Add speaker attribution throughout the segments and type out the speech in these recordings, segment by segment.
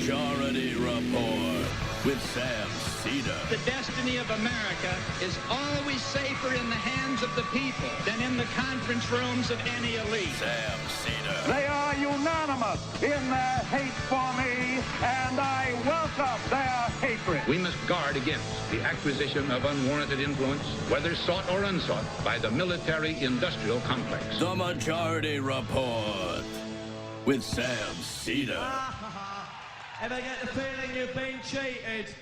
Speaker 1: Majority Report with Sam Seder.
Speaker 2: The destiny of America is always safer in the hands of the people than in the conference rooms of any elite.
Speaker 1: Sam Seder.
Speaker 3: They are unanimous in their hate for me, and I welcome their hatred.
Speaker 4: We must guard against the acquisition of unwarranted influence, whether sought or unsought, by the military-industrial complex.
Speaker 1: The Majority Report with Sam Seder.
Speaker 5: Ever get the feeling you've been cheated?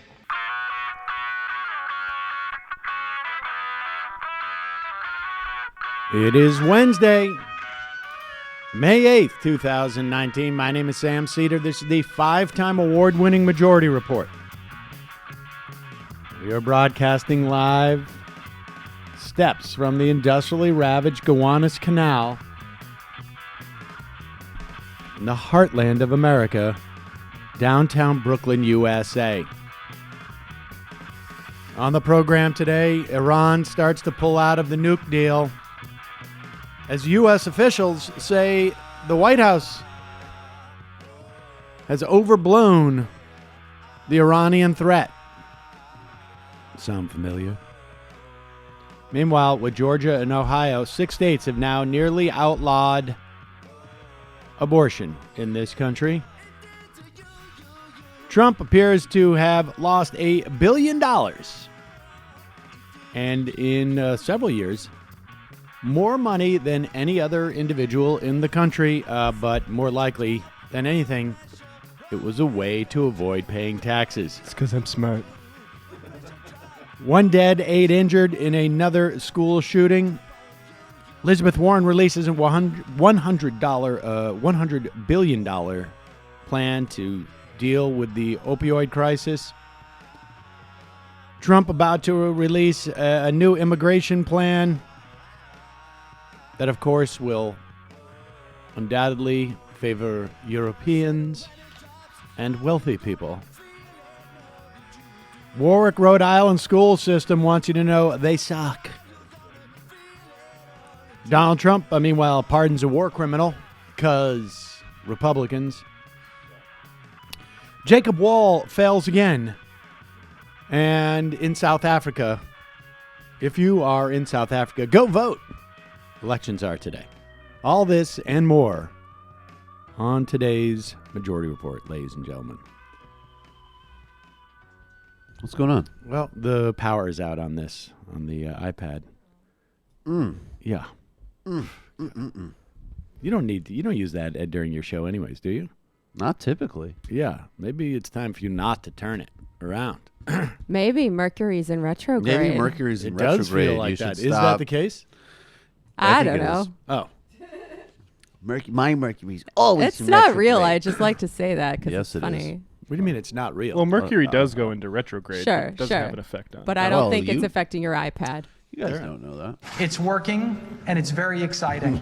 Speaker 6: It is Wednesday, May 8th, 2019. My name is Sam Seder. This is the 5-time award-winning Majority Report. We are broadcasting live steps from the industrially ravaged Gowanus Canal in the heartland of America, downtown Brooklyn, USA. On the program today, Iran starts to pull out of the nuke deal as U.S. officials say the White House has overblown the Iranian threat. Sound familiar? Meanwhile, with Georgia and Ohio, 6 states have now nearly outlawed abortion in this country. Trump appears to have lost $1 billion. And in several years, more money than any other individual in the country, but more likely than anything, it was a way to avoid paying taxes.
Speaker 7: It's because I'm smart.
Speaker 6: 1 dead, 8 injured in another school shooting. Elizabeth Warren releases a $100 billion plan to deal with the opioid crisis. Trump about to release a new immigration plan that, of course, will undoubtedly favor Europeans and wealthy people. Warwick, Rhode Island school system wants you to know they suck. Donald Trump, meanwhile, pardons a war criminal because Republicans. Jacob Wall fails again. And in South Africa, if you are in South Africa, go vote. Elections are today. All this and more on today's Majority Report, ladies and gentlemen.
Speaker 8: What's going on?
Speaker 6: Well, the power is out on this, on the iPad. Yeah. You don't use that during your show anyways, do you?
Speaker 8: Not typically.
Speaker 6: Yeah. Maybe it's time for you not to turn it around.
Speaker 9: Maybe Mercury's in retrograde.
Speaker 8: Maybe Mercury's in
Speaker 6: It
Speaker 8: retrograde.
Speaker 6: does feel like
Speaker 8: You should
Speaker 6: that.
Speaker 8: stop.
Speaker 6: Is that the case?
Speaker 9: I
Speaker 8: think
Speaker 9: don't
Speaker 8: it
Speaker 9: know.
Speaker 8: is.
Speaker 6: Oh.
Speaker 8: My Mercury's always
Speaker 9: It's
Speaker 8: in
Speaker 9: not real.
Speaker 8: retrograde.
Speaker 9: I just like to say that because
Speaker 8: Yes,
Speaker 9: it's
Speaker 8: it
Speaker 9: funny.
Speaker 8: is.
Speaker 6: What do you mean it's not real?
Speaker 7: Well, Mercury does go into retrograde.
Speaker 9: Sure,
Speaker 7: but it doesn't
Speaker 9: sure.
Speaker 7: have an effect on it.
Speaker 9: But I don't
Speaker 8: Well,
Speaker 9: think it's
Speaker 8: you-
Speaker 9: affecting your iPad.
Speaker 8: You guys don't know that.
Speaker 10: It's working, and it's very exciting.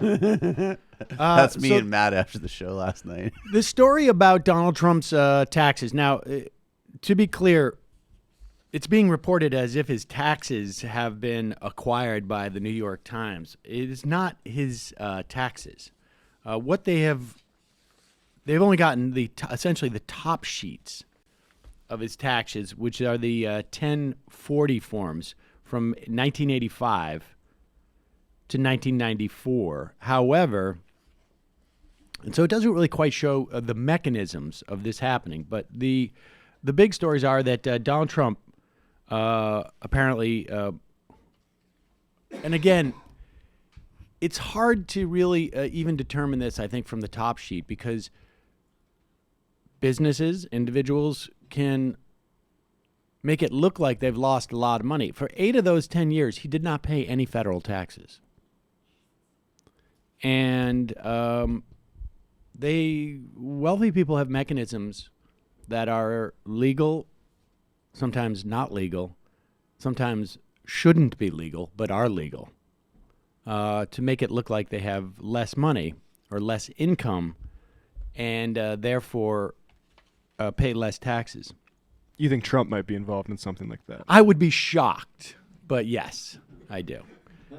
Speaker 8: That's me
Speaker 6: so-
Speaker 8: and Matt after the show last night.
Speaker 6: The story about Donald Trump's taxes. Now, to be clear, it's being reported as if his taxes have been acquired by the New York Times. It is not his taxes. What they've only gotten essentially the top sheets of his taxes, which are the 1040 forms from 1985 to 1994. However, and so it doesn't really quite show the mechanisms of this happening. But the big stories are that Donald Trump apparently, and again, it's hard to really even determine this, I think, from the top sheet because businesses, individuals can make it look like they've lost a lot of money. For 8 of those 10 years, he did not pay any federal taxes. And wealthy people have mechanisms that are legal, sometimes not legal, sometimes shouldn't be legal, but are legal, to make it look like they have less money or less income and therefore pay less taxes.
Speaker 7: You think Trump might be involved in something like that?
Speaker 6: I would be shocked, but yes, I do.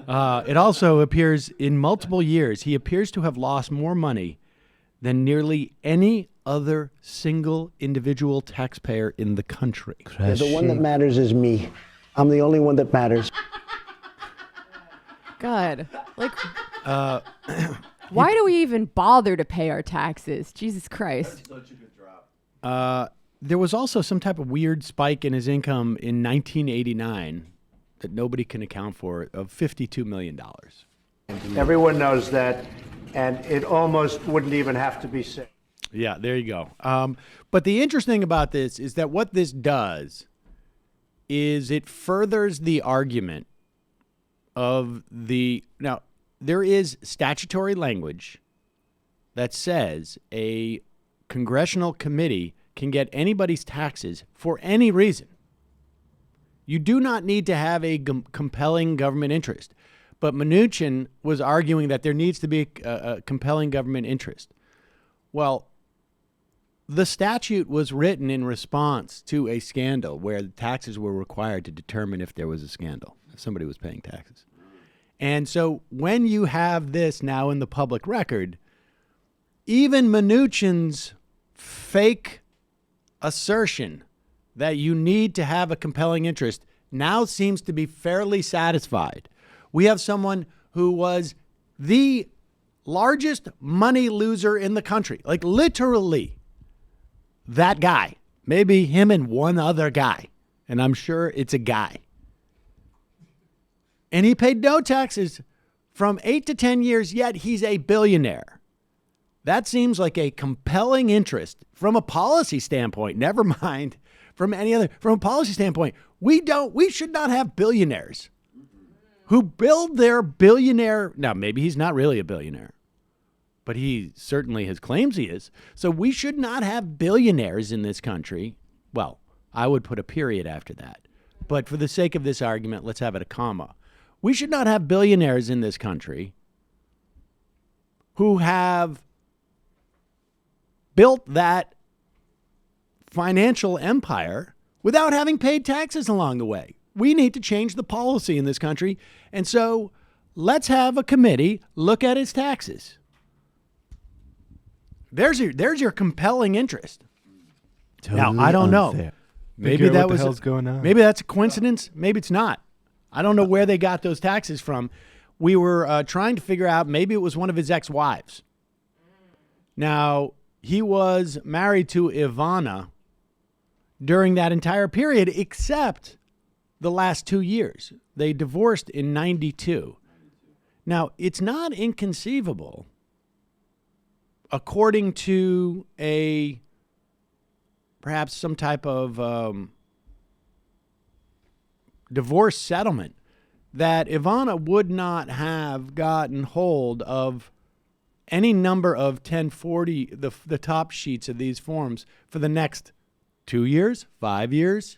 Speaker 6: It also appears in multiple years, he appears to have lost more money than nearly any other single individual taxpayer in the country.
Speaker 11: The one that matters is me. I'm the only one that matters.
Speaker 9: God. Like, why do we even bother to pay our taxes? Jesus Christ.
Speaker 6: There was also some type of weird spike in his income in 1989 that nobody can account for of $52 million.
Speaker 12: Everyone knows that, and it almost wouldn't even have to be said.
Speaker 6: Yeah, there you go. But the interesting about this is that what this does is it furthers the argument of now, there is statutory language that says a congressional committee can get anybody's taxes for any reason. You do not need to have a compelling government interest. But Mnuchin was arguing that there needs to be a compelling government interest. Well, the statute was written in response to a scandal where the taxes were required to determine if there was a scandal, if somebody was paying taxes. And so when you have this now in the public record, even Mnuchin's fake assertion that you need to have a compelling interest now seems to be fairly satisfied. We have someone who was the largest money loser in the country, like literally that guy, maybe him and one other guy, and I'm sure it's a guy. And he paid no taxes from 8 to 10 years, yet he's a billionaire. That seems like a compelling interest from a policy standpoint, never mind from any other. From a policy standpoint, we should not have billionaires who build their billionaire. Now, maybe he's not really a billionaire, but he certainly has claims he is. So we should not have billionaires in this country. Well, I would put a period after that. But for the sake of this argument, let's have it a comma. We should not have billionaires in this country who have built that financial empire without having paid taxes along the way. We need to change the policy in this country. And so let's have a committee look at his taxes. There's your compelling interest.
Speaker 8: Totally
Speaker 6: now, I don't know.
Speaker 8: unfair.
Speaker 6: Maybe that was
Speaker 7: hell's going on.
Speaker 6: Maybe that's a coincidence. Maybe it's not. I don't know where they got those taxes from. We were trying to figure out, maybe it was one of his ex-wives. Now, he was married to Ivana during that entire period, except the last 2 years. They divorced in 92. Now, it's not inconceivable, according to perhaps some type of divorce settlement, that Ivana would not have gotten hold of any number of 1040, the top sheets of these forms for the next 2 years, 5 years.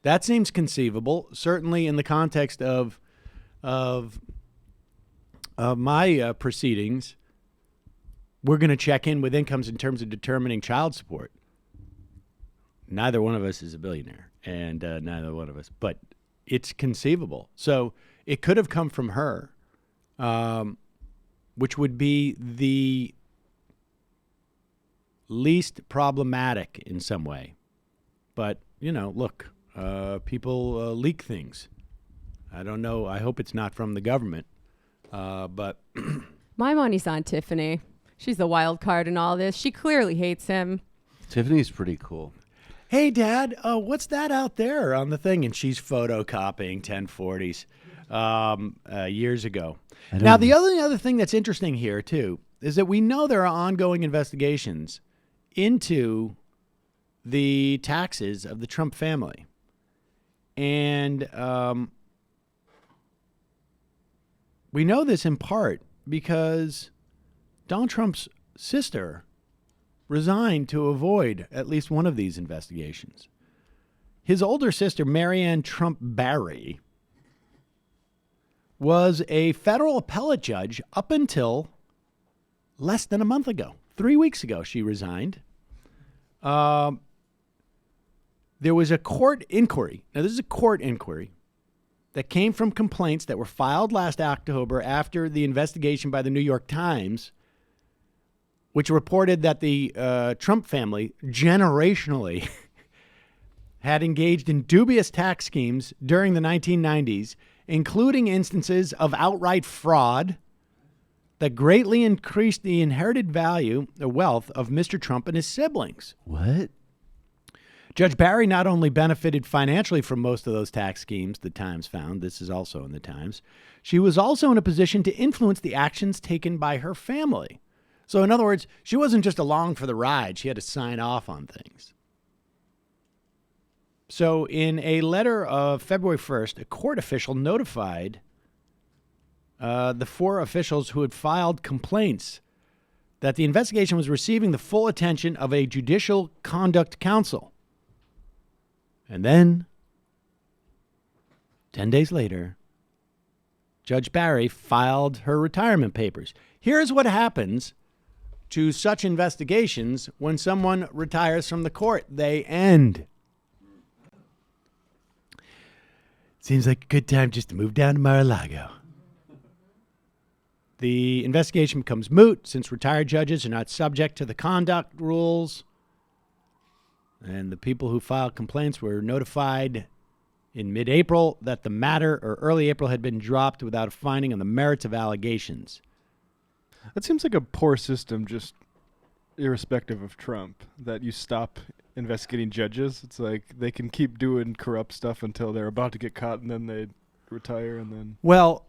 Speaker 6: That seems conceivable, certainly in the context of my proceedings. We're going to check in with incomes in terms of determining child support. Neither one of us is a billionaire, and neither one of us, but it's conceivable. So it could have come from her, which would be the least problematic in some way. But, look, people leak things. I don't know. I hope it's not from the government. But
Speaker 9: my money's on Tiffany. She's the wild card in all this. She clearly hates him.
Speaker 8: Tiffany's pretty cool.
Speaker 6: Hey, Dad, what's that out there on the thing? And she's photocopying 1040s years ago. Now, the other thing that's interesting here, too, is that we know there are ongoing investigations into the taxes of the Trump family. And we know this in part because Donald Trump's sister resigned to avoid at least one of these investigations. His older sister, Marianne Trump Barry, was a federal appellate judge up until less than a month ago. 3 weeks ago, she resigned. There was a court inquiry. Now, this is a court inquiry that came from complaints that were filed last October after the investigation by the New York Times which reported that the Trump family generationally had engaged in dubious tax schemes during the 1990s, including instances of outright fraud that greatly increased the inherited value, the wealth of Mr. Trump and his siblings.
Speaker 8: What?
Speaker 6: Judge Barry not only benefited financially from most of those tax schemes, the Times found, this is also in the Times, she was also in a position to influence the actions taken by her family. So in other words, she wasn't just along for the ride, she had to sign off on things. So in a letter of February 1st, a court official notified the 4 officials who had filed complaints that the investigation was receiving the full attention of a judicial conduct counsel. And then, 10 days later, Judge Barry filed her retirement papers. Here's what happens to such investigations when someone retires from the court. They end. Seems like a good time just to move down to Mar-a-Lago. The investigation becomes moot since retired judges are not subject to the conduct rules. And the people who filed complaints were notified in mid-April that the matter, or early April, had been dropped without a finding on the merits of allegations.
Speaker 7: That seems like a poor system, just irrespective of Trump, that you stop investigating judges. It's like they can keep doing corrupt stuff until they're about to get caught, and then they retire, and then...
Speaker 6: Well,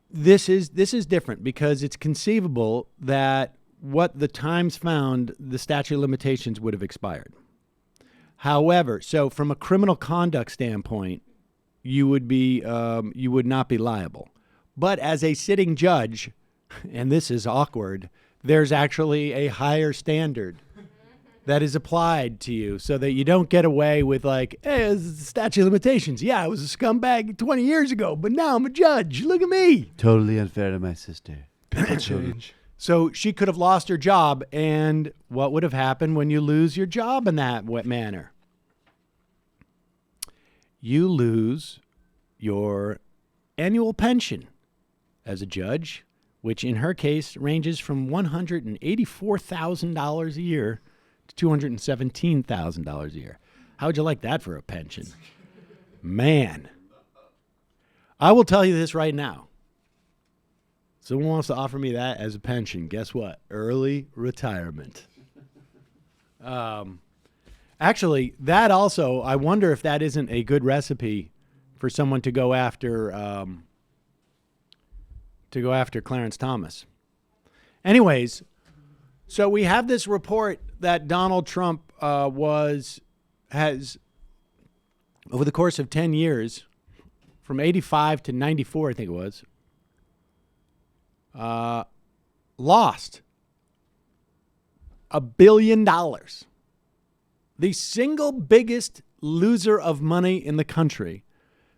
Speaker 6: this is different because it's conceivable that what the Times found, the statute of limitations would have expired. However, so from a criminal conduct standpoint, you would not be liable. But as a sitting judge, and this is awkward, there's actually a higher standard that is applied to you so that you don't get away with like, hey, it's the statute of limitations. Yeah, I was a scumbag 20 years ago, but now I'm a judge. Look at me.
Speaker 8: Totally unfair to my sister.
Speaker 7: People change.
Speaker 6: So she could have lost her job, and what would have happened when you lose your job in that manner? You lose your annual pension as a judge, which in her case ranges from $184,000 a year to $217,000 a year. How would you like that for a pension? Man. I will tell you this right now. Someone wants to offer me that as a pension. Guess what? Early retirement. Actually, that also, I wonder if that isn't a good recipe for someone to go after Clarence Thomas. Anyways, so we have this report that Donald Trump has over the course of 10 years, from 85 to 94, I think it was, lost $1 billion. The single biggest loser of money in the country.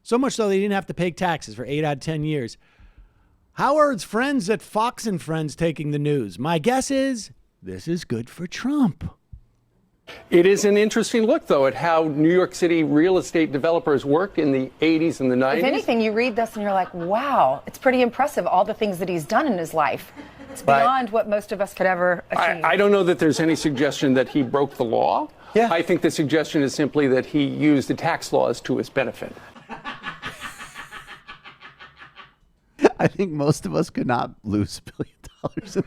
Speaker 6: So much so they didn't have to pay taxes for 8 out of 10 years. How are his friends at Fox and Friends taking the news? My guess is this is good for Trump.
Speaker 13: It is an interesting look, though, at how New York City real estate developers work in the 80s and the 90s.
Speaker 14: If anything, you read this and you're like, wow, it's pretty impressive, all the things that he's done in his life. It's beyond what most of us could ever achieve.
Speaker 13: I don't know that there's any suggestion that he broke the law. Yeah. I think the suggestion is simply that he used the tax laws to his benefit.
Speaker 8: I think most of us could not lose $1 billion.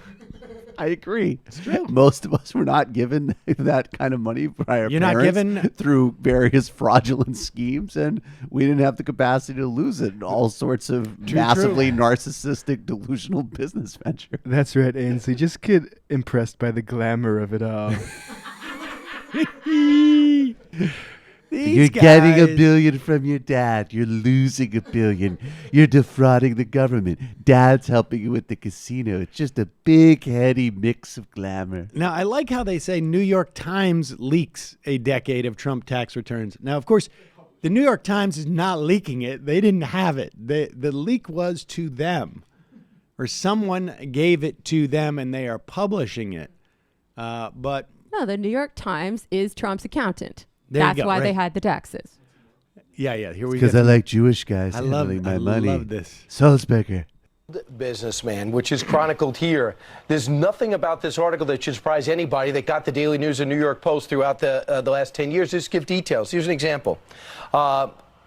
Speaker 8: I agree.
Speaker 6: It's true.
Speaker 8: Most of us were not given that kind of money by our
Speaker 6: You're
Speaker 8: parents
Speaker 6: not given
Speaker 8: through various fraudulent schemes, and we didn't have the capacity to lose it in all sorts of massively narcissistic, delusional business venture.
Speaker 7: That's right, Ainsley. Just get impressed by the glamour of it all.
Speaker 8: You're getting $1 billion from your dad. You're losing $1 billion. You're defrauding the government. Dad's helping you with the casino. It's just a big, heady mix of glamour.
Speaker 6: Now, I like how they say New York Times leaks a decade of Trump tax returns. Now, of course, the New York Times is not leaking it. They didn't have it. The leak was to them, or someone gave it to them, and they are publishing it. But
Speaker 9: no, the New York Times is Trump's accountant.
Speaker 6: There
Speaker 9: That's
Speaker 6: you go,
Speaker 9: why
Speaker 6: right.
Speaker 9: they had the taxes.
Speaker 6: Yeah, here we go.
Speaker 8: Because I like Jewish guys handling my money.
Speaker 6: I love this.
Speaker 8: Sulzberger.
Speaker 15: Businessman, which is chronicled here. There's nothing about this article that should surprise anybody that got the Daily News and New York Post throughout the last 10 years. Just give details. Here's an example.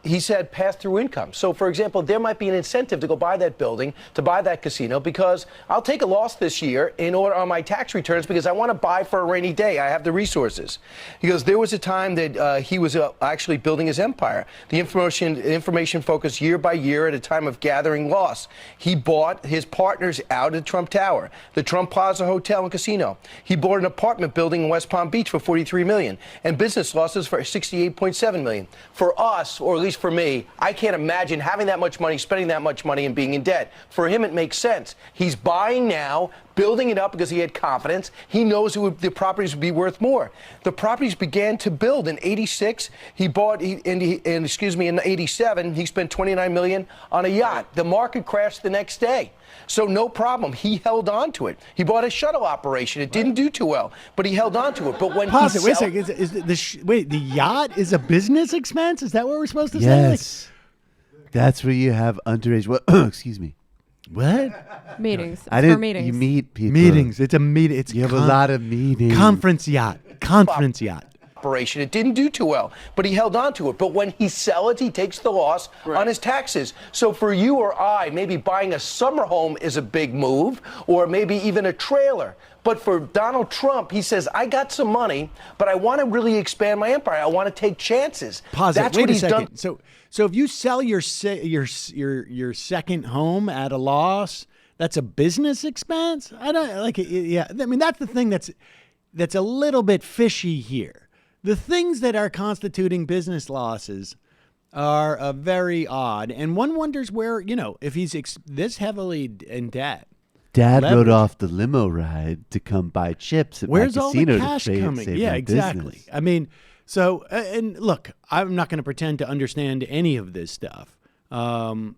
Speaker 15: He said pass-through income. So, for example, there might be an incentive to go buy that building, to buy that casino, because I'll take a loss this year in order on my tax returns because I want to buy for a rainy day. I have the resources. He goes, there was a time that he was actually building his empire. The information focused year by year at a time of gathering loss. He bought his partners out at Trump Tower, the Trump Plaza Hotel and Casino. He bought an apartment building in West Palm Beach for $43 million and business losses for $68.7 million. For us, or at least for me, I can't imagine having that much money, spending that much money, and being in debt. For him, it makes sense. He's buying now, building it up because he had confidence. He knows the properties would be worth more. The properties began to build in '86. He bought, in '87, he spent $29 million on a yacht. The market crashed the next day. So no problem. He held on to it. He bought a shuttle operation. It didn't do too well, but he held on to it. But when
Speaker 6: Pause it. Wait a second. Wait, the yacht is a business expense? Is that what we're supposed to say?
Speaker 8: Yes. That's where you have underage. What? Excuse me. What?
Speaker 9: Meetings.
Speaker 8: I didn't.
Speaker 9: Meetings.
Speaker 8: You meet people.
Speaker 6: Meetings. It's a meeting. It's
Speaker 8: you have a lot of meetings.
Speaker 6: Conference yacht. Conference yacht.
Speaker 15: Operation. It didn't do too well, but he held on to it. But when he sells it, he takes the loss on his taxes. So for you or I, maybe buying a summer home is a big move, or maybe even a trailer. But for Donald Trump, he says, I got some money, but I want to really expand my empire. I want to take chances.
Speaker 6: Pause
Speaker 15: That's
Speaker 6: it. Wait
Speaker 15: what
Speaker 6: a
Speaker 15: he's
Speaker 6: second.
Speaker 15: done.
Speaker 6: So if you sell your second home at a loss, that's a business expense? I don't like it. Yeah. I mean, that's the thing that's a little bit fishy here. The things that are constituting business losses are very odd. And one wonders where, if he's this heavily in debt.
Speaker 8: Dad rode off the limo ride to come buy chips at
Speaker 6: Where's
Speaker 8: my
Speaker 6: all
Speaker 8: casino
Speaker 6: the cash
Speaker 8: to
Speaker 6: coming?
Speaker 8: save
Speaker 6: Yeah,
Speaker 8: my
Speaker 6: exactly.
Speaker 8: business.
Speaker 6: I mean, so, and look, I'm not going to pretend to understand any of this stuff. I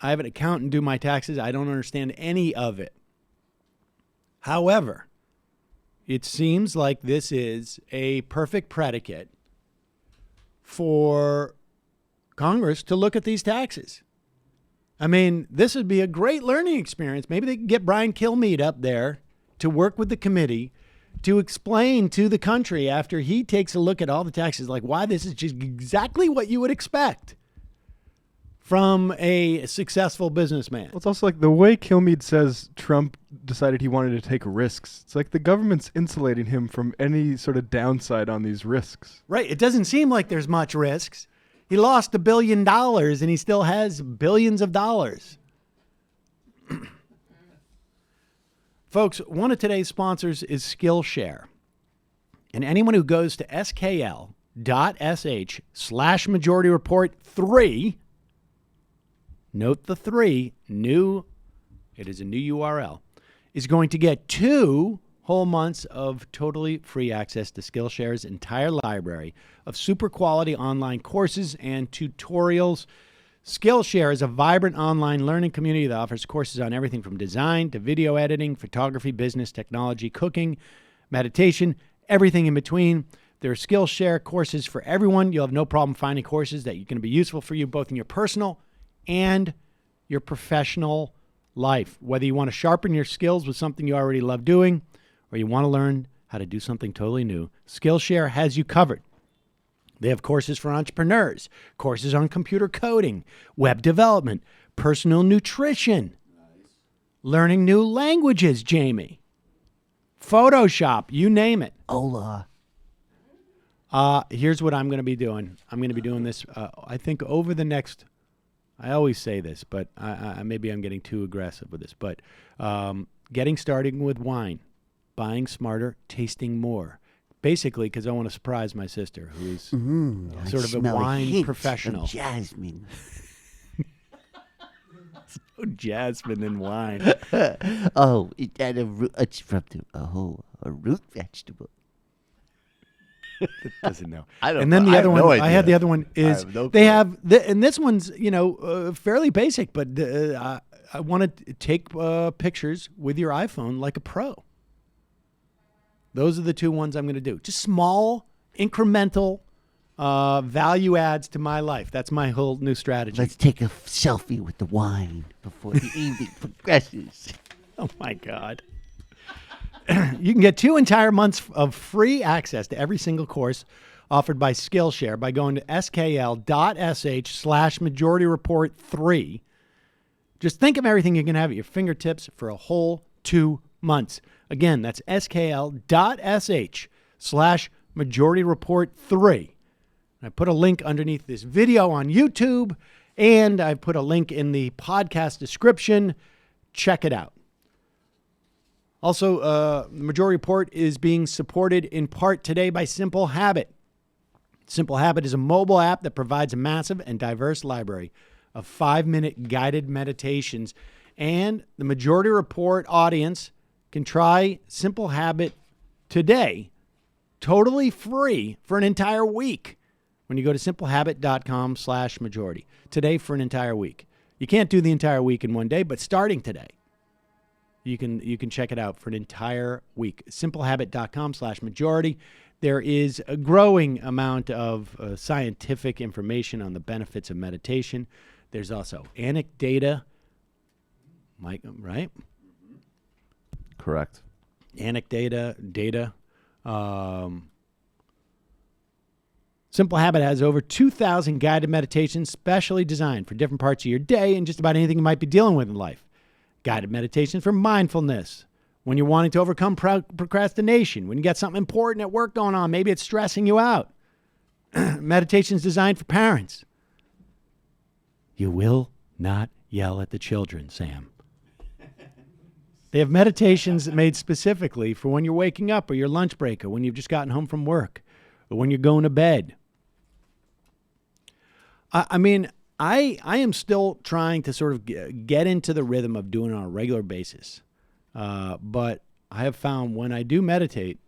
Speaker 6: have an accountant do my taxes. I don't understand any of it. However, it seems like this is a perfect predicate for Congress to look at these taxes. I mean, this would be a great learning experience. Maybe they can get Brian Kilmeade up there to work with the committee to explain to the country after he takes a look at all the taxes, like why this is just exactly what you would expect from a successful businessman.
Speaker 7: Well, it's also like the way Kilmeade says Trump decided he wanted to take risks. It's like the government's insulating him from any sort of downside on these risks.
Speaker 6: Right. It doesn't seem like there's much risks. He lost $1 billion and he still has billions of dollars. Folks, one of today's sponsors is Skillshare. And anyone who goes to skl.sh/Majority Report 3, note the 3, it is a new URL, is going to get 2 whole months of totally free access to Skillshare's entire library of super quality online courses and tutorials. Skillshare is a vibrant online learning community that offers courses on everything from design to video editing, photography, business, technology, cooking, meditation, everything in between. There are Skillshare courses for everyone. You'll have no problem finding courses that are going to be useful for you both in your personal and your professional life. Whether you want to sharpen your skills with something you already love doing or you want to learn how to do something totally new, Skillshare has you covered. They have courses for entrepreneurs, courses on computer coding, web development, personal nutrition, learning new languages, Jamie, Photoshop, you name it.
Speaker 8: Hola.
Speaker 6: Here's what I'm going to be doing. I'm going to be doing this, I think, over the next, I always say this, but maybe I'm getting too aggressive with this, but getting started with wine, buying smarter, tasting more. Basically, because I want to surprise my sister, who's sort of a wine professional.
Speaker 8: Of jasmine.
Speaker 6: So jasmine and wine.
Speaker 8: Oh, it's from a root vegetable.
Speaker 6: It doesn't know.
Speaker 8: I don't.
Speaker 6: And then
Speaker 8: know.
Speaker 6: the other one,
Speaker 8: no
Speaker 6: I had the other one is they have, and this one's fairly basic, but I want to take pictures with your iPhone like a pro. Those are the 2 ones I'm going to do. Just small, incremental value adds to my life. That's my whole new strategy.
Speaker 8: Let's take a selfie with the wine before the evening progresses.
Speaker 6: Oh, my God. You can get 2 entire months of free access to every single course offered by Skillshare by going to skl.sh/MajorityReport3. Just think of everything you can have at your fingertips for a whole 2 months. Again, that's skl.sh/MajorityReport3. I put a link underneath this video on YouTube, and I put a link in the podcast description. Check it out. Also, the Majority Report is being supported in part today by Simple Habit. Simple Habit is a mobile app that provides a massive and diverse library of 5-minute guided meditations. And the Majority Report audience can try Simple Habit today, totally free for an entire week when you go to simplehabit.com/majority. Today for an entire week. You can't do the entire week in one day, but starting today, you can check it out for an entire week. Simplehabit.com/majority. There is a growing amount of scientific information on the benefits of meditation. There's also anecdata, Mike, right?
Speaker 8: Correct.
Speaker 6: Anecdata, data. Simple Habit has over 2,000 guided meditations specially designed for different parts of your day and just about anything you might be dealing with in life. Guided meditations for mindfulness, when you're wanting to overcome procrastination, when you got something important at work going on, maybe it's stressing you out. Meditations designed for parents. You will not yell at the children, Sam. They have meditations made specifically for when you're waking up or your lunch break or when you've just gotten home from work or when you're going to bed. I am still trying to sort of get into the rhythm of doing it on a regular basis. But I have found when I do meditate,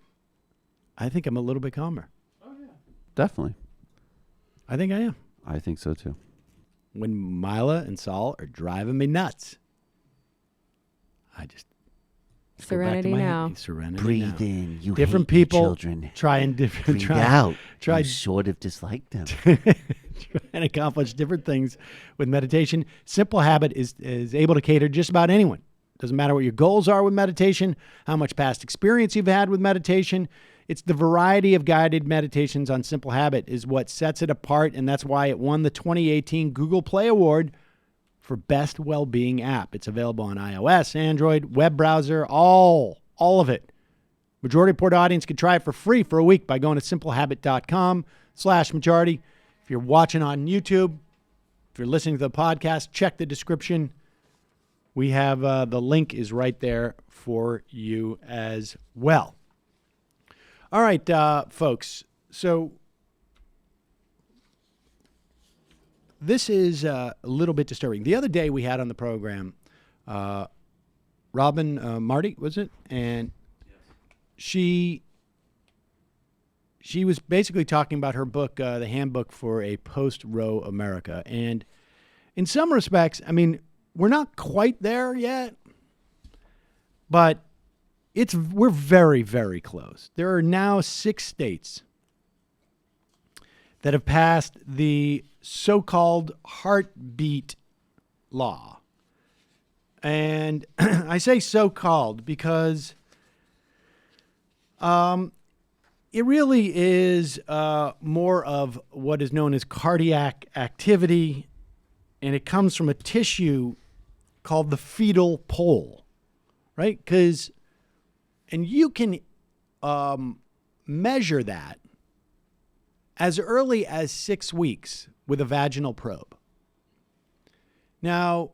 Speaker 6: I think I'm a little bit calmer.
Speaker 8: Oh, yeah. Definitely.
Speaker 6: I think I am.
Speaker 8: I think so, too.
Speaker 6: When Mila and Saul are driving me nuts, I just
Speaker 9: Serenity now.
Speaker 6: Serenity
Speaker 8: Breathe
Speaker 6: now.
Speaker 8: in. You
Speaker 6: different
Speaker 8: hate your
Speaker 6: people
Speaker 8: children.
Speaker 6: trying different.
Speaker 8: Breathe out. You sort of dislike them.
Speaker 6: Try and accomplish different things with meditation. Simple Habit is able to cater to just about anyone. Doesn't matter what your goals are with meditation, how much past experience you've had with meditation. It's the variety of guided meditations on Simple Habit is what sets it apart, and that's why it won the 2018 Google Play Award for Best Wellbeing App. It's available on iOS, Android, web browser, all of it. Majority Report audience can try it for free for a week by going to simplehabit.com/majority. If you're watching on YouTube, if you're listening to the podcast, check the description. We have the link is right there for you as well. All right, folks. So this is a little bit disturbing. The other day we had on the program Robin Marty, was it? And she was basically talking about her book, The Handbook for a Post-Roe America. And in some respects, I mean, we're not quite there yet, but we're very, very close. There are now 6 states that have passed the so-called heartbeat law. And I say so-called because it really is more of what is known as cardiac activity, and it comes from a tissue called the fetal pole, right? And you can measure that as early as 6 weeks with a vaginal probe. Now,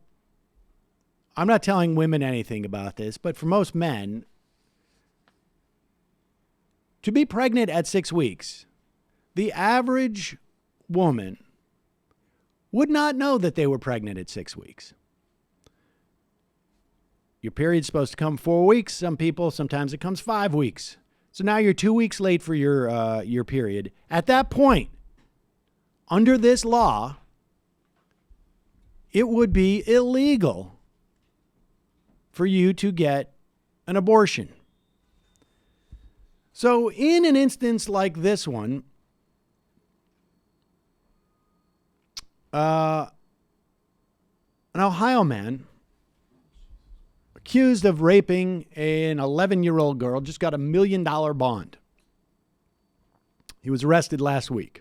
Speaker 6: I'm not telling women anything about this, but for most men, to be pregnant at 6 weeks, the average woman would not know that they were pregnant at 6 weeks. Your period's supposed to come 4 weeks. Sometimes it comes 5 weeks. So now you're 2 weeks late for your period. At that point, under this law, it would be illegal for you to get an abortion. So in an instance like this one, An Ohio man accused of raping an 11-year-old girl just got $1 million bond. He was arrested last week.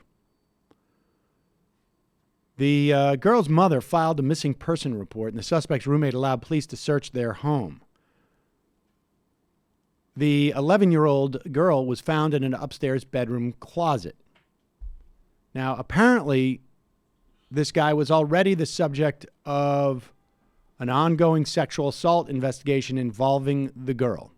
Speaker 6: The girl's mother filed a missing person report, and the suspect's roommate allowed police to search their home. The 11-year-old girl was found in an upstairs bedroom closet. Now, apparently, this guy was already the subject of an ongoing sexual assault investigation involving the girl.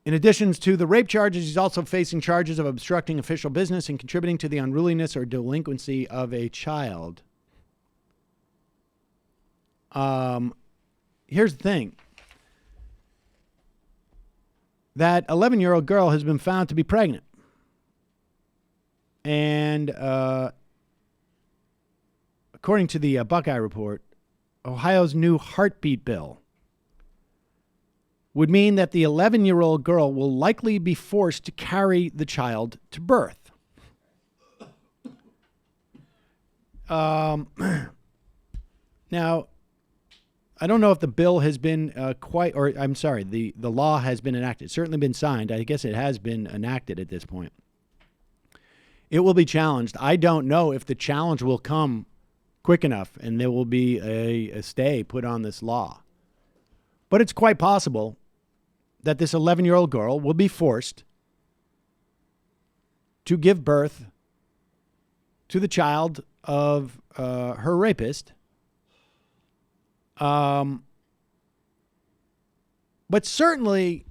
Speaker 6: In addition to the rape charges, he's also facing charges of obstructing official business and contributing to the unruliness or delinquency of a child. Here's the thing. That 11-year-old girl has been found to be pregnant. And according to the Buckeye Report, Ohio's new heartbeat bill would mean that the 11-year-old girl will likely be forced to carry the child to birth. Now, I don't know if the bill has been the law has been enacted. It's certainly been signed. I guess it has been enacted at this point. It will be challenged. I don't know if the challenge will come quick enough and there will be a stay put on this law. But it's quite possible that this 11-year-old girl will be forced to give birth to the child of her rapist. But certainly,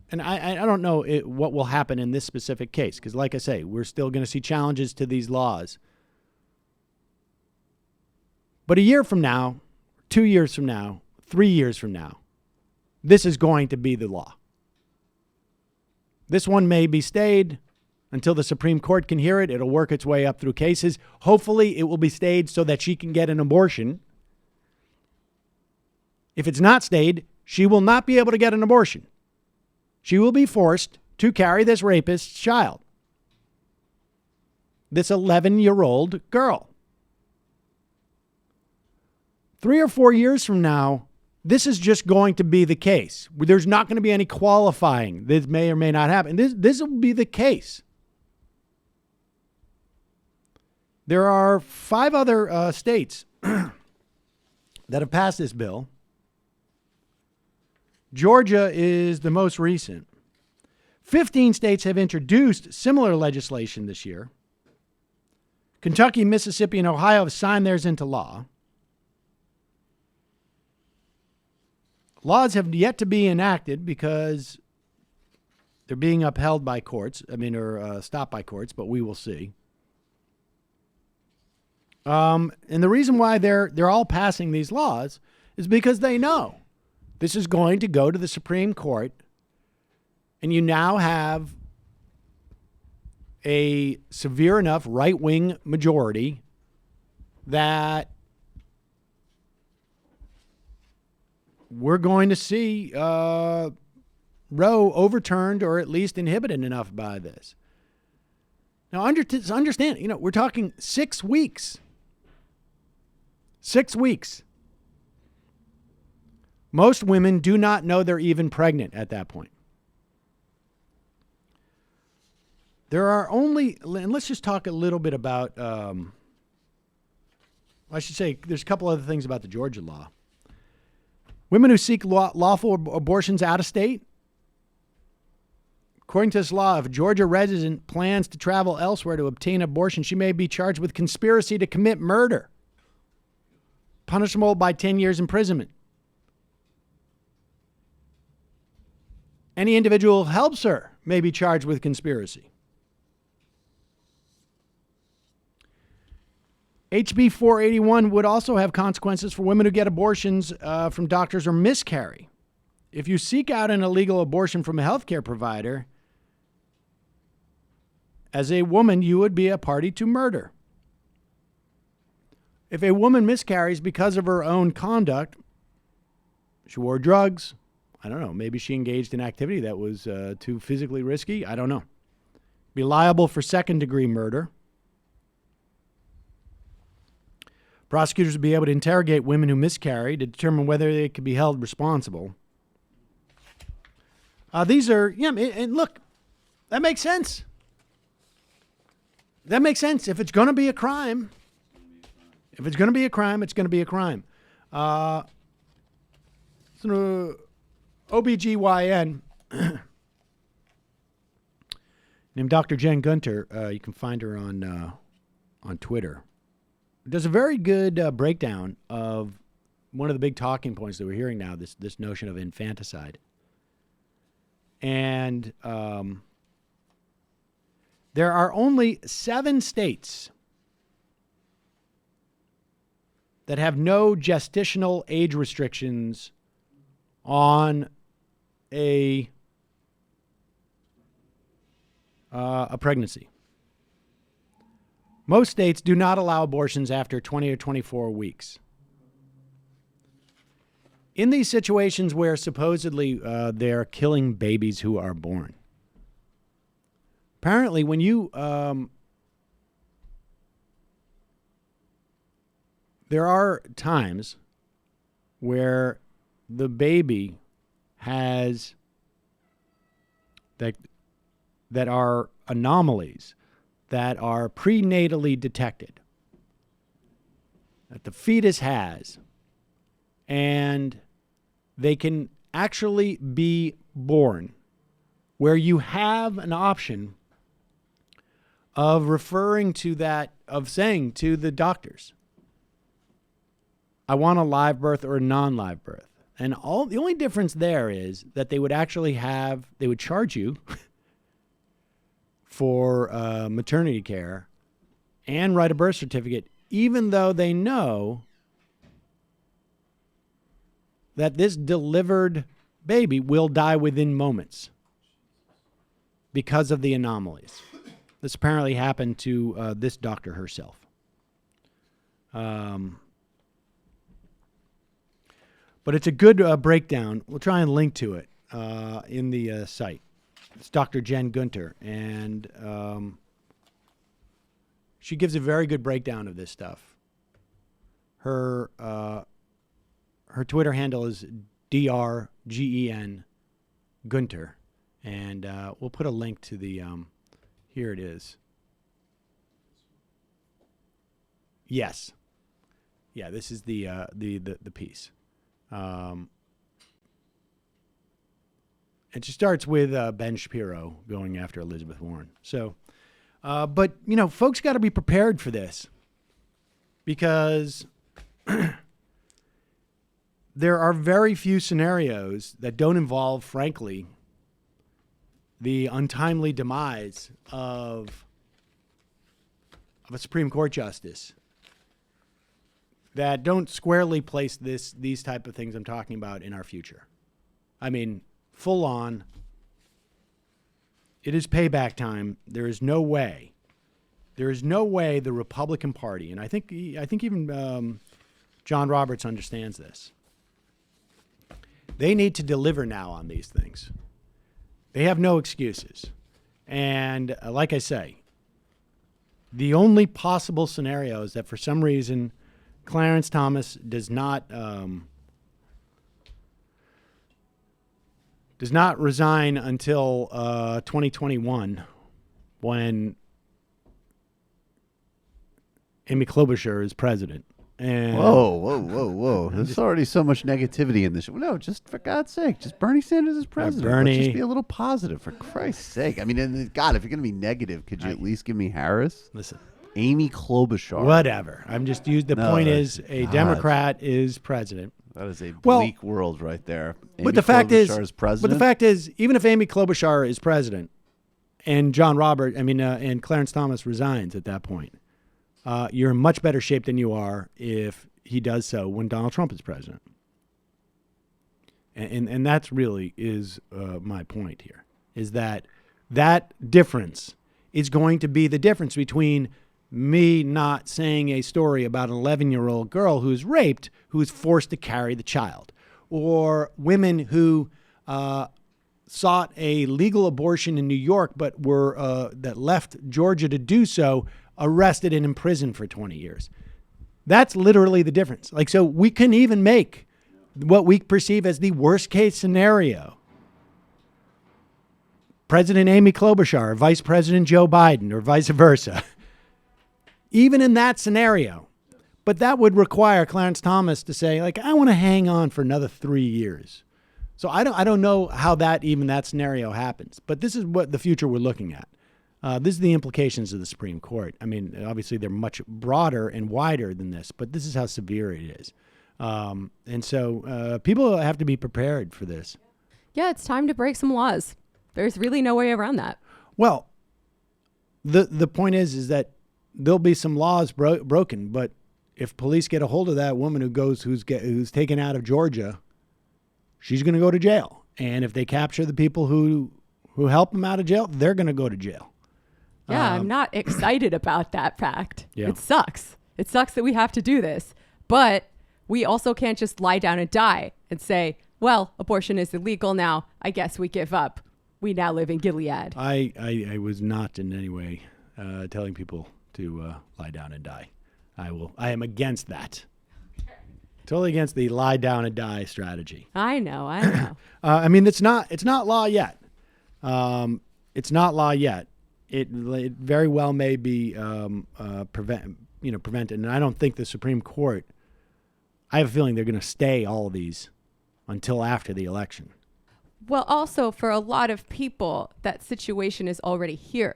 Speaker 6: and I don't know what will happen in this specific case, because like I say, we're still going to see challenges to these laws. But a year from now, 2 years from now, 3 years from now, this is going to be the law. This one may be stayed until the Supreme Court can hear it. It'll work its way up through cases. Hopefully, it will be stayed so that she can get an abortion. If it's not stayed, she will not be able to get an abortion. She will be forced to carry this rapist's child. This 11-year-old girl. 3 or 4 years from now, this is just going to be the case. There's not going to be any qualifying. This may or may not happen. This will be the case. There are 5 other states that have passed this bill. Georgia is the most recent. 15 states have introduced similar legislation this year. Kentucky, Mississippi, and Ohio have signed theirs into law. Laws have yet to be enacted because they're being upheld by courts. Or stopped by courts, but we will see. And the reason why they're all passing these laws is because they know this is going to go to the Supreme Court, and you now have a severe enough right-wing majority that we're going to see Roe overturned or at least inhibited enough by this. Now, understand, we're talking 6 weeks. 6 weeks. Most women do not know they're even pregnant at that point. There are only, and let's just talk a little bit about, I should say, there's a couple other things about the Georgia law. Women who seek lawful abortions out of state. According to this law, if a Georgia resident plans to travel elsewhere to obtain abortion, she may be charged with conspiracy to commit murder, punishable by 10 years imprisonment. Any individual who helps her may be charged with conspiracy. HB 481 would also have consequences for women who get abortions from doctors or miscarry. If you seek out an illegal abortion from a healthcare provider, as a woman, you would be a party to murder. If a woman miscarries because of her own conduct, she wore drugs, I don't know, maybe she engaged in activity that was too physically risky, I don't know. Be liable for second-degree murder. Prosecutors would be able to interrogate women who miscarry to determine whether they could be held responsible. These are, and look, that makes sense. That makes sense. If it's going to be a crime, it's going to be a crime. OBGYN named Dr. Jen Gunter, you can find her on Twitter, does a very good breakdown of one of the big talking points that we're hearing now, this notion of infanticide. And there are only 7 states that have no gestational age restrictions on a pregnancy. Most states do not allow abortions after 20 or 24 weeks. In these situations where supposedly they're killing babies who are born, apparently when you there are times where the baby has that are anomalies that are prenatally detected, that the fetus has, and they can actually be born, where you have an option of referring to that, of saying to the doctors, I want a live birth or a non-live birth. And the only difference there is that they would actually they would charge you for maternity care and write a birth certificate, even though they know that this delivered baby will die within moments because of the anomalies. This apparently happened to this doctor herself. But it's a good breakdown. We'll try and link to it in the site. It's Dr. Jen Gunter, and she gives a very good breakdown of this stuff. Her Twitter handle is DRGEN Gunter, and we'll put a link to the. Here it is. Yes. Yeah, this is the piece. And she starts with Ben Shapiro going after Elizabeth Warren. So, but, folks got to be prepared for this because there are very few scenarios that don't involve, frankly, the untimely demise of a Supreme Court justice that don't squarely place these type of things I'm talking about in our future. I mean, full on. It is payback time. There is no way the Republican Party, and I think even John Roberts understands this. They need to deliver now on these things. They have no excuses. And like I say, the only possible scenario is that for some reason Clarence Thomas does not resign until 2021, when Amy Klobuchar is president. And
Speaker 8: whoa! There's already so much negativity in this. No, just for God's sake, just Bernie Sanders is president.
Speaker 6: Bernie,
Speaker 8: let's just be a little positive, for Christ's sake. I mean, and God, if you're going to be negative, could you at least give me Harris?
Speaker 6: Listen.
Speaker 8: Amy Klobuchar.
Speaker 6: Whatever. I'm just used. The point is, a Democrat is president.
Speaker 8: That is a bleak world right there. Amy
Speaker 6: But the fact
Speaker 8: Klobuchar
Speaker 6: is, even if Amy Klobuchar is president, and and Clarence Thomas resigns at that point, you're in much better shape than you are if he does so when Donald Trump is president. And that's really is my point here, is that difference is going to be the difference between me not saying a story about an 11-year-old girl who's raped, who's forced to carry the child, or women who sought a legal abortion in New York but were that left Georgia to do so, arrested and imprisoned for 20 years. That's literally the difference. Like, so we can even make what we perceive as the worst case scenario. President Amy Klobuchar, or Vice President Joe Biden, or vice versa. Even in that scenario. But that would require Clarence Thomas to say, like, I want to hang on for another 3 years. So I don't know how that scenario happens. But this is what the future we're looking at. This is the implications of the Supreme Court. I mean, obviously they're much broader and wider than this, but this is how severe it is. And so people have to be prepared for this.
Speaker 9: Yeah, it's time to break some laws. There's really no way around that.
Speaker 6: Well, the point is that there'll be some laws broken, but if police get a hold of that woman who's taken out of Georgia, she's going to go to jail. And if they capture the people who help them out of jail, they're going to go to jail.
Speaker 9: Yeah, I'm not excited about that fact.
Speaker 6: Yeah.
Speaker 9: It sucks. It sucks that we have to do this. But we also can't just lie down and die and say, well, abortion is illegal now. I guess we give up. We now live in Gilead.
Speaker 6: I was not in any way telling people to lie down and die. I am against that. Totally against the lie down and die strategy.
Speaker 9: I know.
Speaker 6: I mean, it's not law yet. It's not law yet. It very well may be prevented. And I don't think the Supreme Court, I have a feeling they're going to stay all of these until after the election.
Speaker 9: Well, also for a lot of people, that situation is already here.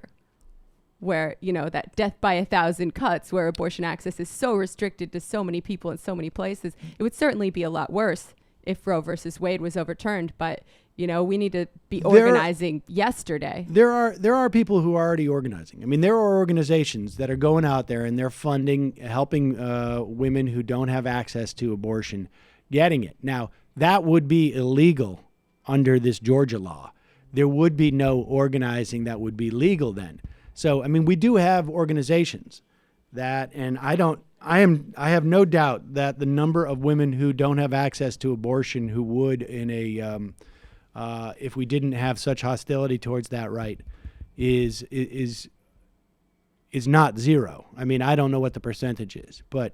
Speaker 9: Where, that death by 1,000 cuts, where abortion access is so restricted to so many people in so many places. It would certainly be a lot worse if Roe versus Wade was overturned. But, we need to be organizing yesterday.
Speaker 6: There are people who are already organizing. I mean, there are organizations that are going out there and they're helping women who don't have access to abortion getting it. Now, that would be illegal under this Georgia law. There would be no organizing that would be legal then. So, I mean, we do have organizations that, and I have no doubt that the number of women who don't have access to abortion who would if we didn't have such hostility towards that right is not zero. I mean, I don't know what the percentage is, but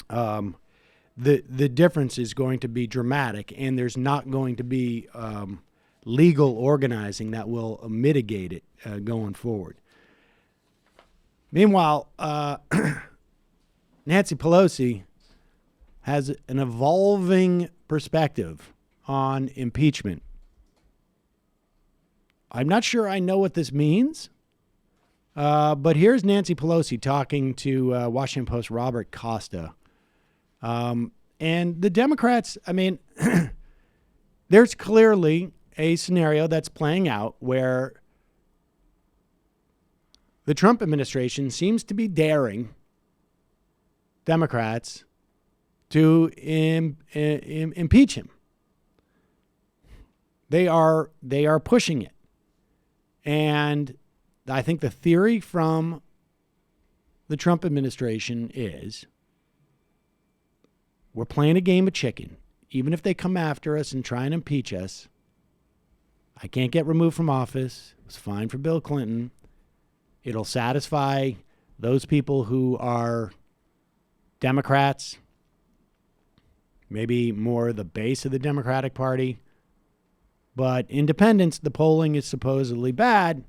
Speaker 6: the difference is going to be dramatic, and there's not going to be legal organizing that will mitigate it going forward. Meanwhile, Nancy Pelosi has an evolving perspective on impeachment. I'm not sure I know what this means, but here's Nancy Pelosi talking to Washington Post Robert Costa. And the Democrats, I mean, there's clearly a scenario that's playing out where the Trump administration seems to be daring Democrats to impeach him. They are pushing it. And I think the theory from the Trump administration is we're playing a game of chicken. Even if they come after us and try and impeach us, I can't get removed from office. It was fine for Bill Clinton. It'll satisfy those people who are Democrats, maybe more the base of the Democratic Party. But independents, the polling is supposedly bad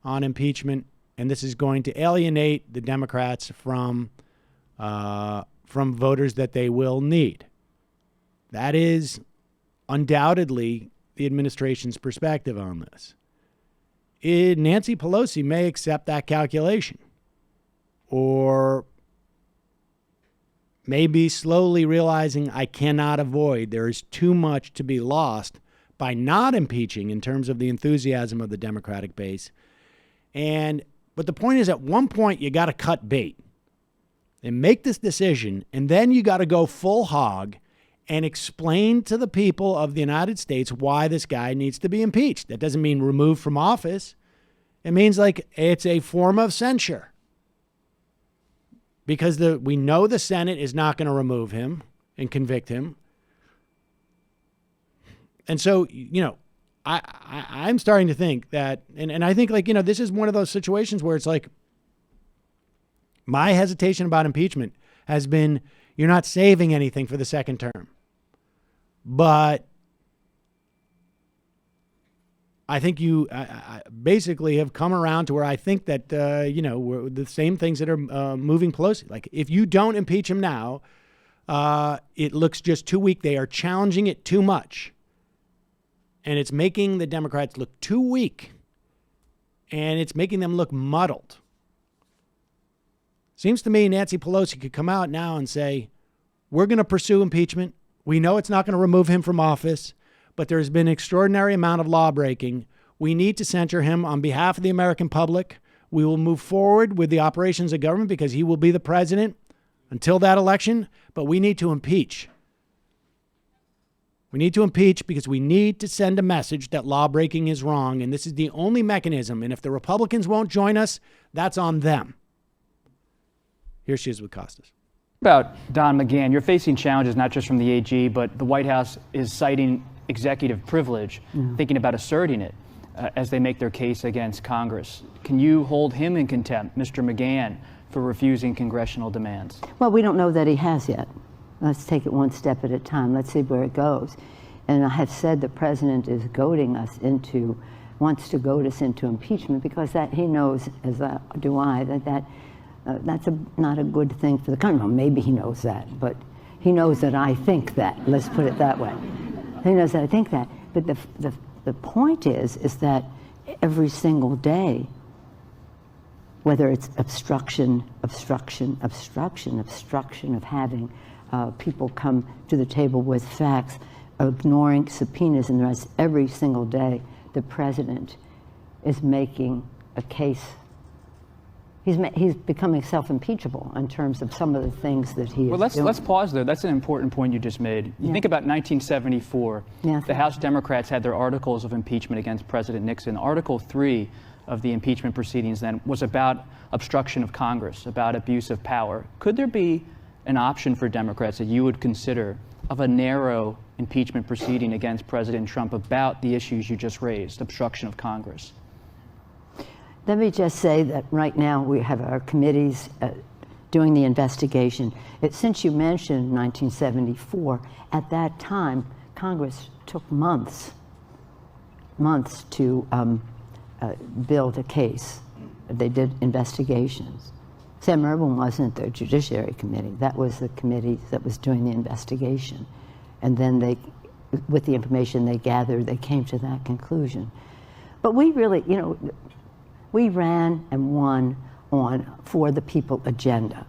Speaker 6: on impeachment, and this is going to alienate the Democrats from voters that they will need. That is undoubtedly the administration's perspective on this. Nancy Pelosi may accept that calculation, or maybe slowly realizing I cannot avoid, there is too much to be lost by not impeaching in terms of the enthusiasm of the Democratic base. But the point is, at one point, you got to cut bait and make this decision, and then you got to go full hog and explain to the people of the United States why this guy needs to be impeached. That doesn't mean removed from office. It means like it's a form of censure. Because we know the Senate is not going to remove him and convict him. And so, I'm starting to think that, and I think this is one of those situations where it's like, My hesitation about impeachment has been you're not saving anything for the second term. But I think you I basically have come around to where I think that, we're the same things that are moving Pelosi. Like, if you don't impeach him now, it looks just too weak. They are challenging it too much. And it's making the Democrats look too weak. And it's making them look muddled. Seems to me Nancy Pelosi could come out now and say, we're going to pursue impeachment. We know it's not going to remove him from office, but there's been an extraordinary amount of law breaking. We need to censure him on behalf of the American public. We will move forward with the operations of government because he will be the president until that election, but we need to impeach. We need to impeach because we need to send a message that law breaking is wrong, and this is the only mechanism. And if the Republicans won't join us, that's on them. Here she is with Costas.
Speaker 16: About Don McGahn, you're facing challenges not just from the AG, but the White House is citing executive privilege, thinking about asserting it as they make their case against Congress. Can you hold him in contempt, Mr. McGahn, for refusing congressional demands?
Speaker 17: Well, we don't know that he has yet. Let's take it one step at a time. Let's see where it goes. And I have said the president is wants to goad us into impeachment because that he knows, as do I, that's not a good thing for the country. Well, maybe he knows that, but he knows that I think that. Let's put it that way. He knows that I think that. But the point is that every single day, whether it's obstruction of having people come to the table with facts, ignoring subpoenas and the rest, every single day, the president is making a case. He's becoming self-impeachable in terms of some of the things that he is doing.
Speaker 16: Let's pause there. That's an important point you just made. You think about 1974. The House Democrats had their articles of impeachment against President Nixon. Article 3 of the impeachment proceedings then was about obstruction of Congress, about abuse of power. Could there be an option for Democrats that you would consider of a narrow impeachment proceeding against President Trump about the issues you just raised, obstruction of Congress?
Speaker 17: Let me just say that right now we have our committees doing the investigation. Since you mentioned 1974, at that time, Congress took months to build a case. They did investigations. Sam Erwin wasn't the Judiciary Committee. That was the committee that was doing the investigation. And then with the information they gathered, they came to that conclusion. But we really, we ran and won on for the people agenda.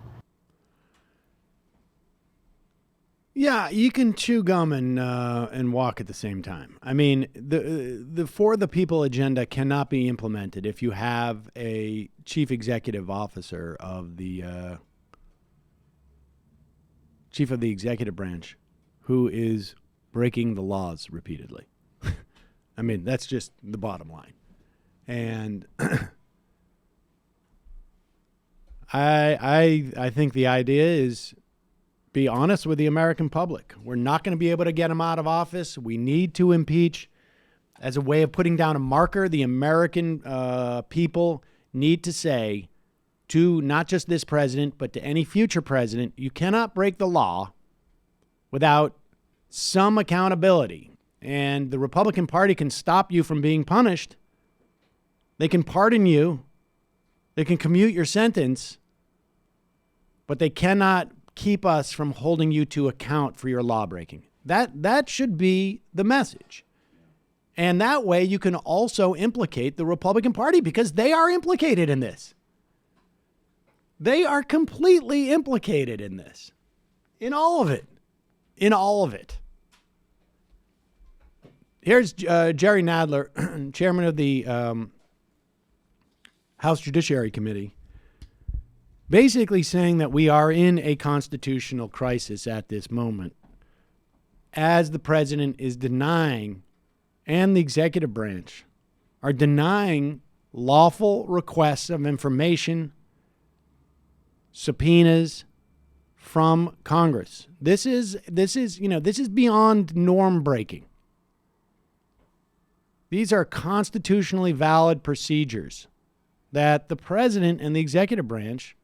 Speaker 6: Yeah, you can chew gum and walk at the same time. I mean, the for the people agenda cannot be implemented if you have a chief executive officer of the chief of the executive branch who is breaking the laws repeatedly. I mean, that's just the bottom line. And I think the idea is be honest with the American public. We're not going to be able to get him out of office. We need to impeach as a way of putting down a marker. The American people need to say to not just this president, but to any future president, you cannot break the law without some accountability. And the Republican Party can stop you from being punished. They can pardon you. They can commute your sentence, but they cannot keep us from holding you to account for your law breaking. That should be the message. And that way you can also implicate the Republican Party because they are implicated in this. They are completely implicated in this. In all of it. In all of it. Here's Jerry Nadler, chairman of the House Judiciary Committee, basically saying that we are in a constitutional crisis at this moment as the president is denying, and the executive branch are denying lawful requests of information, subpoenas from Congress. This is beyond norm breaking. These are constitutionally valid procedures that the president and the executive branch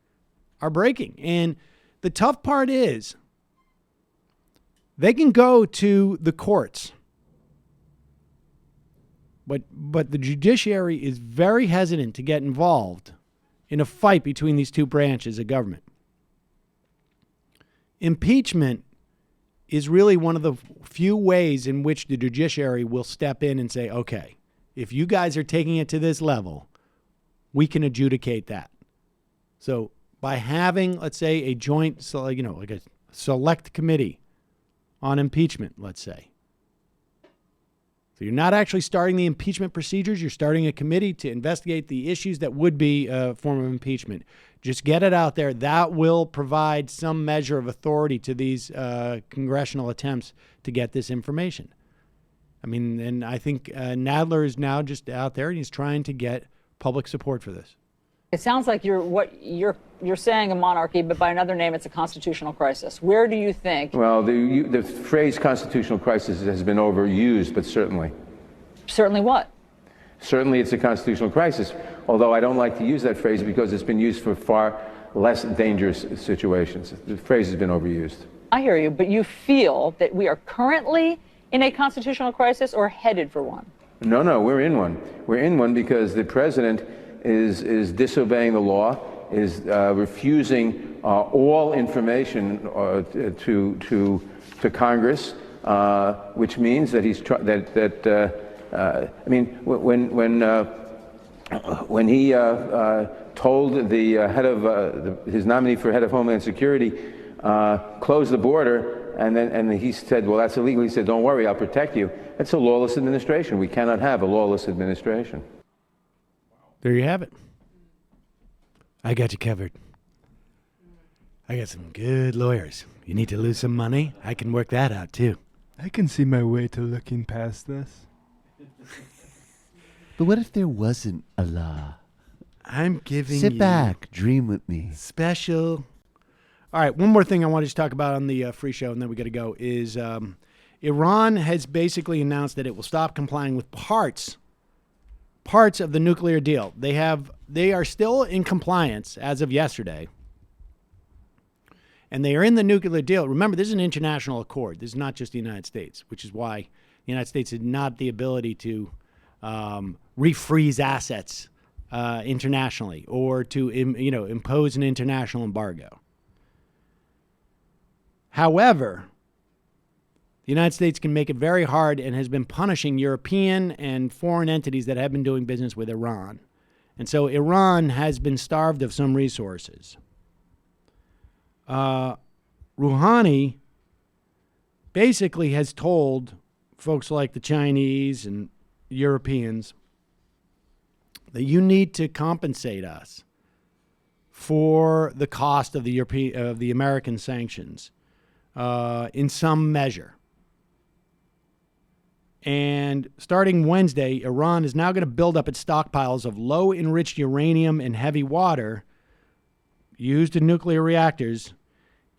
Speaker 6: are breaking. And the tough part is they can go to the courts, but the judiciary is very hesitant to get involved in a fight between these two branches of government. Impeachment is really one of the few ways in which the judiciary will step in and say, okay, if you guys are taking it to this level, we can adjudicate that. So by having, let's say, a joint, like a select committee on impeachment, let's say. So you're not actually starting the impeachment procedures. You're starting a committee to investigate the issues that would be a form of impeachment. Just get it out there. That will provide some measure of authority to these congressional attempts to get this information. I mean, and I think Nadler is now just out there and he's trying to get public support for this.
Speaker 18: It sounds like you're saying a monarchy, but by another name, it's a constitutional crisis. Where do you think?
Speaker 19: Well, the phrase constitutional crisis has been overused, but certainly.
Speaker 18: Certainly what?
Speaker 19: Certainly it's a constitutional crisis, although I don't like to use that phrase because it's been used for far less dangerous situations. The phrase has been overused.
Speaker 18: I hear you, but you feel that we are currently in a constitutional crisis or headed for one?
Speaker 19: No, we're in one. We're in one because the president is disobeying the law, is refusing all information to Congress, which means that he's when he told the head of his nominee for head of Homeland Security, close the border, and he said, well, that's illegal. He said, don't worry, I'll protect you. That's a lawless administration. We cannot have a lawless administration.
Speaker 6: There you have it. I got you covered. I got some good lawyers. You need to lose some money? I can work that out, too.
Speaker 7: I can see my way to looking past this.
Speaker 8: But what if there wasn't a law?
Speaker 6: I'm giving
Speaker 8: Sit
Speaker 6: you
Speaker 8: back, dream with me.
Speaker 6: Special. All right, one more thing I wanted to talk about on the free show, and then we got to go, is Iran has basically announced that it will stop complying with parts of the nuclear deal. They are still in compliance as of yesterday. And they are in the nuclear deal. Remember, this is an international accord. This is not just the United States, which is why the United States has not the ability to refreeze assets internationally or to impose an international embargo. However, the United States can make it very hard and has been punishing European and foreign entities that have been doing business with Iran. And so Iran has been starved of some resources. Rouhani basically has told folks like the Chinese and Europeans that you need to compensate us for the cost of the American sanctions in some measure. And starting Wednesday, Iran is now going to build up its stockpiles of low-enriched uranium and heavy water used in nuclear reactors,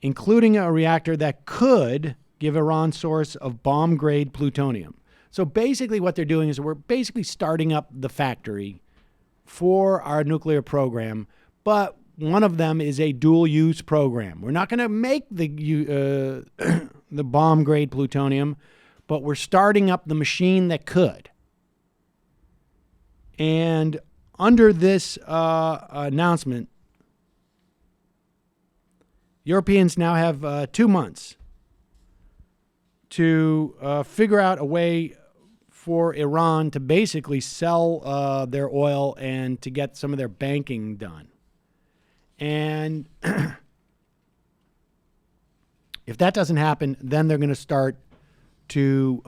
Speaker 6: including a reactor that could give Iran source of bomb-grade plutonium. So basically what they're doing is we're basically starting up the factory for our nuclear program, but one of them is a dual-use program. We're not going to make the bomb-grade plutonium, but we're starting up the machine that could. And under this announcement, Europeans now have 2 months to figure out a way for Iran to basically sell their oil and to get some of their banking done. And if that doesn't happen, then they're going to start to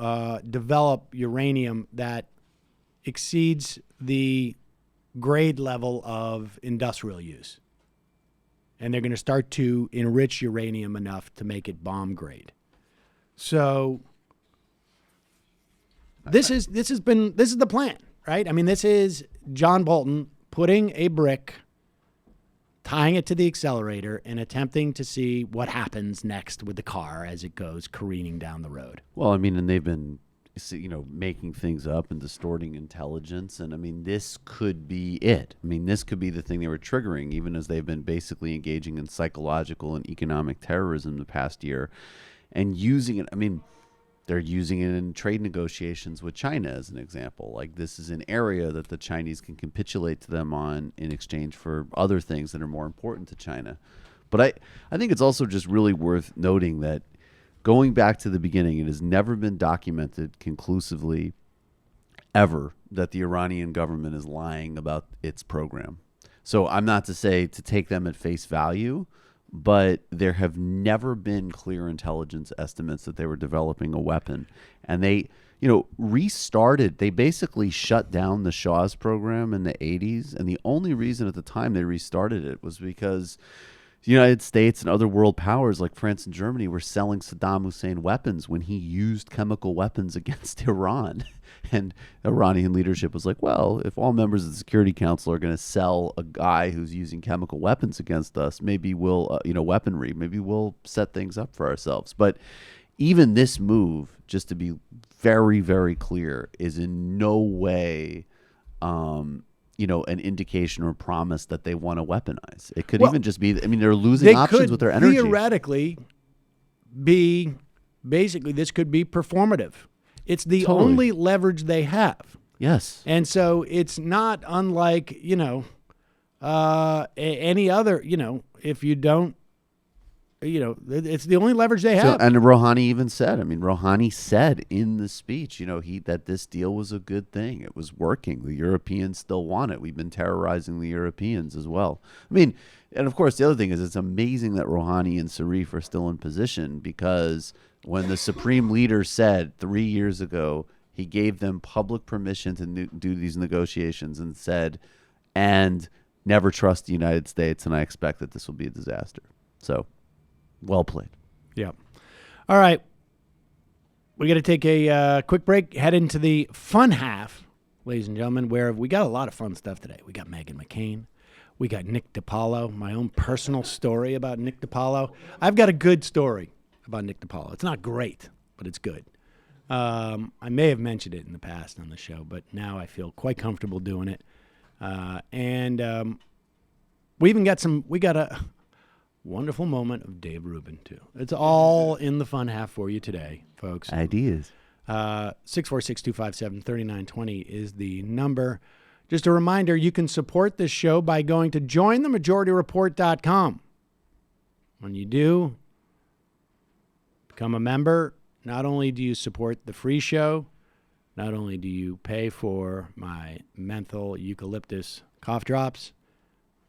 Speaker 6: develop uranium that exceeds the grade level of industrial use. And they're going to start to enrich uranium enough to make it bomb grade. So this is the plan, right? I mean, this is John Bolton putting a brick, tying it to the accelerator, and attempting to see what happens next with the car as it goes careening down the road.
Speaker 8: Well, I mean, and they've been making things up and distorting intelligence. And I mean, this could be it. I mean, this could be the thing they were triggering, even as they've been basically engaging in psychological and economic terrorism the past year and using it. I mean, they're using it in trade negotiations with China as an example. Like, this is an area that the Chinese can capitulate to them on in exchange for other things that are more important to China. But I think it's also just really worth noting that going back to the beginning, it has never been documented conclusively ever that the Iranian government is lying about its program. So I'm not to say to take them at face value, but there have never been clear intelligence estimates that they were developing a weapon. And they, restarted, they basically shut down the Shah's program in the 80s. And the only reason at the time they restarted it was because the United States and other world powers like France and Germany were selling Saddam Hussein weapons when he used chemical weapons against Iran. And Iranian leadership was like, well, if all members of the Security Council are going to sell a guy who's using chemical weapons against us, maybe we'll, weaponry, maybe we'll set things up for ourselves. But even this move, just to be very, very clear, is in no way an indication or promise that they want to weaponize. It could even just be, they're losing options with their energy.
Speaker 6: Theoretically be, basically, this could be performative. It's the only leverage they have.
Speaker 8: Yes.
Speaker 6: And so it's not unlike, any other, if you don't, it's the only leverage they have.
Speaker 8: And Rouhani even said, Rouhani said in the speech, that this deal was a good thing. It was working. The Europeans still want it. We've been terrorizing the Europeans as well. And of course, the other thing is it's amazing that Rouhani and Zarif are still in position, because when the supreme leader said 3 years ago, he gave them public permission to do these negotiations and said, and never trust the United States, and I expect that this will be a disaster. So, well played.
Speaker 6: Yeah. All right. We got to take a quick break, head into the fun half, ladies and gentlemen, where we got a lot of fun stuff today. We got Meghan McCain. We got Nick DiPaolo, my own personal story about Nick DiPaolo. I've got a good story about Nick DiPaolo. It's not great, but it's good. I may have mentioned it in the past on the show, but now I feel quite comfortable doing it. And we got a wonderful moment of Dave Rubin, too. It's all in the fun half for you today, folks.
Speaker 8: Ideas.
Speaker 6: 646-257-3920 is the number. Just a reminder, you can support this show by going to jointhemajorityreport.com. When you do, become a member. Not only do you support the free show, not only do you pay for my menthol eucalyptus cough drops,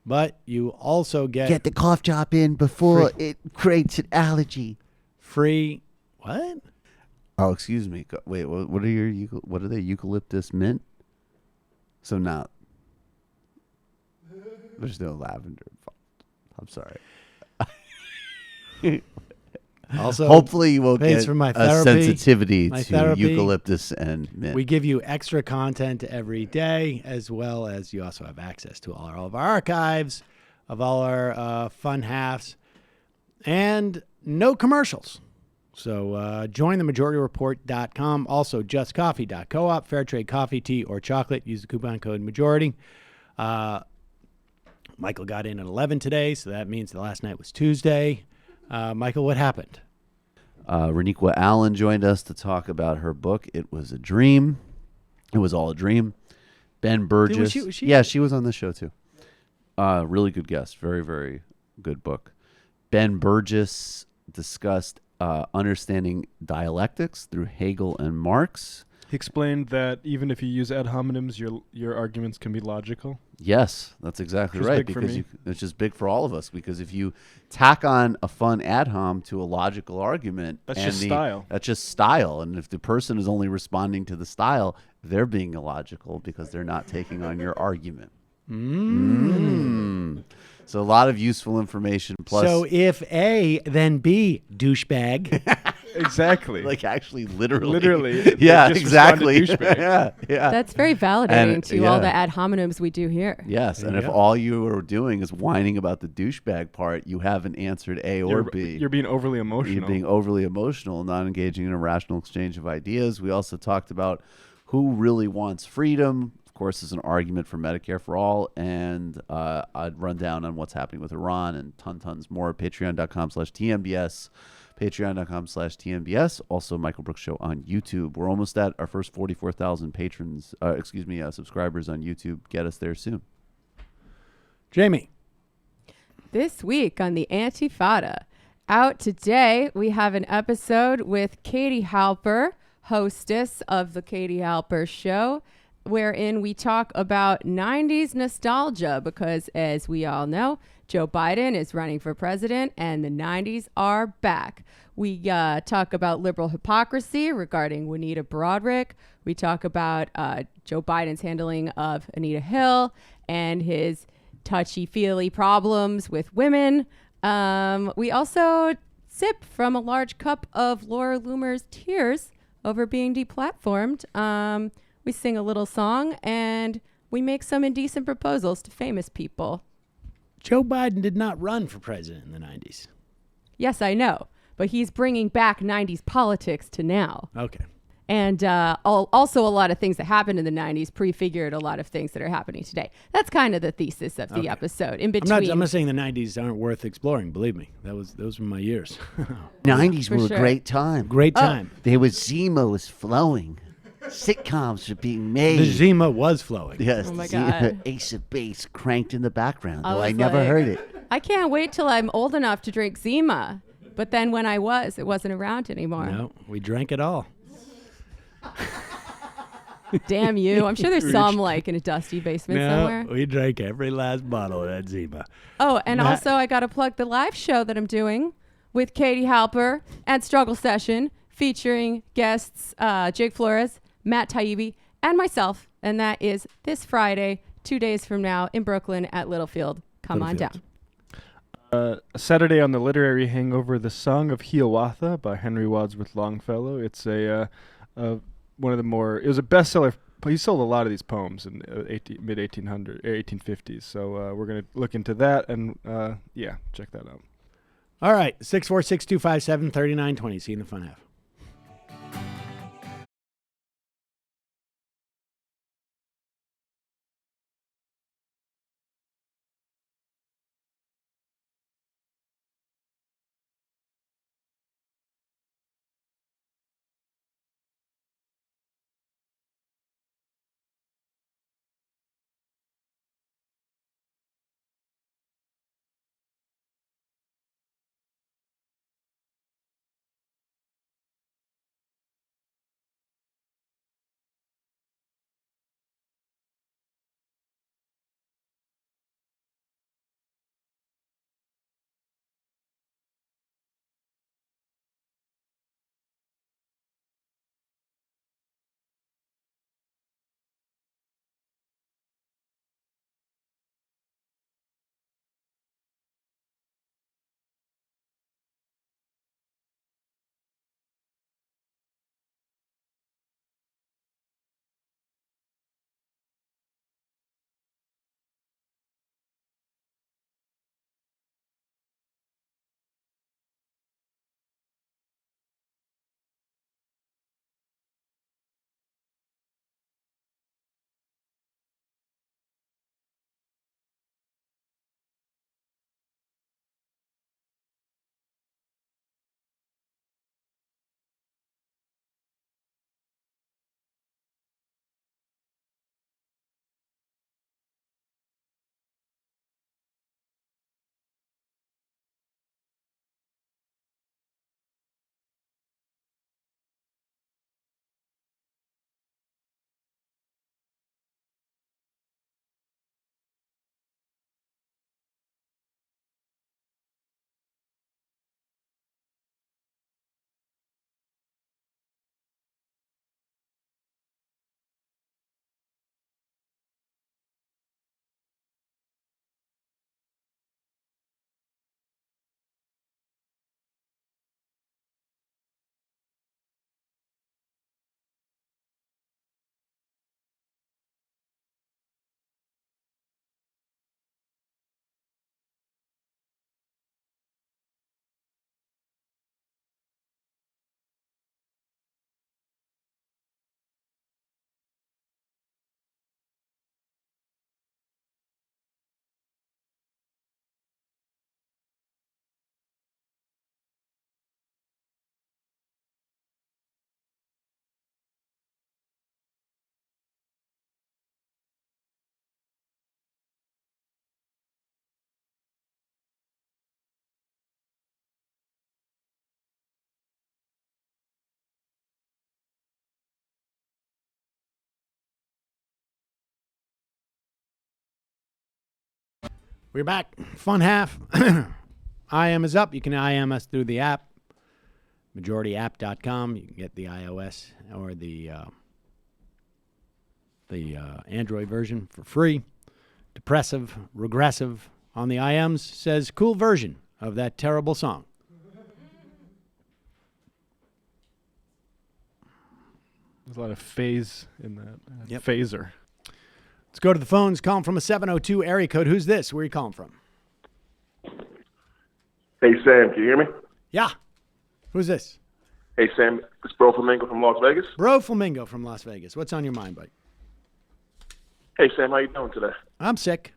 Speaker 6: but you also get
Speaker 8: the cough drop in before it creates an allergy.
Speaker 6: Free what?
Speaker 8: Oh, excuse me. Wait, what are they? Eucalyptus mint? So now there's no lavender involved. I'm sorry.
Speaker 6: Also,
Speaker 8: hopefully you won't get
Speaker 6: for my
Speaker 8: a
Speaker 6: therapy,
Speaker 8: sensitivity to
Speaker 6: therapy.
Speaker 8: Eucalyptus and mint.
Speaker 6: We give you extra content every day, as well as you also have access to all of our archives of all our fun halves and no commercials. So join themajorityreport.com. Also, justcoffee.coop, fair trade coffee, tea, or chocolate. Use the coupon code MAJORITY. Michael got in at 11 today, so that means the last night was Tuesday. Michael, what happened?
Speaker 8: Reniqua Allen joined us to talk about her book, It Was a Dream. It was all a dream. Ben Burgess.
Speaker 6: Was she?
Speaker 8: Yeah, she was on this show too. Really good guest. Very, very good book. Ben Burgess discussed understanding dialectics through Hegel and Marx.
Speaker 7: He explained that even if you use ad hominems, your arguments can be logical.
Speaker 8: Yes, that's exactly right. Because it's just big for all of us. Because if you tack on a fun ad hom to a logical argument,
Speaker 7: that's just style.
Speaker 8: That's just style. And if the person is only responding to the style, they're being illogical because they're not taking on your argument. So a lot of useful information. Plus,
Speaker 6: so if A, then B, douchebag.
Speaker 7: Exactly.
Speaker 8: Like actually, literally.
Speaker 7: Literally.
Speaker 8: Yeah,
Speaker 7: Just
Speaker 8: exactly.
Speaker 7: respond to douchebag.
Speaker 8: Yeah.
Speaker 9: That's very validating
Speaker 8: And,
Speaker 9: to all
Speaker 8: yeah.
Speaker 9: the ad hominems we do here.
Speaker 8: Yes, and if all you are doing is whining about the douchebag part, you haven't answered A or B.
Speaker 7: You're being overly emotional.
Speaker 8: You're being overly emotional, not engaging in a rational exchange of ideas. We also talked about who really wants freedom. Of course, there's an argument for Medicare for all, and I'd run down on what's happening with Iran and tons more. Patreon.com/TMBS. Patreon.com/TMBS. Also, Michael Brooks Show on YouTube. We're almost at our first 44,000 patrons, subscribers on YouTube. Get us there soon.
Speaker 6: Jamie.
Speaker 9: This week on the Antifada, out today, we have an episode with Katie Halper, hostess of the Katie Halper Show, wherein we talk about 90s nostalgia because, as we all know, Joe Biden is running for president and the 90s are back. We talk about liberal hypocrisy regarding Juanita Broaddrick. We talk about Joe Biden's handling of Anita Hill and his touchy-feely problems with women. We also sip from a large cup of Laura Loomer's tears over being deplatformed. We sing a little song and we make some indecent proposals to famous people.
Speaker 6: Joe Biden did not run for president in the 90s.
Speaker 9: Yes, I know, but he's bringing back 90s politics to now.
Speaker 6: Okay.
Speaker 9: And also a lot of things that happened in the 90s prefigured a lot of things that are happening today. That's kind of the thesis of the episode. In between,
Speaker 6: I'm not saying the 90s aren't worth exploring. Believe me, those were my years.
Speaker 8: 90s
Speaker 9: For
Speaker 8: were
Speaker 9: sure.
Speaker 8: a great time.
Speaker 6: Great time.
Speaker 8: There was Zima was flowing. Sitcoms were being made.
Speaker 6: The Zima was flowing.
Speaker 8: Yes.
Speaker 9: Oh my
Speaker 8: the
Speaker 9: God.
Speaker 8: Ace of Base cranked in the background,
Speaker 9: I
Speaker 8: though I
Speaker 9: was
Speaker 8: never
Speaker 9: like,
Speaker 8: heard it.
Speaker 9: I can't wait till I'm old enough to drink Zima. But then when it wasn't around anymore.
Speaker 6: No, we drank it all.
Speaker 9: Damn you. I'm sure there's some like in a dusty basement somewhere.
Speaker 6: We drank every last bottle of that Zima.
Speaker 9: Oh, and also I got to plug the live show that I'm doing with Katie Halper and Struggle Session featuring guests Jake Flores, Matt Taibbi, and myself. And that is this Friday, 2 days from now in Brooklyn at Littlefield. Come on down.
Speaker 7: Saturday on the Literary Hangover, The Song of Hiawatha by Henry Wadsworth Longfellow. It's one of the more, it was a bestseller. He sold a lot of these poems in mid-1850s. So we're going to look into that and, check that out.
Speaker 6: All right, 646-257-3920. See you in the fun half. We're back. Fun half. IM is up. You can IM us through the app, majorityapp.com. You can get the iOS or the Android version for free. Depressive, regressive on the IMs says cool version of that terrible song.
Speaker 7: There's a lot of phase in that.
Speaker 6: Yep.
Speaker 7: Phaser.
Speaker 6: Let's go to the phones. Calling from a 702 area code. Who's this? Where are you calling from?
Speaker 20: Hey, Sam, can you hear me?
Speaker 6: Yeah. Who's this?
Speaker 20: Hey, Sam, it's Bro Flamingo from Las Vegas.
Speaker 6: Bro Flamingo from Las Vegas. What's on your mind, buddy?
Speaker 20: Hey, Sam, how you doing today?
Speaker 6: I'm sick.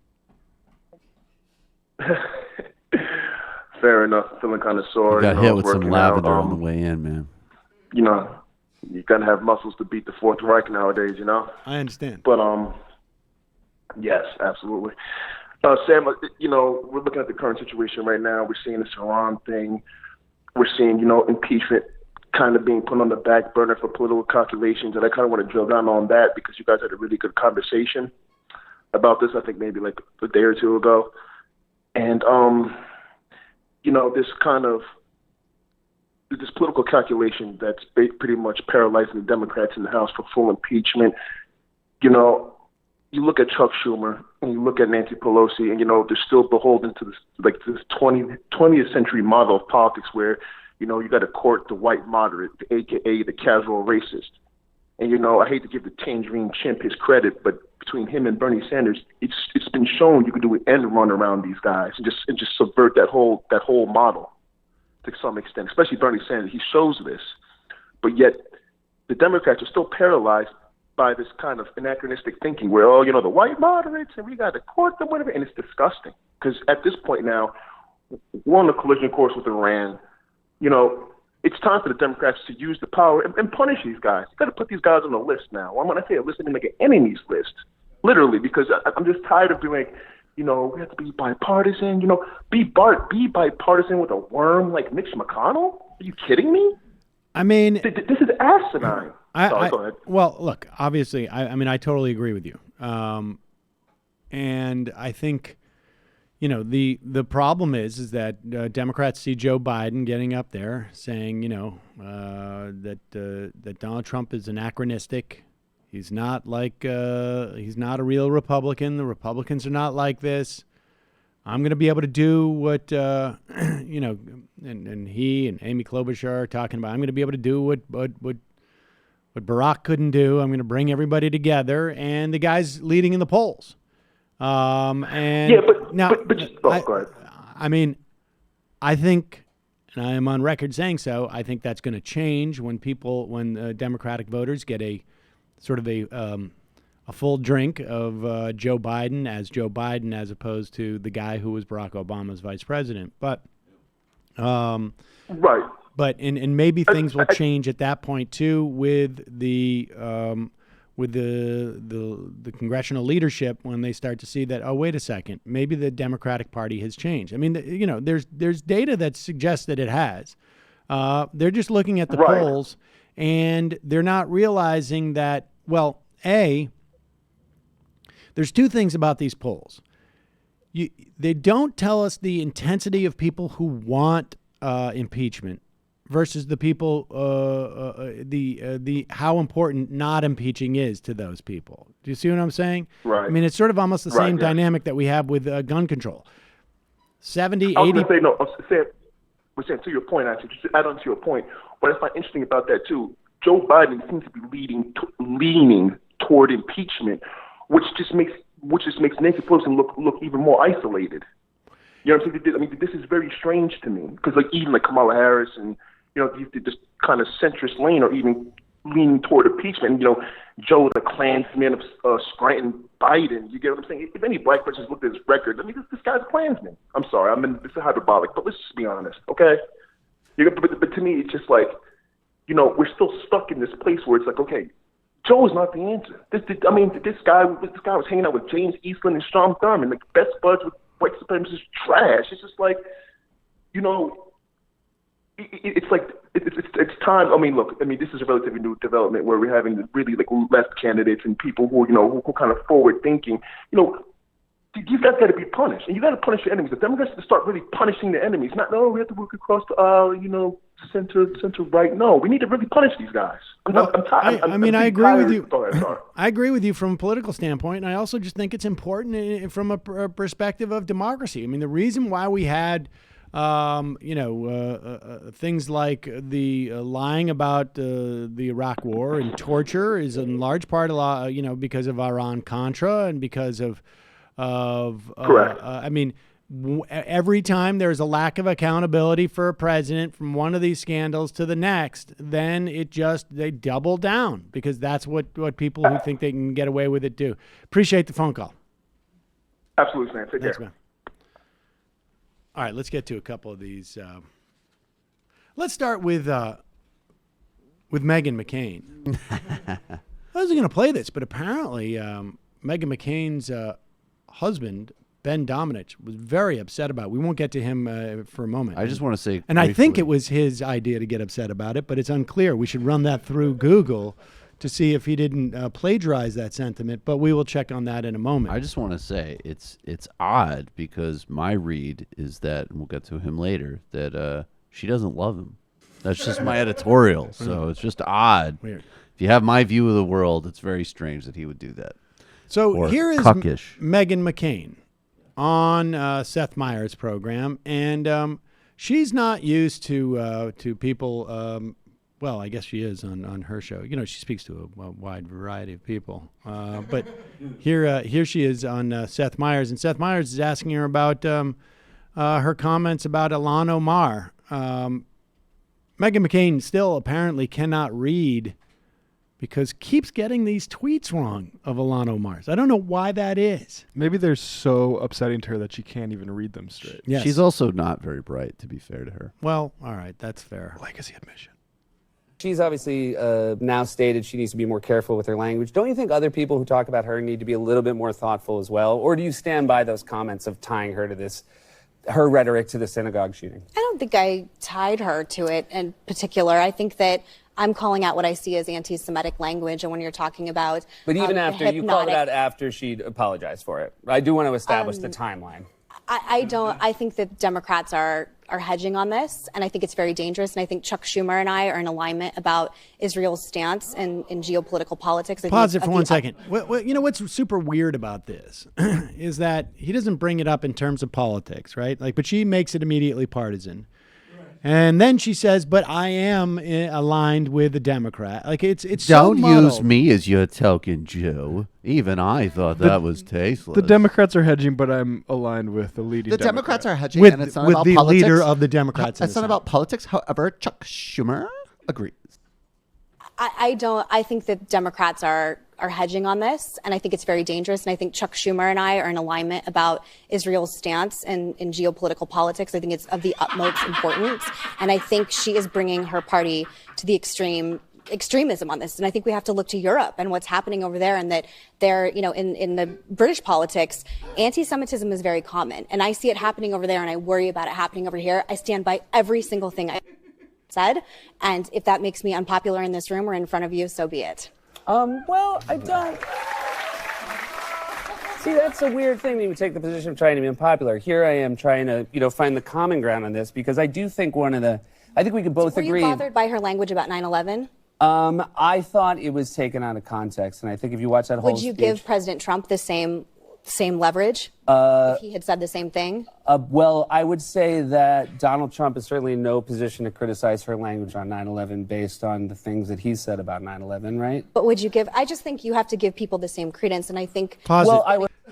Speaker 20: Fair enough. Feeling kind of sore.
Speaker 8: You got hit with some
Speaker 20: working
Speaker 8: lavender
Speaker 20: out.
Speaker 8: on the way in, man.
Speaker 20: You know, you got to have muscles to beat the Fourth Reich nowadays, you know?
Speaker 6: I understand.
Speaker 20: But, yes, absolutely. Sam, you know, we're looking at the current situation right now. We're seeing this Iran thing. We're seeing, you know, impeachment kind of being put on the back burner for political calculations. And I kind of want to drill down on that because you guys had a really good conversation about this, I think maybe like a day or two ago. And, you know, this political calculation that's pretty much paralyzing the Democrats in the House for full impeachment. You know, you look at Chuck Schumer and you look at Nancy Pelosi, and, you know, they're still beholden to this 20th century model of politics where, you know, you got to court the white moderate, the AKA the casual racist. And, you know, I hate to give the tangerine chimp his credit, but between him and Bernie Sanders, it's been shown you can do an end run around these guys and just subvert that whole model to some extent, especially Bernie Sanders. He shows this, but yet the Democrats are still paralyzed by this kind of anachronistic thinking where, oh, you know, the white moderates and we got to court them, whatever, and it's disgusting because at this point now, we're on a collision course with Iran. You know, it's time for the Democrats to use the power and punish these guys. You got to put these guys on a list now. When I say a list, I mean like an enemies list, literally, because I'm just tired of doing, you know, we have to be bipartisan. You know, be bipartisan with a worm like Mitch McConnell. Are you kidding me?
Speaker 6: I mean,
Speaker 20: this is asinine. Sorry, go ahead.
Speaker 6: Well, look, obviously, I mean, I totally agree with you. And I think, you know, the problem is that Democrats see Joe Biden getting up there saying, you know, that Donald Trump is anachronistic. He's not like he's not a real Republican. The Republicans are not like this. I'm going to be able to do what, you know, and he and Amy Klobuchar are talking about. I'm going to be able to do what Barack couldn't do. I'm going to bring everybody together, and the guy's leading in the polls. And
Speaker 20: yeah, but
Speaker 6: now,
Speaker 20: go ahead.
Speaker 6: I mean, I think, and I am on record saying so, I think that's going to change when Democratic voters get a sort of a full drink of Joe Biden as opposed to the guy who was Barack Obama's vice president. But
Speaker 20: right.
Speaker 6: But and maybe things will change at that point too with the congressional leadership when they start to see that, oh, wait a second, maybe the Democratic Party has changed. I mean, you know, there's data that suggests that it has. They're just looking at the polls, and they're not realizing that, well, there's two things about these polls. They don't tell us the intensity of people who want impeachment versus the people, the how important not impeaching is to those people. Do you see what I'm saying?
Speaker 20: Right.
Speaker 6: I mean, it's sort of almost the same dynamic that we have with gun control. 70,
Speaker 20: I was
Speaker 6: 80...
Speaker 20: going to say, no, we're saying to your point, actually, just to add on to your point, what I find interesting about that, too, Joe Biden seems to be leaning toward impeachment, which just makes Nancy Pelosi look even more isolated. You know what I'm saying? I mean, this is very strange to me because, like, even like Kamala Harris and, you know, this kind of centrist lane are even leaning toward impeachment. And, you know, Joe, the Klansman of Scranton, Biden. You get what I'm saying? If any black person's looked at his record, I mean, this guy's a Klansman. I'm sorry, this is hyperbolic, but let's just be honest, okay? But to me, it's just like, you know, we're still stuck in this place where it's like, okay, Joe is not the answer. This guy was hanging out with James Eastland and Strom Thurmond, like best buds with white supremacist trash. It's just like, you know, it's like it's time. I mean, look, this is a relatively new development where we're having really like left candidates and people who, you know, who kind of forward thinking. You know, You guys got to be punished, and you got to punish your enemies. The Democrats have to start really punishing the enemies. Not, no, we have to work across the aisle, center right. No, we need to really punish these guys. I'm tired.
Speaker 6: I agree with you.
Speaker 20: Sorry.
Speaker 6: I agree with you from a political standpoint, and I also just think it's important from a perspective of democracy. I mean, the reason why we had, things like the lying about the Iraq War and torture is in large part because of Iran-Contra and because of
Speaker 20: correct.
Speaker 6: Every time there's a lack of accountability for a president from one of these scandals to the next, then they double down because that's what people who think they can get away with it do. Appreciate the phone call.
Speaker 20: Absolutely, man. Take care.
Speaker 6: Man. All right, let's get to a couple of these. Let's start with Meghan McCain. I wasn't going to play this, but apparently Meghan McCain's husband, Ben Domenech, was very upset about it. We won't get to him for a moment.
Speaker 8: I just want to say,
Speaker 6: and briefly, I think it was his idea to get upset about it, but it's unclear. We should run that through Google to see if he didn't plagiarize that sentiment, but we will check on that in a moment.
Speaker 8: I just want to say it's odd because my read is that, and we'll get to him later, that she doesn't love him. That's just my editorial, so it's just odd.
Speaker 6: Weird.
Speaker 8: If you have my view of the world, it's very strange that he would do that.
Speaker 6: So here is
Speaker 8: cuckish.
Speaker 6: Meghan McCain on Seth Meyers' program, and she's not used to people. Well, I guess she is on her show. She speaks to a wide variety of people. But here she is on Seth Meyers, and Seth Meyers is asking her about her comments about Ilhan Omar. Meghan McCain still apparently cannot read because keeps getting these tweets wrong of Ilhan Omar's. I don't know why that is.
Speaker 7: Maybe they're so upsetting to her that she can't even read them straight.
Speaker 6: Yes.
Speaker 8: She's also not very bright, to be fair to her.
Speaker 6: Well, all right, that's fair.
Speaker 7: Legacy admission.
Speaker 21: She's obviously now stated she needs to be more careful with her language. Don't you think other people who talk about her need to be a little bit more thoughtful as well? Or do you stand by those comments of tying her to her rhetoric to the synagogue shooting?
Speaker 22: I don't think I tied her to it in particular. I think that I'm calling out what I see as anti-Semitic language, and when you're talking about
Speaker 21: But even after, you called it out after she'd apologized for it. I do want to establish the timeline.
Speaker 22: I think that Democrats are hedging on this, and I think it's very dangerous. And I think Chuck Schumer and I are in alignment about Israel's stance in geopolitical politics.
Speaker 6: Pause it for 1 second. What's super weird about this is that he doesn't bring it up in terms of politics, right? But she makes it immediately partisan. And then she says, but I am aligned with the Democrat. It's
Speaker 8: Don't
Speaker 6: so muddled.
Speaker 8: use me as your token Jew. Even I thought that was tasteless.
Speaker 7: The Democrats are hedging, but I'm aligned with the leading Democrat.
Speaker 8: Democrats are hedging,
Speaker 6: with,
Speaker 8: and it's not
Speaker 6: with
Speaker 8: about
Speaker 6: the
Speaker 8: politics.
Speaker 6: leader of the Democrats.
Speaker 8: It's not about politics. However, Chuck Schumer agrees.
Speaker 22: I think that Democrats are hedging on this, and I think it's very dangerous. And I think Chuck Schumer and I are in alignment about Israel's stance in geopolitical politics. I think it's of the utmost importance, and I think she is bringing her party to the extremism on this. And I think we have to look to Europe and what's happening over there, and that they're, in the British politics, anti-Semitism is very common, and I see it happening over there, and I worry about it happening over here. I stand by every single thing I said, and if that makes me unpopular in this room or in front of you, so be it.
Speaker 21: Well, I don't. See, that's a weird thing that you take the position of trying to be unpopular. Here I am trying to, find the common ground on this, because I do think I think we could both agree.
Speaker 22: Were you bothered by her language about 9/11?
Speaker 21: I thought it was taken out of context, and I think if you watch that whole
Speaker 22: Would you
Speaker 21: speech,
Speaker 22: give President Trump the same leverage if he had said the same thing?
Speaker 21: Well, I would say that Donald Trump is certainly in no position to criticize her language on 9/11 based on the things that he said about 9/11, right?
Speaker 22: But I just think you have to give people the same credence, and I think...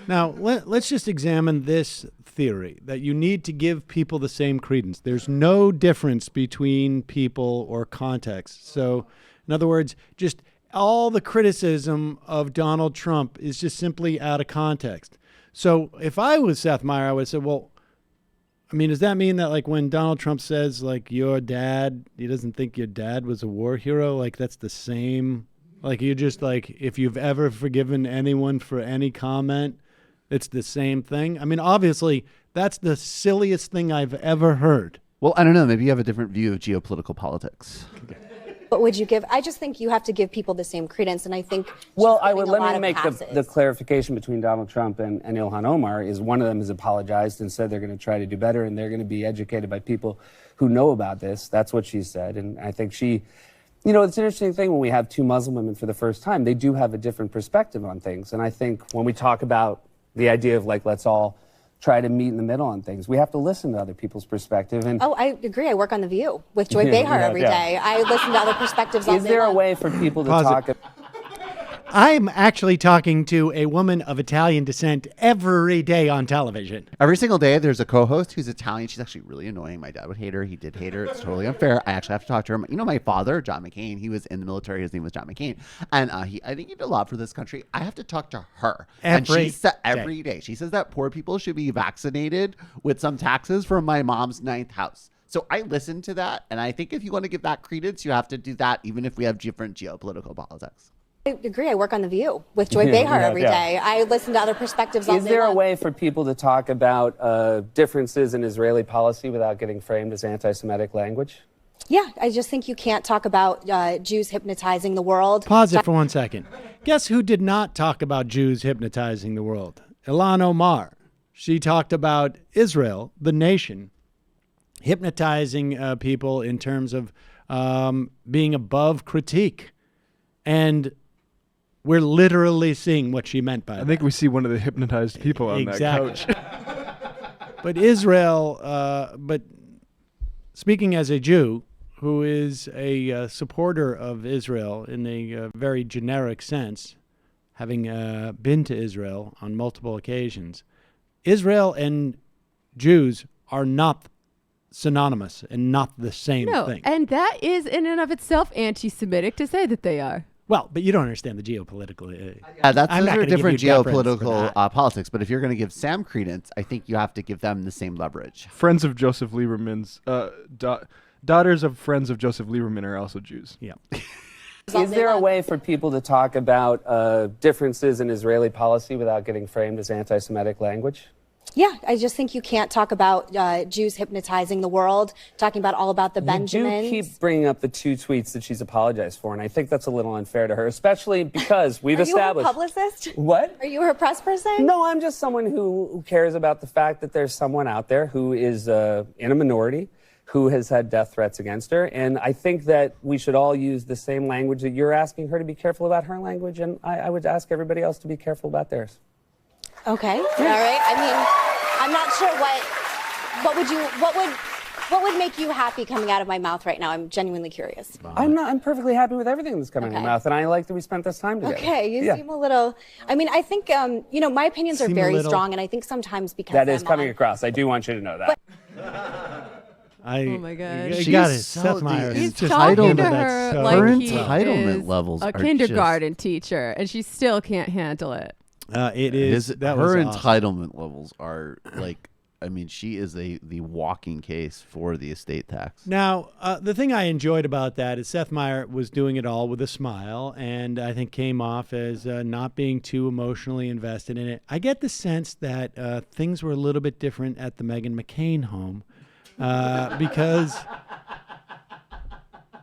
Speaker 6: Now, let's just examine this theory, that you need to give people the same credence. There's no difference between people or context. So, in other words, just all the criticism of Donald Trump is just simply out of context. So if I was Seth Meyers, I would say, well, does that mean that when Donald Trump says your dad, he doesn't think your dad was a war hero? That's the same, you just if you've ever forgiven anyone for any comment, it's the same thing. Obviously that's the silliest thing I've ever heard.
Speaker 8: Well, I don't know. Maybe you have a different view of geopolitical politics.
Speaker 22: But would you give? I just think you have to give people the same credence, and I think.
Speaker 21: Well, let me make the clarification between Donald Trump and Ilhan Omar is one of them has apologized and said they're going to try to do better and they're going to be educated by people who know about this. That's what she said, and I think she. You know, it's an interesting thing when we have two Muslim women for the first time. They do have a different perspective on things, and I think when we talk about the idea of like let's all try to meet in the middle on things. We have to listen to other people's perspective. And
Speaker 22: I agree. I work on The View with Joy Behar every day. I listen to other perspectives all day long.
Speaker 21: Is there a way for people to talk?
Speaker 6: I'm actually talking to a woman of Italian descent every day on television.
Speaker 8: Every single day, there's a co-host who's Italian. She's actually really annoying. My dad would hate her. He did hate her. It's totally unfair. I actually have to talk to her. You know, my father, John McCain, he was in the military. His name was John McCain. And I think he did a lot for this country. I have to talk to her. Every day. She says that poor people should be vaccinated with some taxes from my mom's 9th house. So I listen to that. And I think if you want to give that credence, you have to do that, even if we have different geopolitical politics.
Speaker 22: I agree. I work on The View with Joy Behar every day. I listen to other perspectives all day long.
Speaker 21: Is there a way for people to talk about differences in Israeli policy without getting framed as anti-Semitic language?
Speaker 22: Yeah, I just think you can't talk about Jews hypnotizing the world.
Speaker 6: Pause it for 1 second. Guess who did not talk about Jews hypnotizing the world? Ilhan Omar. She talked about Israel, the nation, hypnotizing people in terms of being above critique. And we're literally seeing what she meant by that.
Speaker 7: I think we see one of the hypnotized people on that couch.
Speaker 6: But Israel, but speaking as a Jew who is a supporter of Israel in a very generic sense, having been to Israel on multiple occasions, Israel and Jews are not synonymous and not the same thing.
Speaker 9: And that is in and of itself anti-Semitic to say that they are.
Speaker 6: Well, but you don't understand the geopolitical.
Speaker 8: Yeah, those are different geopolitical politics. But if you're going to give Sam credence, I think you have to give them the same leverage.
Speaker 7: Friends of Joseph Lieberman's daughters of friends of Joseph Lieberman are also Jews.
Speaker 6: Yeah.
Speaker 21: Is there a way for people to talk about differences in Israeli policy without getting framed as anti-Semitic language?
Speaker 22: Yeah, I just think you can't talk about Jews hypnotizing the world, talking about all about the Benjamins.
Speaker 21: You do keep bringing up the 2 tweets that she's apologized for, and I think that's a little unfair to her, especially because we've established...
Speaker 22: Are you her publicist?
Speaker 21: What?
Speaker 22: Are you her press person?
Speaker 21: No, I'm just someone who cares about the fact that there's someone out there who is in a minority, who has had death threats against her, and I think that we should all use the same language that you're asking her to be careful about her language, and I would ask everybody else to be careful about theirs.
Speaker 22: Okay, all right. I mean, I'm not sure what would make you happy coming out of my mouth right now? I'm genuinely curious.
Speaker 21: I'm perfectly happy with everything that's coming out of my mouth, and I like that we spent this time together.
Speaker 22: Okay, you seem a little. I mean, I think my opinions are very strong, and I think sometimes because
Speaker 21: that is coming across. I do want you to know that.
Speaker 9: Oh my God!
Speaker 6: You got it, Seth Meyers.
Speaker 9: He's talking to her like he
Speaker 8: entitlement
Speaker 9: is
Speaker 8: levels
Speaker 9: a kindergarten teacher, and she still can't handle it.
Speaker 6: It is.
Speaker 8: Her entitlement levels are like. I mean, she is the walking case for the estate tax.
Speaker 6: Now, the thing I enjoyed about that is Seth Meyers was doing it all with a smile, and I think came off as not being too emotionally invested in it. I get the sense that things were a little bit different at the Meghan McCain home because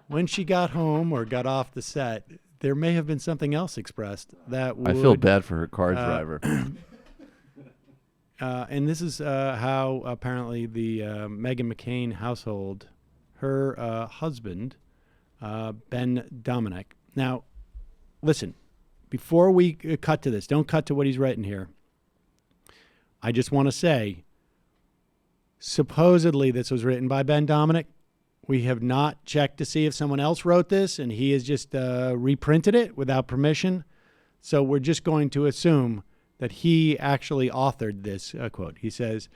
Speaker 6: when she got home or got off the set, there may have been something else expressed that would...
Speaker 8: I feel bad for her car driver.
Speaker 6: And this is how apparently the Meghan McCain household, her husband, Ben Dominic. Now, listen, before we cut to this, don't cut to what he's writing here. I just want to say, supposedly this was written by Ben Dominic. We have not checked to see if someone else wrote this, and he has just reprinted it without permission. So we're just going to assume that he actually authored this quote. He says,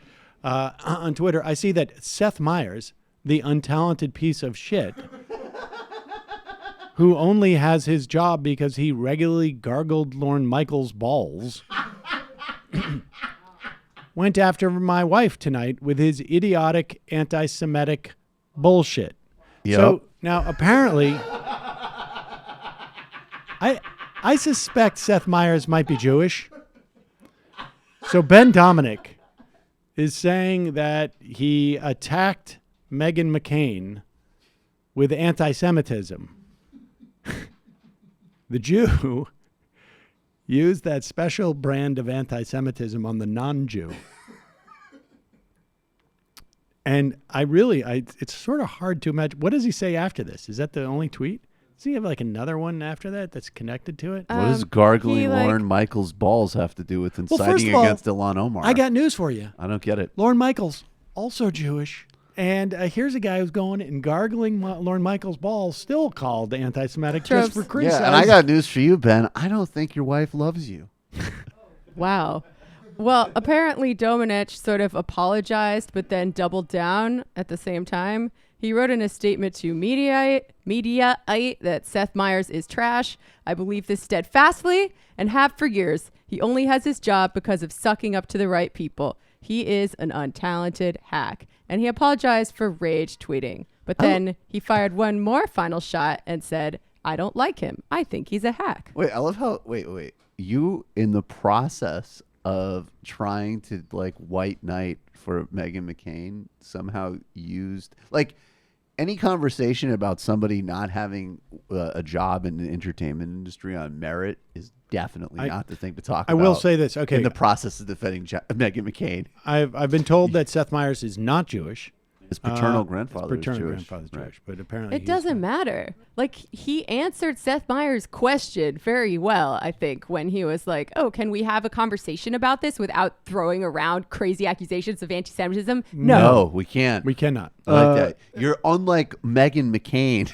Speaker 6: on Twitter, I see that Seth Meyers, the untalented piece of shit, who only has his job because he regularly gargled Lorne Michaels' balls, went after my wife tonight with his idiotic anti-Semitic bullshit.
Speaker 8: Yep.
Speaker 6: So now apparently, I suspect Seth Meyers might be Jewish. So Ben Dominic is saying that he attacked Meghan McCain with anti-Semitism. the Jew used that special brand of anti-Semitism on the non-Jew. And it's sort of hard to imagine. What does he say after this? Is that the only tweet? Does he have like another one after that that's connected to it?
Speaker 8: What does gargling Lorne Michaels' balls have to do with inciting against Ilhan Omar?
Speaker 6: I got news for you.
Speaker 8: I don't get it.
Speaker 6: Lorne Michaels, also Jewish. And here's a guy who's going and gargling Lorne Michaels' balls, still called anti-Semitic just for crease.
Speaker 8: Yeah, and I got news for you, Ben. I don't think your wife loves you.
Speaker 9: Wow. Well, apparently Domenech sort of apologized, but then doubled down at the same time. He wrote in a statement to Mediaite that Seth Meyers is trash. I believe this steadfastly and have for years. He only has his job because of sucking up to the right people. He is an untalented hack. And he apologized for rage tweeting. But then he fired one more final shot and said, I don't like him. I think he's a hack.
Speaker 8: Wait, I love how, wait. You, in the process of trying to, like, white knight for Meghan McCain, somehow used, like, any conversation about somebody not having a job in the entertainment industry on merit is definitely not the thing to talk about.
Speaker 6: I will say this, okay.
Speaker 8: In the process of defending Meghan McCain.
Speaker 6: I've been told that Seth Meyers is not Jewish.
Speaker 8: His paternal grandfather is Jewish.
Speaker 6: Grandfather's Jewish, but apparently
Speaker 9: it doesn't matter. Like, he answered Seth Meyers' question very well, I think, when he was like, oh, can we have a conversation about this without throwing around crazy accusations of anti-Semitism?
Speaker 8: No, we can't.
Speaker 6: We cannot.
Speaker 8: I like that. You're unlike Meghan McCain.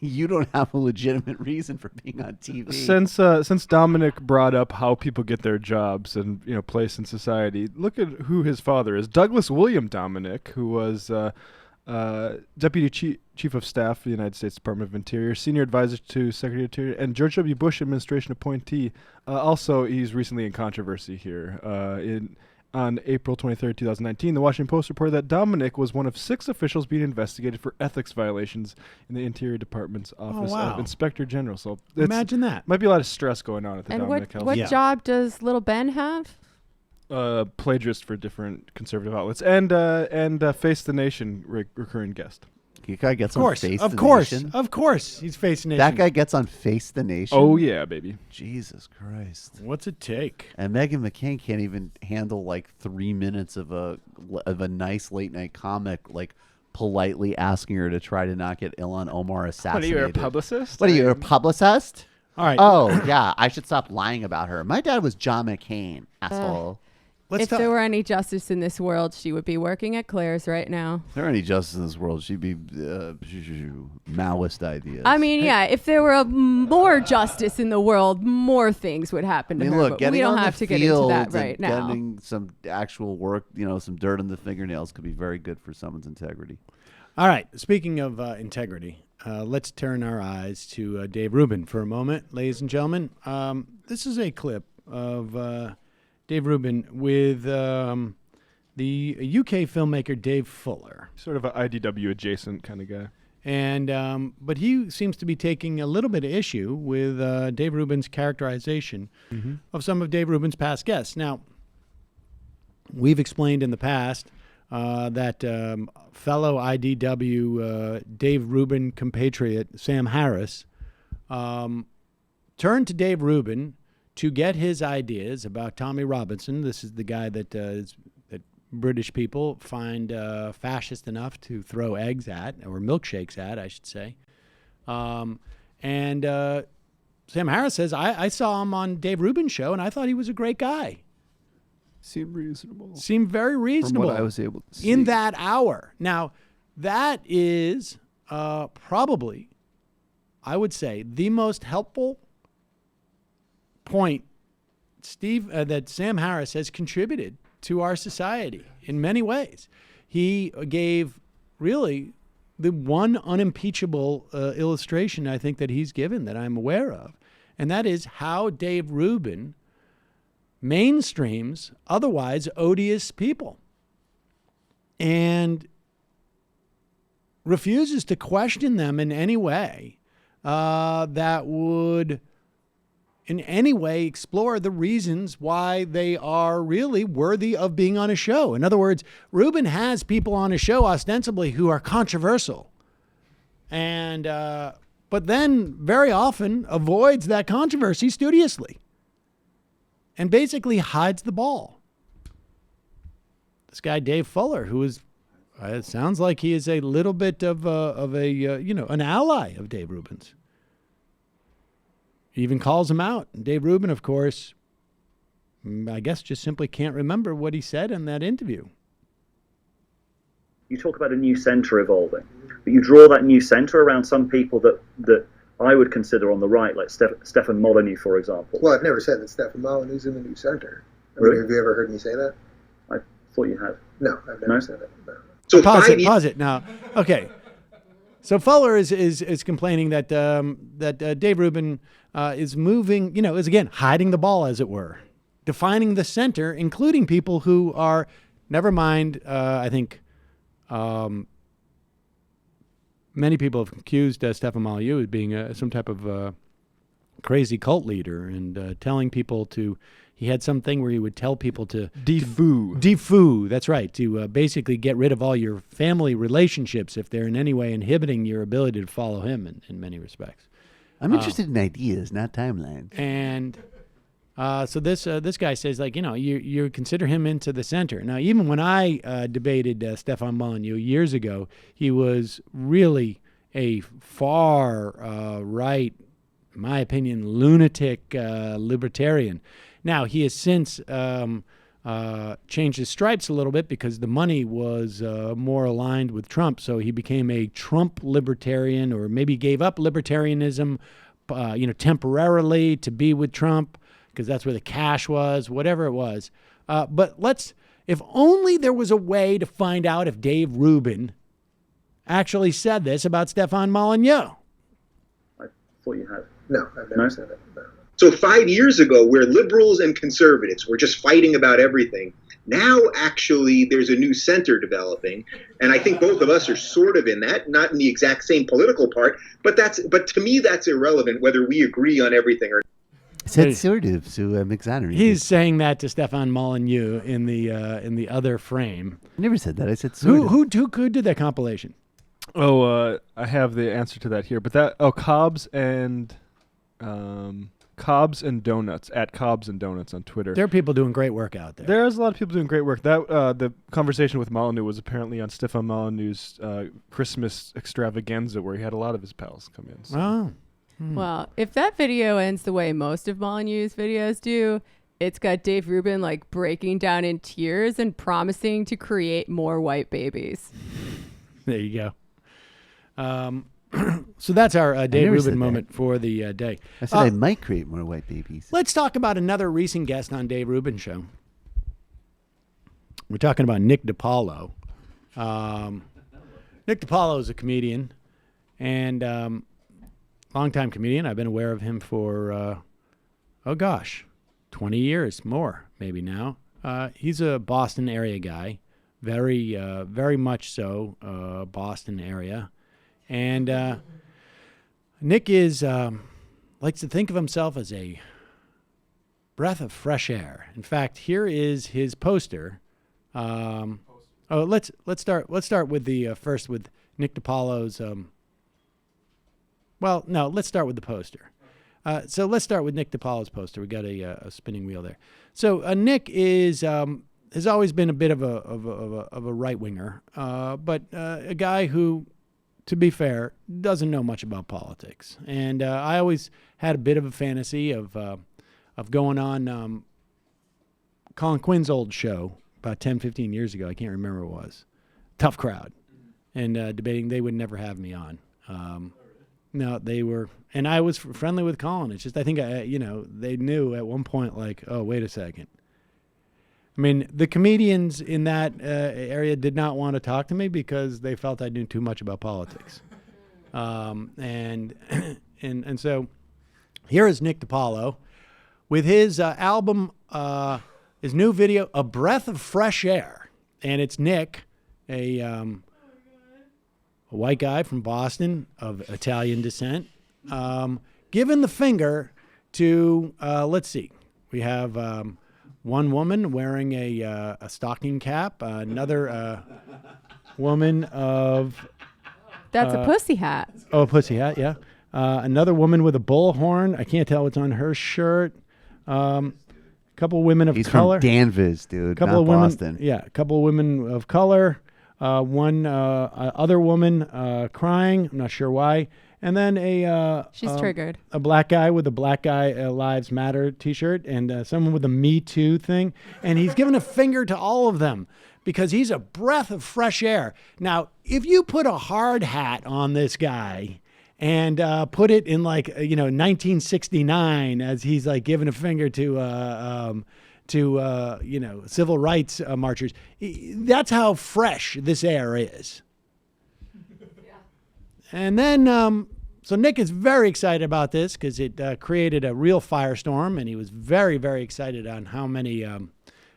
Speaker 8: You don't have a legitimate reason for being on TV.
Speaker 7: Since Dominic brought up how people get their jobs and place in society, look at who his father is. Douglas William Dominic, who was Deputy Chief of Staff for the United States Department of Interior, Senior Advisor to Secretary of Interior, and George W. Bush administration appointee. Also, he's recently in controversy here. On April 23rd, 2019, the Washington Post reported that Dominic was one of 6 officials being investigated for ethics violations in the Interior Department's Office of Inspector General. So
Speaker 6: imagine that.
Speaker 7: Might be a lot of stress going on at the Dominic Health.
Speaker 9: What job does little Ben have?
Speaker 7: Plagiarist for different conservative outlets and Face the Nation recurring guest.
Speaker 8: That guy gets on Face the Nation?
Speaker 6: Of course, he's Face the Nation.
Speaker 8: That guy gets on Face the Nation?
Speaker 7: Oh, yeah, baby.
Speaker 8: Jesus Christ.
Speaker 6: What's it take?
Speaker 8: And Meghan McCain can't even handle, like, 3 minutes of a nice late-night comic, like, politely asking her to try to not get Ilhan Omar assassinated.
Speaker 7: What, are you a publicist?
Speaker 8: What, are you a publicist?
Speaker 6: All right.
Speaker 8: Oh, yeah, I should stop lying about her. My dad was John McCain, asshole.
Speaker 9: If there were any justice in this world, she would be working at Claire's right now.
Speaker 8: If there were any justice in this world, she'd be Maoist ideas.
Speaker 9: I mean, yeah, if there were more justice in the world, more things would happen to her.
Speaker 8: Look,
Speaker 9: but we don't have to get into that right now.
Speaker 8: Getting some actual work, some dirt on the fingernails could be very good for someone's integrity.
Speaker 6: All right. Speaking of integrity, let's turn our eyes to Dave Rubin for a moment, ladies and gentlemen. This is a clip of Dave Rubin with the UK filmmaker Dave Fuller.
Speaker 7: Sort of an IDW adjacent kind of guy.
Speaker 6: And but he seems to be taking a little bit of issue with Dave Rubin's characterization of some of Dave Rubin's past guests. Now, we've explained in the past that fellow IDW Dave Rubin compatriot Sam Harris turned to Dave Rubin to get his ideas about Tommy Robinson. This is the guy that that British people find fascist enough to throw eggs at, or milkshakes at, I should say. And Sam Harris says, I saw him on Dave Rubin's show, and I thought he was a great guy.
Speaker 7: Seemed reasonable.
Speaker 6: Seemed very reasonable.
Speaker 7: From what I was able to see.
Speaker 6: In that hour. Now, that is probably, I would say, the most helpful point that Sam Harris has contributed to our society in many ways. He gave really the one unimpeachable illustration I think that he's given that I'm aware of, and that is how Dave Rubin mainstreams otherwise odious people and refuses to question them in any way that would in any way explore the reasons why they are really worthy of being on a show. In other words, Rubin has people on a show ostensibly who are controversial. And but then very often avoids that controversy studiously and basically hides the ball. This guy, Dave Fuller, who is, it sounds like he is a little bit of an ally of Dave Rubin's. He even calls him out. And Dave Rubin, of course, I guess just simply can't remember what he said in that interview.
Speaker 2: You talk about a new centre evolving, but you draw that new centre around some people that I would consider on the right, like Stefan Molyneux, for example.
Speaker 3: Well, I've never said that Stefan Molyneux's in the new centre.
Speaker 2: Really?
Speaker 3: Have you ever heard me say that?
Speaker 2: I thought you had.
Speaker 3: No, I've never said it. No.
Speaker 6: So pause it now. Okay. So Fuller is complaining that Dave Rubin is moving, is again hiding the ball, as it were, defining the center, including people who are, never mind, I think many people have accused Stefan Molyneux of being some type of crazy cult leader and telling people to. He had something where he would tell people to defoo. That's right. To basically get rid of all your family relationships if they're in any way inhibiting your ability to follow him in many respects.
Speaker 8: I'm interested in ideas, not timelines.
Speaker 6: And so this guy says, like, you consider him into the center. Now, even when I debated Stefan Molyneux years ago, he was really a far right, in my opinion, lunatic libertarian. Now, he has since changed his stripes a little bit because the money was more aligned with Trump. So he became a Trump libertarian, or maybe gave up libertarianism, temporarily to be with Trump because that's where the cash was, whatever it was. But if only there was a way to find out if Dave Rubin actually said this about Stefan Molyneux.
Speaker 2: I thought you had.
Speaker 3: No, I've never said it. No.
Speaker 23: So 5 years ago, where liberals and conservatives were just fighting about everything, now actually there's a new center developing, and I think both of us are sort of in that, not in the exact same political part, but to me that's irrelevant whether we agree on everything or not.
Speaker 8: I said sort of, so I'm exonerated.
Speaker 6: He's saying that to Stefan Molyneux in the other frame.
Speaker 8: I never said that. I said sort of.
Speaker 6: Who did that compilation?
Speaker 7: Oh, I have the answer to that here, but Cobbs and Donuts at Cobbs and Donuts on Twitter.
Speaker 6: There are people doing great work out there.
Speaker 7: There's a lot of people doing great work. That the conversation with Molyneux was apparently on Stefan Molyneux's Christmas extravaganza, where he had a lot of his pals come in. So.
Speaker 6: Oh.
Speaker 9: Well, if that video ends the way most of Molyneux's videos do, it's got Dave Rubin like breaking down in tears and promising to create more white babies.
Speaker 6: There you go. So that's our Dave Rubin moment for the day.
Speaker 8: I said I might create more white babies.
Speaker 6: Let's talk about another recent guest on Dave Rubin's show. We're talking about Nick DiPaolo. Nick DiPaolo is a comedian and longtime comedian. I've been aware of him for, 20 years, more maybe now. He's a Boston area guy, very much so, Boston area. And Nick likes to think of himself as a breath of fresh air. In fact, here is his poster. Let's start with the first with Nick DiPaolo's. Let's start with the poster. So let's start with Nick DiPaolo's poster. We got a spinning wheel there. So Nick has always been a bit of a right winger, but a guy who, to be fair, doesn't know much about politics. And I always had a bit of a fantasy of going on Colin Quinn's old show about 10, 15 years ago. I can't remember what it was. Tough Crowd. And debating. They would never have me on. No, they were, and I was friendly with Colin. It's just, I think, they knew at one point, like, oh, wait a second. I mean, the comedians in that area did not want to talk to me because they felt I knew too much about politics. And so here is Nick DiPaolo with his album, his new video, A Breath of Fresh Air. And it's Nick, a white guy from Boston of Italian descent, giving the finger to, let's see, we have one woman wearing a stocking cap, another woman of...
Speaker 9: That's a pussy hat.
Speaker 6: Oh, a pussy hat, yeah. Another woman with a bullhorn. I can't tell what's on her shirt. A couple women of
Speaker 8: He's
Speaker 6: color.
Speaker 8: from Danvers, dude,
Speaker 6: Couple
Speaker 8: not
Speaker 6: of women,
Speaker 8: Boston.
Speaker 6: Yeah, a couple of women of color. One other woman crying. I'm not sure why. And then
Speaker 9: She's triggered.
Speaker 6: A black guy with a Black Guy Lives Matter T-shirt, and someone with a Me Too thing. And he's giving a finger to all of them because he's a breath of fresh air. Now, if you put a hard hat on this guy and put it in 1969 as he's like giving a finger to civil rights marchers, that's how fresh this air is. And then, so Nick is very excited about this because it created a real firestorm, and he was very, very excited on how many of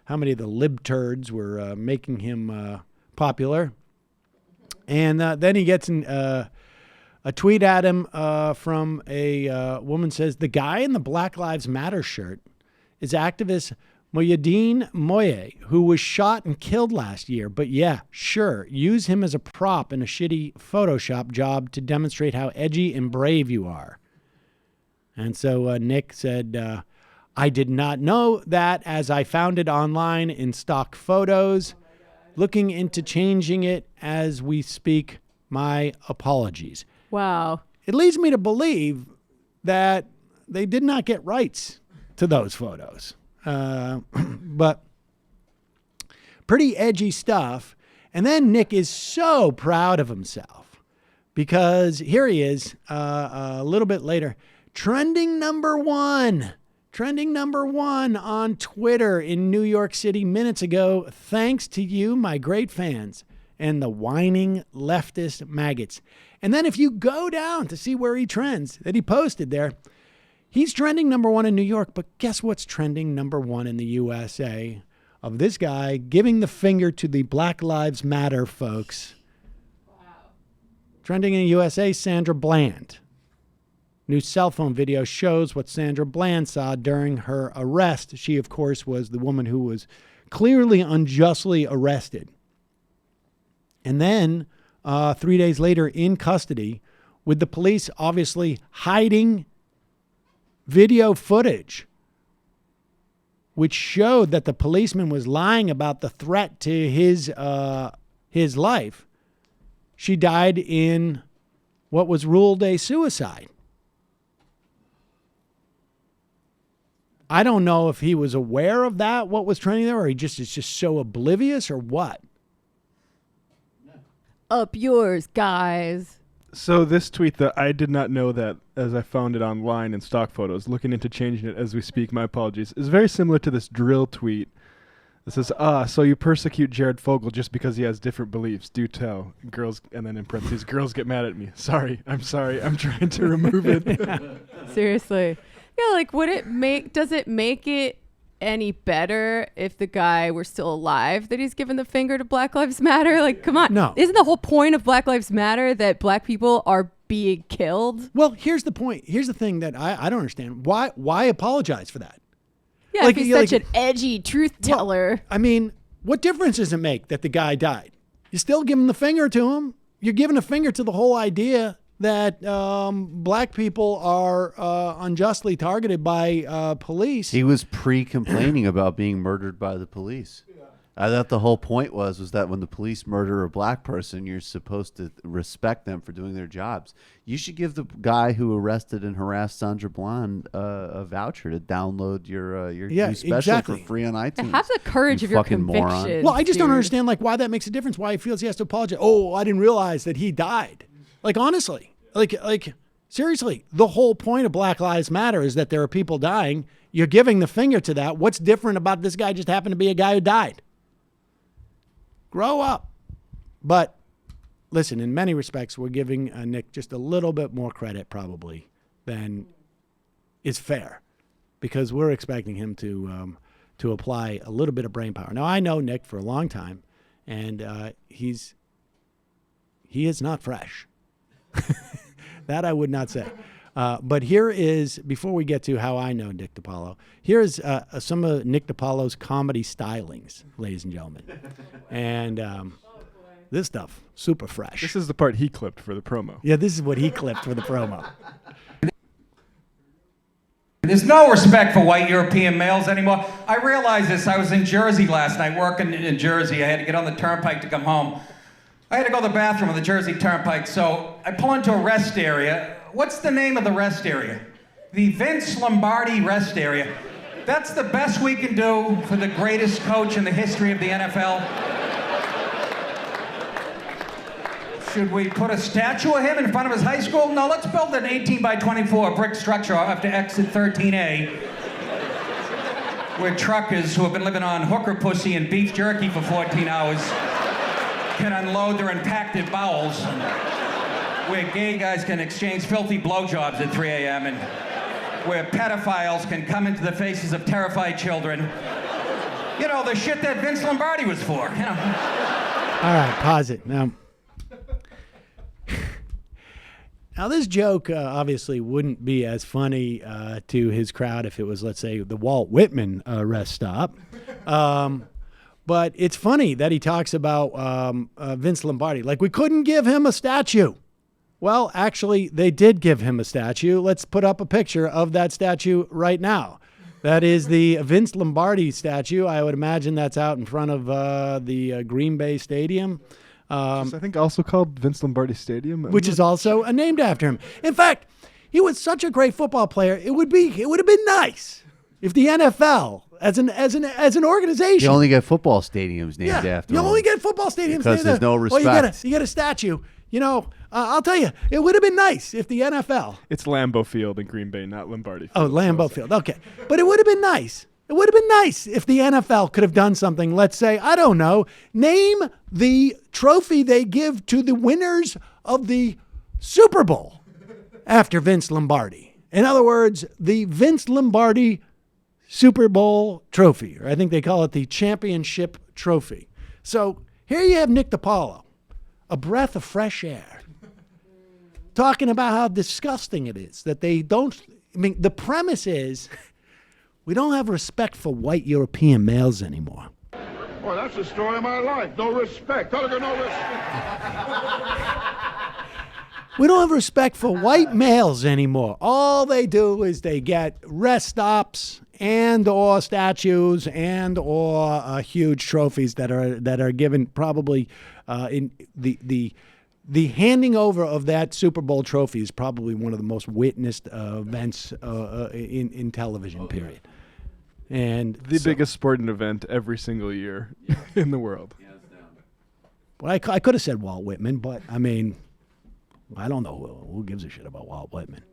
Speaker 6: the libturds were making him popular. And then he gets a tweet at him from a woman says, the guy in the Black Lives Matter shirt is activist Moyedin Moye, who was shot and killed last year. But yeah, sure, use him as a prop in a shitty Photoshop job to demonstrate how edgy and brave you are. And so Nick said, I did not know that as I found it online in stock photos. Looking into changing it as we speak. My apologies.
Speaker 9: Wow.
Speaker 6: It leads me to believe that they did not get rights to those photos. But pretty edgy stuff. And then Nick is so proud of himself because here he is a little bit later, trending number one on Twitter in New York City minutes ago. Thanks to you, my great fans, and the whining leftist maggots. And then if you go down to see where he trends that he posted there, he's trending number one in New York, but guess what's trending number one in the USA? Of this guy giving the finger to the Black Lives Matter folks. Wow. Trending in the USA, Sandra Bland. New cell phone video shows what Sandra Bland saw during her arrest. She, of course, was the woman who was clearly unjustly arrested. And then 3 days later in custody, with the police obviously hiding video footage which showed that the policeman was lying about the threat to his life. She died in what was ruled a suicide. I don't know if he was aware of that, what was trending there, or he just is just so oblivious, or what.
Speaker 9: Up yours, guys.
Speaker 7: So this tweet that I did not know that as I found it online in stock photos, looking into changing it as we speak, my apologies, is very similar to this drill tweet. It says, so you persecute Jared Fogle just because he has different beliefs. Do tell. Girls, and then in parentheses, girls get mad at me. Sorry. I'm trying to remove it.
Speaker 9: Seriously. Yeah, like does it make it any better if the guy were still alive that he's given the finger to Black Lives Matter? Like, come on.
Speaker 6: No.
Speaker 9: Isn't the whole point of Black Lives Matter that black people are being killed?
Speaker 6: Well, here's the point. Here's the thing that I don't understand. Why apologize for that?
Speaker 9: Yeah, if he's such an edgy truth teller.
Speaker 6: Well, I mean, what difference does it make that the guy died? You still give him the finger to him. You're giving a finger to the whole idea that black people are unjustly targeted by police.
Speaker 8: He was complaining about being murdered by the police. I thought the whole point was that when the police murder a black person, you're supposed to respect them for doing their jobs. You should give the guy who arrested and harassed Sandra Bland a voucher to download your new special for free on iTunes.
Speaker 9: Have the courage of your convictions.
Speaker 6: Moron. Well, I just don't understand why that makes a difference. Why he feels he has to apologize. Oh, I didn't realize that he died. Like, honestly, like seriously, the whole point of Black Lives Matter is that there are people dying. You're giving the finger to that. What's different about this guy just happened to be a guy who died? Grow up. But listen, in many respects, we're giving Nick just a little bit more credit probably than is fair, because we're expecting him to apply a little bit of brain power. Now, I know Nick for a long time, and he is not fresh. That I would not say. But here is, before we get to how I know Nick DiPaolo, here is some of Nick DiPaolo's comedy stylings, ladies and gentlemen. And This stuff, super fresh.
Speaker 7: This is the part he clipped for the promo.
Speaker 6: Yeah, this is what he clipped for the promo.
Speaker 1: There's no respect for white European males anymore. I realized this. I was in Jersey last night, working in Jersey. I had to get on the turnpike to come home. I had to go to the bathroom on the Jersey Turnpike, so I pull into a rest area. What's the name of the rest area? The Vince Lombardi rest area. That's the best we can do for the greatest coach in the history of the NFL. Should we put a statue of him in front of his high school? No, let's build an 18 by 24 brick structure after exit 13A, where truckers who have been living on hooker pussy and beef jerky for 14 hours can unload their impacted bowels, where gay guys can exchange filthy blowjobs at 3 a.m., and where pedophiles can come into the faces of terrified children. You know, the shit that Vince Lombardi was for, you know.
Speaker 6: All right, pause it. Now, this joke obviously wouldn't be as funny to his crowd if it was, let's say, the Walt Whitman rest stop. But it's funny that he talks about Vince Lombardi. Like, we couldn't give him a statue. Well, actually, they did give him a statue. Let's put up a picture of that statue right now. That is the Vince Lombardi statue. I would imagine that's out in front of the Green Bay Stadium.
Speaker 7: I think also called Vince Lombardi Stadium.
Speaker 6: Which is also named after him. In fact, he was such a great football player. It would have been nice if the NFL, as an organization,
Speaker 8: You only get football stadiums named after
Speaker 6: you
Speaker 8: him.
Speaker 6: only get football stadiums
Speaker 8: Because
Speaker 6: named
Speaker 8: there's
Speaker 6: after-
Speaker 8: no respect.
Speaker 6: You get a statue. You know, I'll tell you, it would have been nice if the NFL.
Speaker 7: It's Lambeau Field in Green Bay, not Lombardi Field.
Speaker 6: Oh, Lambeau Field. Okay. But it would have been nice. It would have been nice if the NFL could have done something. Let's say, I don't know, name the trophy they give to the winners of the Super Bowl after Vince Lombardi. In other words, the Vince Lombardi Super Bowl trophy, or I think they call it the championship trophy. So here you have Nick DiPaolo, a breath of fresh air, talking about how disgusting it is that they don't. I mean, the premise is we don't have respect for white European males anymore.
Speaker 4: Boy, that's the story of my life. No respect. No respect.
Speaker 6: We don't have respect for white males anymore. All they do is they get rest stops and or statues and or huge trophies that are given probably in the handing over of that Super Bowl trophy is probably one of the most witnessed events in television, period. And
Speaker 7: the biggest sporting event every single year in the world.
Speaker 6: Well, I could have said Walt Whitman, but I mean, I don't know who gives a shit about Walt Whitman.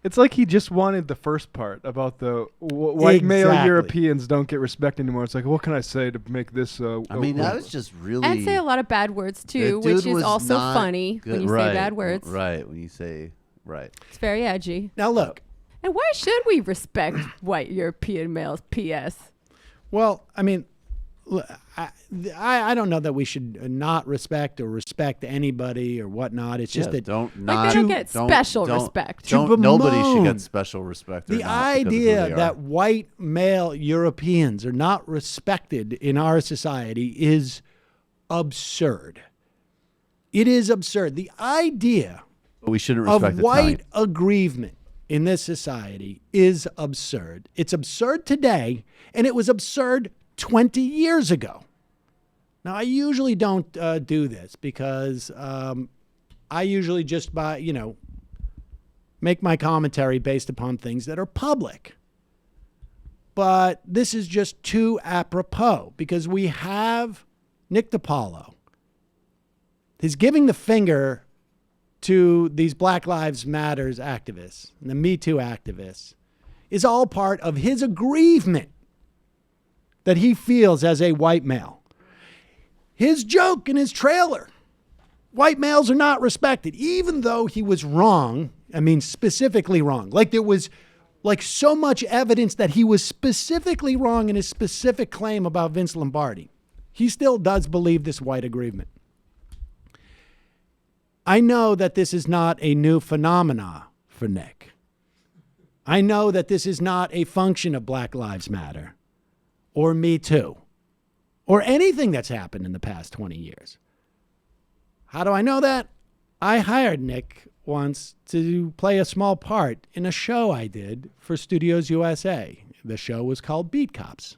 Speaker 7: It's like he just wanted the first part about the white male Europeans don't get respect anymore. It's like, what can I say to make this?
Speaker 8: I mean, that was just really.
Speaker 9: And say a lot of bad words too, which is also funny when you say bad words.
Speaker 8: Right, when you say right.
Speaker 9: It's very edgy.
Speaker 6: Now look.
Speaker 9: And why should we respect white European males? P.S.
Speaker 6: Well, I mean, I don't know that we should not respect or respect anybody or whatnot. It's just that
Speaker 9: they don't get special respect.
Speaker 8: Nobody should get special respect.
Speaker 6: The idea that white male Europeans are not respected in our society is absurd. It is absurd. The idea
Speaker 8: we shouldn't respect
Speaker 6: of white aggrievement in this society is absurd. It's absurd today, and it was absurd 20 years ago. Now, I usually don't do this because I usually just make my commentary based upon things that are public. But this is just too apropos because we have Nick DiPaolo. He's giving the finger to these Black Lives Matters activists and the Me Too activists is all part of his aggrievement that he feels as a white male. His joke in his trailer, white males are not respected, even though he was wrong. I mean, specifically wrong. Like there was so much evidence that he was specifically wrong in his specific claim about Vince Lombardi. He still does believe this white aggrievement. I know that this is not a new phenomena for Nick. I know that this is not a function of Black Lives Matter or Me Too or anything that's happened in the past 20 years. How do I know that? I hired Nick once to play a small part in a show I did for Studios USA. The show was called Beat Cops.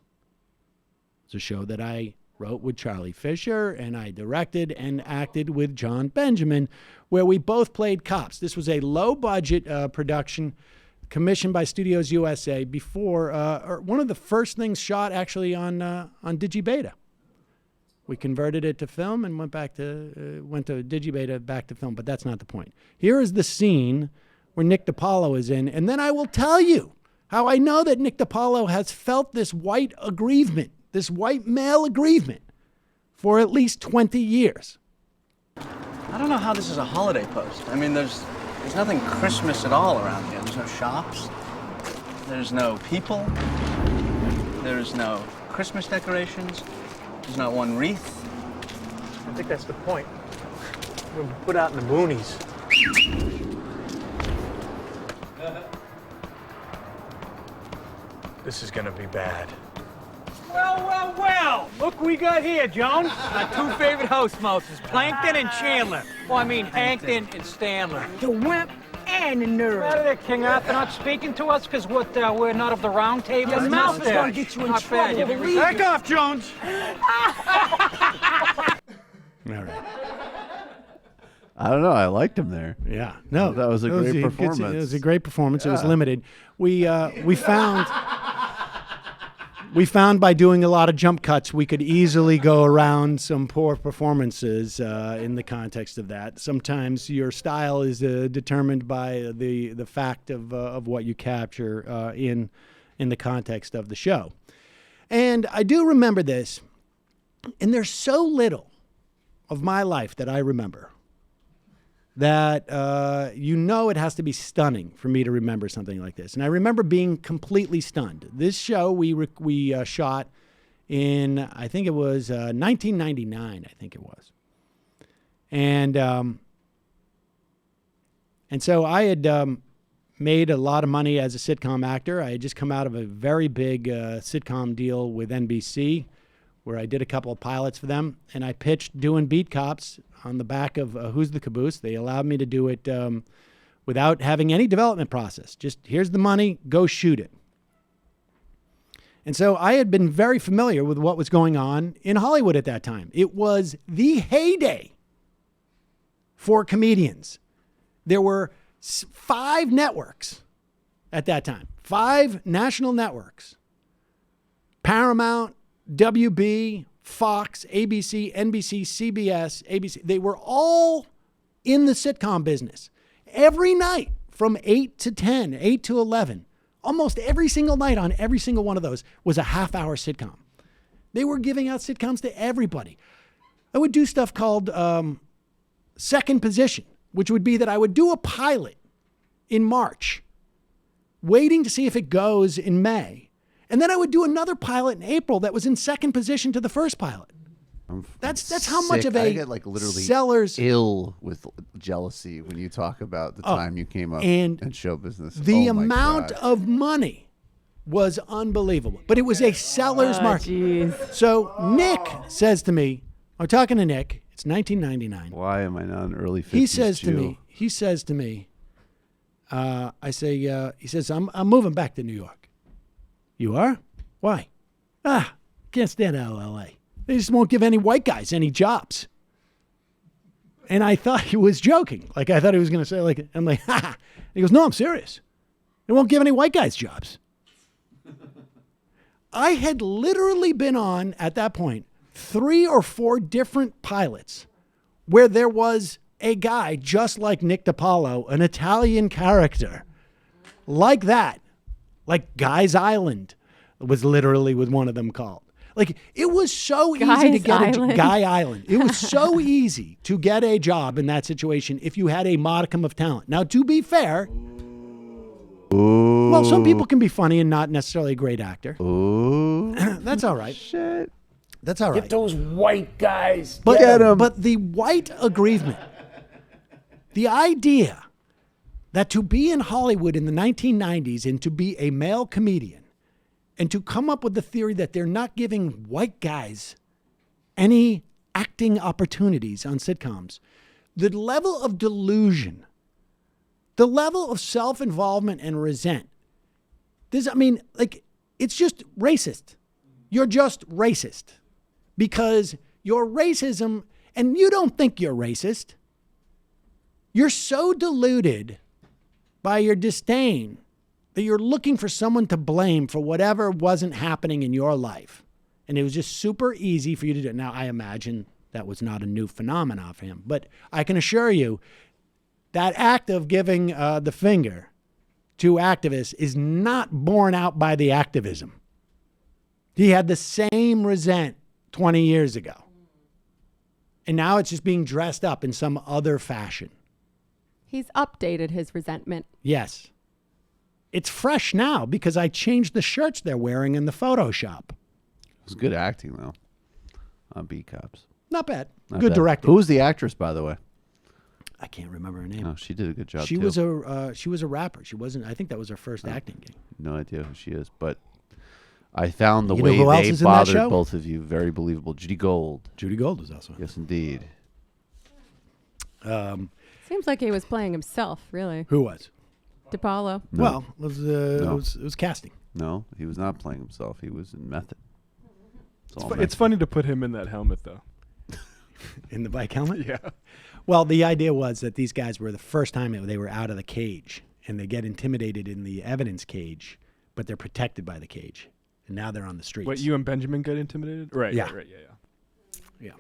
Speaker 6: It's a show that I wrote with Charlie Fisher, and I directed and acted with John Benjamin, where we both played cops. This was a low-budget production commissioned by Studios USA before, or one of the first things shot actually on Digibeta. We converted it to film and went to Digibeta, back to film, but that's not the point. Here is the scene where Nick DiPaolo is in, and then I will tell you how I know that Nick DiPaolo has felt this white aggrievement, this white male aggrievement, for at least 20 years.
Speaker 5: I don't know how this is a holiday post. I mean, there's nothing Christmas at all around here. There's no shops. There's no people. There's no Christmas decorations. There's not one wreath.
Speaker 12: I think that's the point. We're put out in the boonies. This is gonna be bad.
Speaker 10: Well, look who we got here, Jones. My two favorite house mouses, Plankton and Chandler. Well, I mean, Hankton and Stanley. The wimp and the nerd. Out of there, King Arthur, not speaking to us because we're not of the round table. Your mouth is going to get you in trouble. Back off, Jones.
Speaker 6: All right.
Speaker 8: I don't know. I liked him there.
Speaker 6: Yeah. No,
Speaker 8: that was a great performance.
Speaker 6: It was a great performance. It was limited. We found by doing a lot of jump cuts, we could easily go around some poor performances in the context of that. Sometimes your style is determined by the fact of what you capture in the context of the show. And I do remember this, and there's so little of my life that I remember that it has to be stunning for me to remember something like this. And I remember being completely stunned. This show we shot in, I think it was 1999, I think it was. And so I had made a lot of money as a sitcom actor. I had just come out of a very big sitcom deal with NBC, where I did a couple of pilots for them, and I pitched doing Beat Cops on the back of Who's the Caboose. They allowed me to do it without having any development process. Just, here's the money, go shoot it. And so I had been very familiar with what was going on in Hollywood at that time. It was the heyday for comedians. There were 5 networks at that time, 5 national networks: Paramount, WB, Fox, ABC, NBC, CBS, ABC. They were all in the sitcom business. Every night from 8 to 10, 8 to 11, almost every single night on every single one of those was a half-hour sitcom. They were giving out sitcoms to everybody. I would do stuff called second position, which would be that I would do a pilot in March, waiting to see if it goes in May. And then I would do another pilot in April that was in second position to the first pilot. That's how much of a
Speaker 8: I get like literally
Speaker 6: seller's
Speaker 8: ill with jealousy when you talk about the time you came up in show business.
Speaker 6: The amount of money was unbelievable, but it was a seller's market. Geez. So Nick says to me, I'm talking to Nick. It's 1999.
Speaker 8: Why am I not an early 50s
Speaker 6: He says
Speaker 8: Jew?
Speaker 6: to me, I say, he says, I'm moving back to New York. You are? Why? Can't stand out of LA. They just won't give any white guys any jobs. And I thought he was joking. Like, I thought he was going to say, like, I'm like, ha. He goes, no, I'm serious. They won't give any white guys jobs. I had literally been on, at that point, 3 or 4 different pilots where there was a guy just like Nick DiPaolo, an Italian character, like that. Like Guy's Island was literally with one of them called. Like, it was so easy to get a Guy Island. It was so easy to get a job in that situation if you had a modicum of talent. Now, to be fair, well, some people can be funny and not necessarily a great actor. That's all right.
Speaker 8: Shit.
Speaker 6: That's all right.
Speaker 10: Get those white guys.
Speaker 6: But the white aggrievement, the idea that to be in Hollywood in the 1990s and to be a male comedian and to come up with the theory that they're not giving white guys any acting opportunities on sitcoms. The level of delusion, the level of self-involvement and resent. It's just racist. You're just racist because your racism, and you don't think you're racist. You're so deluded by your disdain that you're looking for someone to blame for whatever wasn't happening in your life. And it was just super easy for you to do it. Now, I imagine that was not a new phenomenon for him. But I can assure you that act of giving the finger to activists is not borne out by the activism. He had the same resent 20 years ago. And now it's just being dressed up in some other fashion.
Speaker 9: He's updated his resentment.
Speaker 6: Yes. It's fresh now because I changed the shirts they're wearing in the Photoshop.
Speaker 8: It was good acting, though, on Beat Cops.
Speaker 6: Not bad.
Speaker 8: Not
Speaker 6: Good
Speaker 8: bad.
Speaker 6: directing.
Speaker 8: Who was the actress, by the way?
Speaker 6: I can't remember her name.
Speaker 8: Oh, she did a good job,
Speaker 6: She
Speaker 8: too.
Speaker 6: was a rapper. She wasn't. I think that was her first acting gig.
Speaker 8: No idea who she is, but I found the
Speaker 6: You know
Speaker 8: way
Speaker 6: who else
Speaker 8: they
Speaker 6: is in that
Speaker 8: bothered
Speaker 6: show?
Speaker 8: both of you very believable. Judy Gold.
Speaker 6: Judy Gold was also in it.
Speaker 8: Yes, indeed.
Speaker 9: Seems like he was playing himself, really.
Speaker 6: Who was?
Speaker 9: DePaulo.
Speaker 8: No.
Speaker 6: Well,
Speaker 8: No.
Speaker 6: it was casting.
Speaker 8: No, he was not playing himself. He was in Method.
Speaker 7: It's funny to put him in that helmet, though.
Speaker 6: In the bike helmet?
Speaker 7: Yeah.
Speaker 6: Well, the idea was that these guys were the first time they were out of the cage, and they get intimidated in the evidence cage, but they're protected by the cage. And now they're on the streets.
Speaker 7: What, you and Benjamin got intimidated? Right,
Speaker 6: Yeah.
Speaker 7: right, yeah.
Speaker 6: Yeah.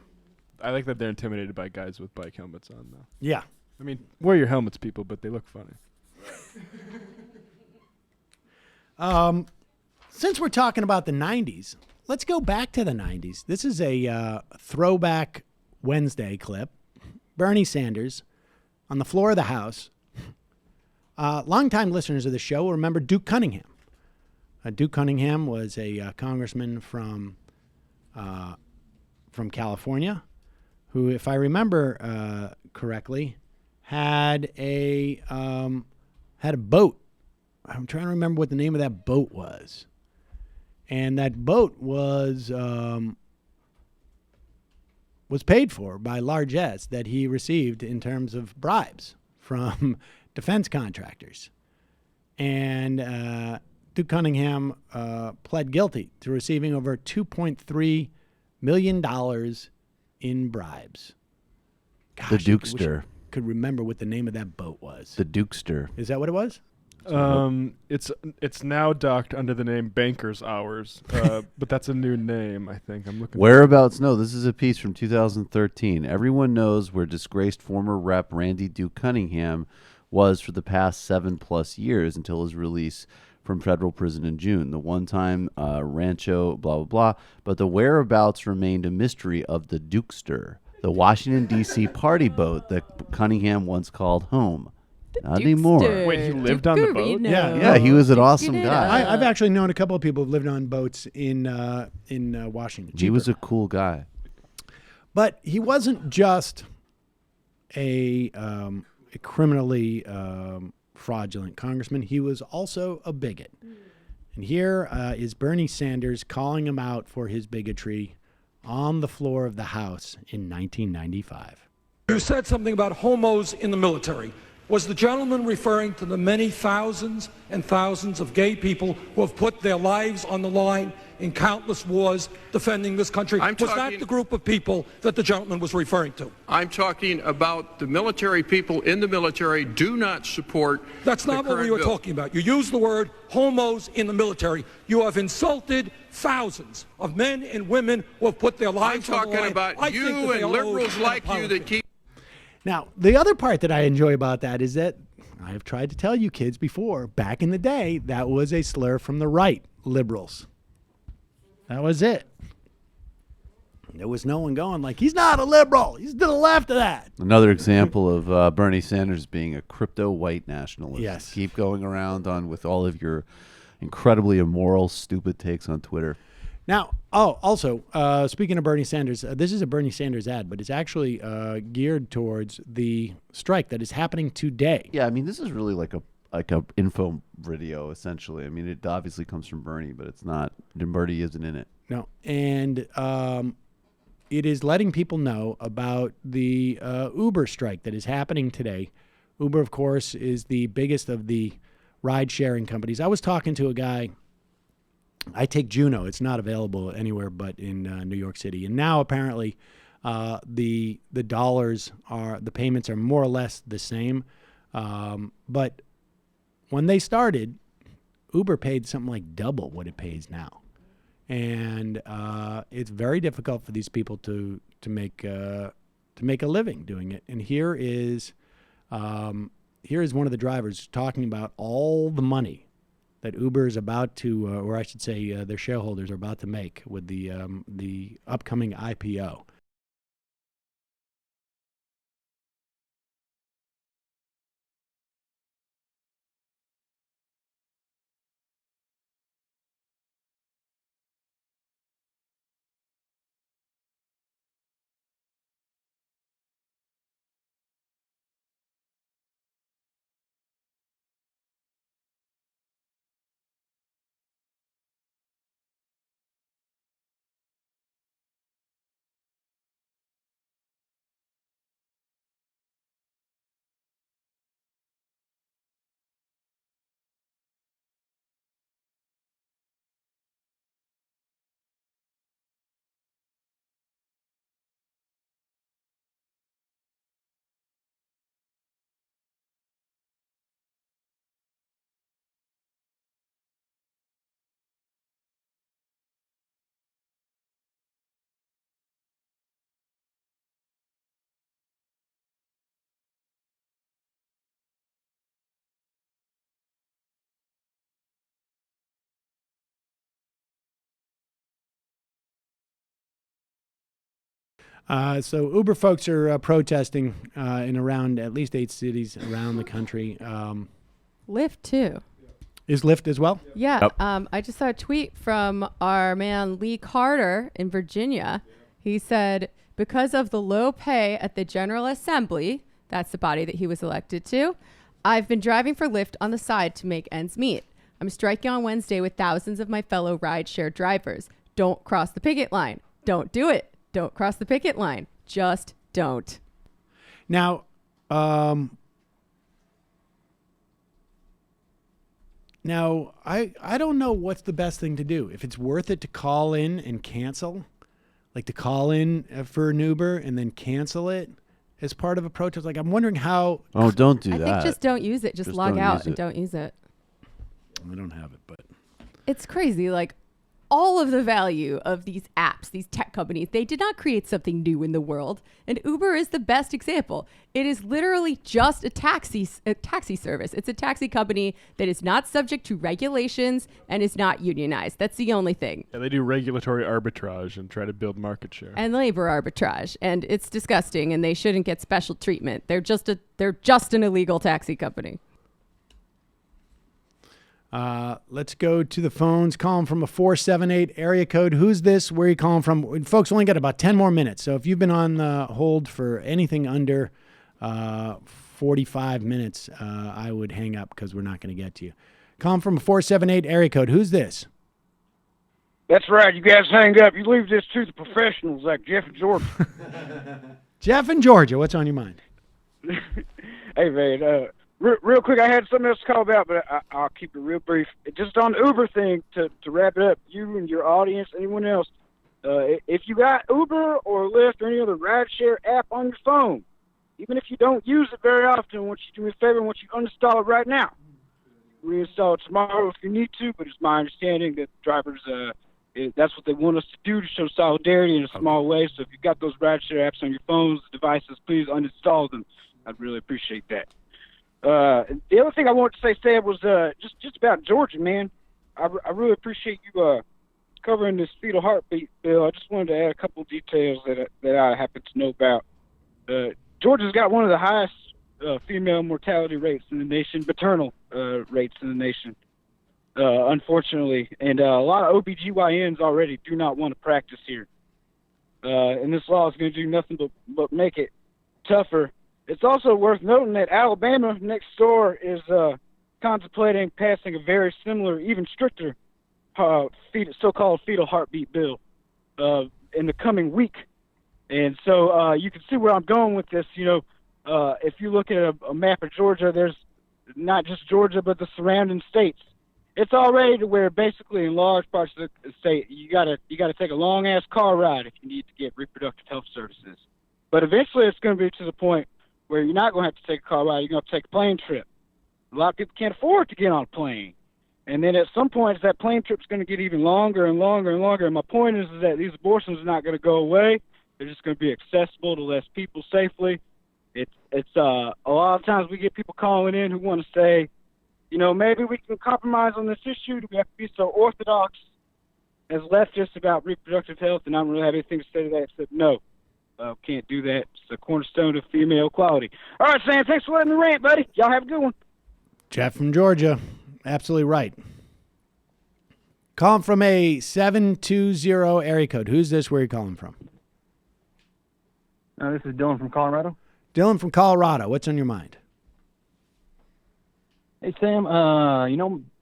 Speaker 7: I like that they're intimidated by guys with bike helmets on, though.
Speaker 6: Yeah.
Speaker 7: I mean, wear your helmets, people, but they look funny.
Speaker 6: Since we're talking about the 90s, let's go back to the 90s. This is a throwback Wednesday clip. Bernie Sanders on the floor of the House. Longtime listeners of the show will remember Duke Cunningham. Duke Cunningham was a congressman from California who, if I remember correctly, had a boat. I'm trying to remember what the name of that boat was. And that boat was paid for by largesse that he received in terms of bribes from defense contractors. And Duke Cunningham pled guilty to receiving over $2.3 million in bribes. Gosh,
Speaker 8: The
Speaker 6: I wish
Speaker 8: Dukester.
Speaker 6: I could remember what the name of that boat was.
Speaker 8: The Dukester.
Speaker 6: Is that what it was?
Speaker 7: It's now docked under the name Banker's Hours, but that's a new name, I think. I'm looking.
Speaker 8: Whereabouts? No, this is a piece from 2013. Everyone knows where disgraced former Rep. Randy Duke Cunningham was for the past 7+ years until his release from federal prison in June. The one-time Rancho, blah, blah, blah. But the whereabouts remained a mystery of the Dukester, the Washington, D.C. party boat that Cunningham once called home. Not anymore.
Speaker 7: Wait, he lived on the boat?
Speaker 8: Yeah, he was an awesome guy.
Speaker 6: I've actually known a couple of people who've lived on boats in Washington.
Speaker 8: He was a cool guy.
Speaker 6: But he wasn't just a criminally fraudulent congressman. He was also a bigot. And here is Bernie Sanders calling him out for his bigotry on the floor of the House in 1995.
Speaker 11: You said something about homos in the military. Was the gentleman referring to the many thousands and thousands of gay people who have put their lives on the line in countless wars defending this country? Was that the group of people that the gentleman was referring to?
Speaker 13: I'm talking about the military. People in the military do not support.
Speaker 11: That's not what we were talking about. You used the word homos in the military. You have insulted thousands of men and women who have put their lives on the line.
Speaker 13: I'm talking about you and liberals like you that keep.
Speaker 6: Now, the other part that I enjoy about that is that I have tried to tell you kids before, back in the day, that was a slur from the right, liberals. That was it. There was no one going like, he's not a liberal. He's to the left of that.
Speaker 8: Another example of Bernie Sanders being a crypto white nationalist.
Speaker 6: Yes.
Speaker 8: Keep going around with all of your incredibly immoral, stupid takes on Twitter.
Speaker 6: Now, also, speaking of Bernie Sanders, this is a Bernie Sanders ad, but it's actually geared towards the strike that is happening today.
Speaker 8: Yeah, I mean, this is really like a info video, essentially. I mean, it obviously comes from Bernie, but it's not. Bernie isn't in it.
Speaker 6: No, and it is letting people know about the Uber strike that is happening today. Uber, of course, is the biggest of the ride-sharing companies. I was talking to a guy. I take Juno. It's not available anywhere but in New York City. And now apparently the dollars the payments are more or less the same. But when they started, Uber paid something like double what it pays now. And it's very difficult for these people to make a living doing it. And here is one of the drivers talking about all the money that Uber is about to, or I should say their shareholders are about to make with the upcoming IPO. So Uber folks are protesting in around at least 8 cities around the country.
Speaker 9: Lyft too.
Speaker 6: Is Lyft as well?
Speaker 9: Yeah. I just saw a tweet from our man Lee Carter in Virginia. He said, because of the low pay at the General Assembly, that's the body that he was elected to, I've been driving for Lyft on the side to make ends meet. I'm striking on Wednesday with thousands of my fellow rideshare drivers. Don't cross the picket line. Don't do it. Don't cross the picket line. Just don't.
Speaker 6: Now, I don't know what's the best thing to do. If it's worth it to call in and cancel, like to call in for an Uber and then cancel it as part of a protest. Like, I'm wondering how.
Speaker 8: Oh, don't do that.
Speaker 9: I think just don't use it. Just log out and don't use it.
Speaker 6: I don't have it, but
Speaker 9: it's crazy. Like, all of the value of these apps, these tech companies, they did not create something new in the world. And Uber is the best example. It is literally just a taxi service. It's a taxi company that is not subject to regulations and is not unionized. That's the only thing.
Speaker 7: Yeah, they do regulatory arbitrage and try to build market share.
Speaker 9: And labor arbitrage. And it's disgusting, and they shouldn't get special treatment. They're just an illegal taxi company.
Speaker 6: Let's go to the phones. Calling from a 478 area code. Who's this? Where are you calling from? Folks, only got about 10 more minutes. So if you've been on hold for anything under 45 minutes, I would hang up because we're not going to get to you. Calling from a 478 area code. Who's this?
Speaker 14: That's right. You guys hang up. You leave this to the professionals like Jeff and Georgia.
Speaker 6: Jeff in Georgia. What's on your mind?
Speaker 14: Hey, man. Real quick, I had something else to call about, but I'll keep it real brief. Just on the Uber thing, to wrap it up, you and your audience, anyone else, if you got Uber or Lyft or any other rideshare app on your phone, even if you don't use it very often, I want you to do me a favor, I want you to uninstall it right now. Reinstall it tomorrow if you need to, but it's my understanding that drivers, that's what they want us to do, to show solidarity in a small way. So if you've got those rideshare apps on your phones, devices, please uninstall them. I'd really appreciate that. The other thing I wanted to say, Seb, was just about Georgia, man. I really appreciate you covering this fetal heartbeat bill. I just wanted to add a couple details that I happen to know about. Georgia's got one of the highest female mortality rates in the nation, maternal rates in the nation, unfortunately. And a lot of OBGYNs already do not want to practice here. And this law is going to do nothing but make it tougher. It's also worth noting that Alabama next door is contemplating passing a very similar, even stricter so-called fetal heartbeat bill in the coming week. And so you can see where I'm going with this. If you look at a map of Georgia, there's not just Georgia, but the surrounding states. It's already to where basically in large parts of the state you gotta take a long ass car ride if you need to get reproductive health services. But eventually it's going to be to the point where you're not going to have to take a car ride. You're going to have to take a plane trip. A lot of people can't afford to get on a plane. And then at some point that plane trip's going to get even longer and longer and longer. And my point is that these abortions are not going to go away. They're just going to be accessible to less people safely. It's a lot of times we get people calling in who want to say, maybe we can compromise on this issue. Do we have to be so orthodox as leftists about reproductive health? And I don't really have anything to say to that except no. Can't do that. It's the cornerstone of female equality. All right, Sam, thanks for letting me rant, buddy. Y'all have a good one.
Speaker 6: Jeff from Georgia. Absolutely right. Calling from a 720 area code. Who's this? Where are you calling from?
Speaker 15: This is Dylan from Colorado.
Speaker 6: Dylan from Colorado. What's on your mind?
Speaker 15: Hey, Sam.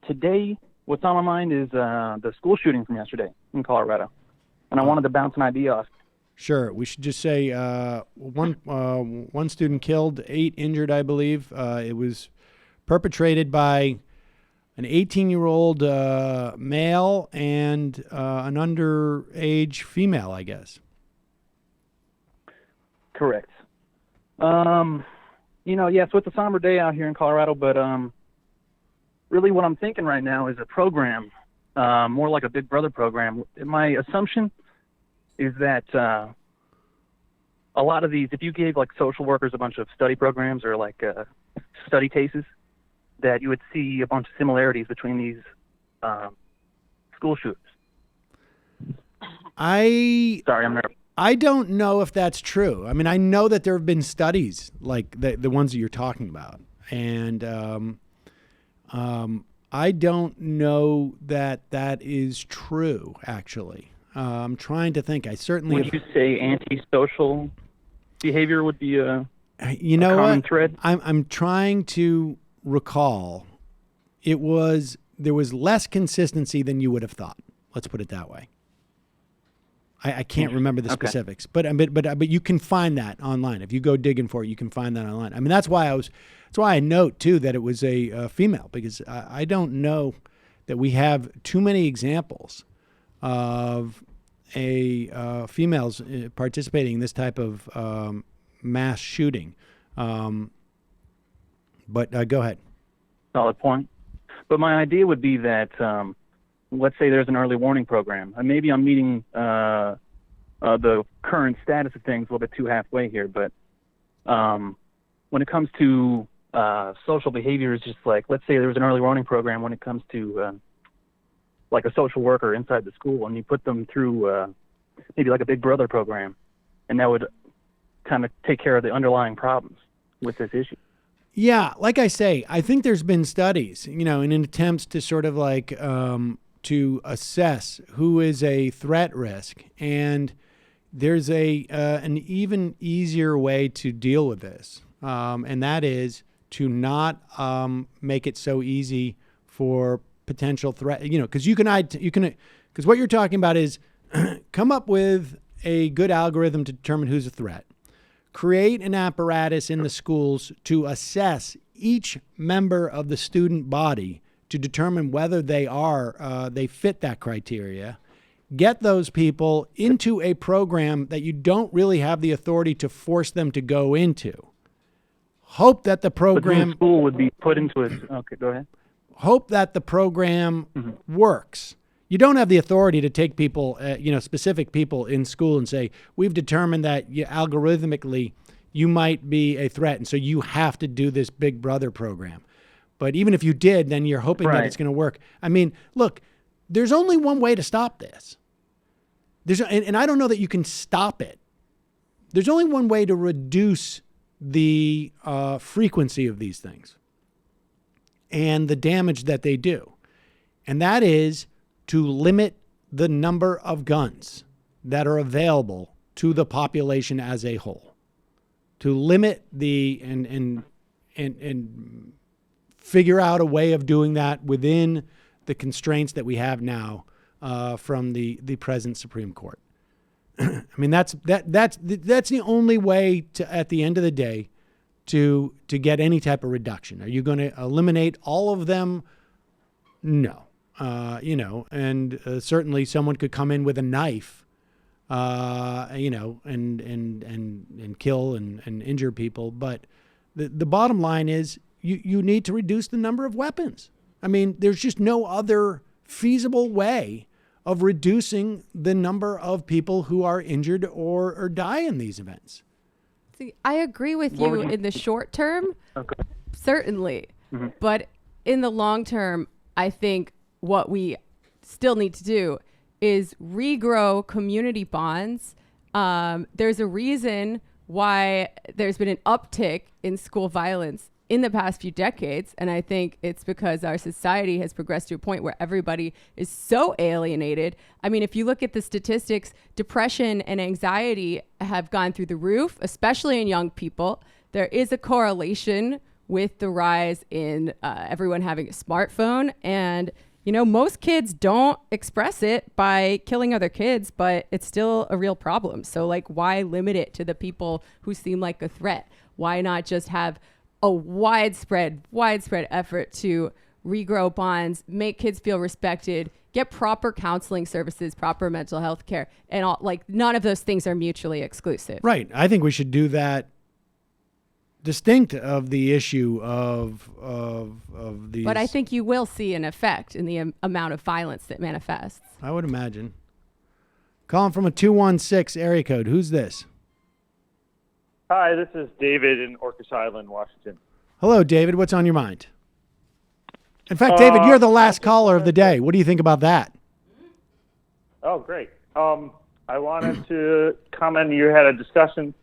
Speaker 15: Today what's on my mind is the school shooting from yesterday in Colorado. And I wanted to bounce an idea off.
Speaker 6: Sure. We should just say one student killed, 8 injured, I believe. It was perpetrated by an 18-year-old male and an underage female, I guess.
Speaker 15: Correct. So it's a somber day out here in Colorado, but really what I'm thinking right now is a program, more like a Big Brother program. My assumption is that a lot of these, if you gave like social workers a bunch of study programs or like study cases, that you would see a bunch of similarities between these school shooters.
Speaker 6: Sorry,
Speaker 15: I'm nervous.
Speaker 6: I don't know if that's true. I mean, I know that there have been studies like the ones that you're talking about. And I don't know that is true, actually. I'm trying to think. I certainly...
Speaker 15: Would you say antisocial behavior would be a common thread?
Speaker 6: I'm trying to recall. There was less consistency than you would have thought. Let's put it that way. I can't remember the specifics, but you can find that online. If you go digging for it, you can find that online. I mean, that's why I note too that it was a female, because I don't know that we have too many examples of females participating in this type of mass shooting. But go ahead.
Speaker 15: Solid point. But my idea would be that, let's say there's an early warning program. And maybe I'm meeting the current status of things a little bit too halfway here. But when it comes to social behavior, it's just like, let's say there was an early warning program when it comes to like a social worker inside the school, and you put them through maybe like a Big Brother program, and that would kind of take care of the underlying problems with this issue.
Speaker 6: Yeah, like I say, I think there's been studies, in attempts to sort of like to assess who is a threat risk, and there's an even easier way to deal with this, and that is to not make it so easy for potential threat. Because because what you're talking about is come up with a good algorithm to determine who's a threat. Create an apparatus in the schools to assess each member of the student body to determine whether they fit that criteria. Get those people into a program that you don't really have the authority to force them to go into. Hope that the program...
Speaker 15: But the school would be put into it. Okay, go ahead.
Speaker 6: Hope that the program works. You don't have the authority to take people, specific people in school and say, we've determined that algorithmically you might be a threat, and so you have to do this Big Brother program. But even if you did, then you're hoping that it's going to work. I mean, look, there's only one way to stop this. And I don't know that you can stop it. There's only one way to reduce the frequency of these things and the damage that they do. And that is to limit the number of guns that are available to the population as a whole. To limit and figure out a way of doing that within the constraints that we have now from the present Supreme Court. I mean, that's the only way to, at the end of the day, to get any type of reduction. Are you going to eliminate all of them? No. And certainly someone could come in with a knife, and kill and injure people. But the bottom line is you need to reduce the number of weapons. I mean, there's just no other feasible way of reducing the number of people who are injured or die in these events.
Speaker 9: See, I agree with you in the short term, certainly. Mm-hmm. But in the long term, I think what we still need to do is regrow community bonds. There's a reason why there's been an uptick in school violence in the past few decades. And I think it's because our society has progressed to a point where everybody is so alienated. I mean, if you look at the statistics, depression and anxiety have gone through the roof, especially in young people. There is a correlation with the rise in everyone having a smartphone. And, most kids don't express it by killing other kids, but it's still a real problem. So, why limit it to the people who seem like a threat? Why not just have a widespread effort to regrow bonds, make kids feel respected, get proper counseling services, proper mental health care, and all, none of those things are mutually exclusive.
Speaker 6: Right. I think we should do that distinct of the issue of these.
Speaker 9: But I think you will see an effect in the amount of violence that manifests.
Speaker 6: I would imagine. Calling from a 216 area code. Who's this?
Speaker 16: Hi, this is David in Orcas Island, Washington.
Speaker 6: Hello, David. What's on your mind? In fact, David, you're the last caller of the day. What do you think about that?
Speaker 16: Oh, great. I wanted to comment. You had a discussion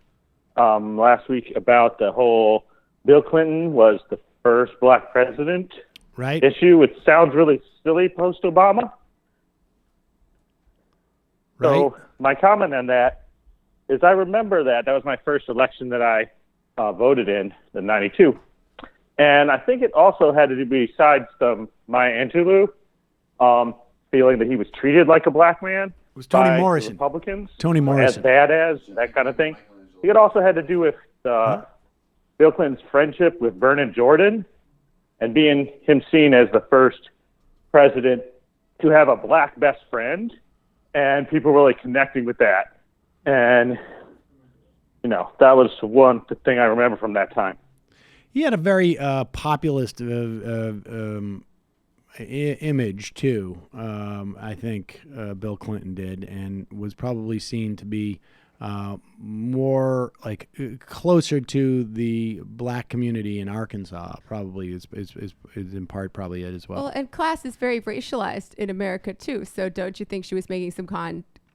Speaker 16: last week about the whole Bill Clinton was the first black president issue, which sounds really silly post-Obama.
Speaker 6: Right.
Speaker 16: So my comment on that is I remember that was my first election that I voted in 92. And I think it also had to be besides Maya Angelou feeling that he was treated like a black man.
Speaker 6: It was Toni
Speaker 16: by
Speaker 6: Morrison.
Speaker 16: Republicans.
Speaker 6: Toni Morrison.
Speaker 16: As bad as, that kind of thing. I think it also had to do with Bill Clinton's friendship with Vernon Jordan and being him seen as the first president to have a black best friend and people really connecting with that. And, that was one thing I remember from that time.
Speaker 6: He had a very populist image, too, I think Bill Clinton did, and was probably seen to be more closer to the black community in Arkansas, probably is in part probably it as well.
Speaker 9: Well, and class is very racialized in America, too. So don't you think she was making some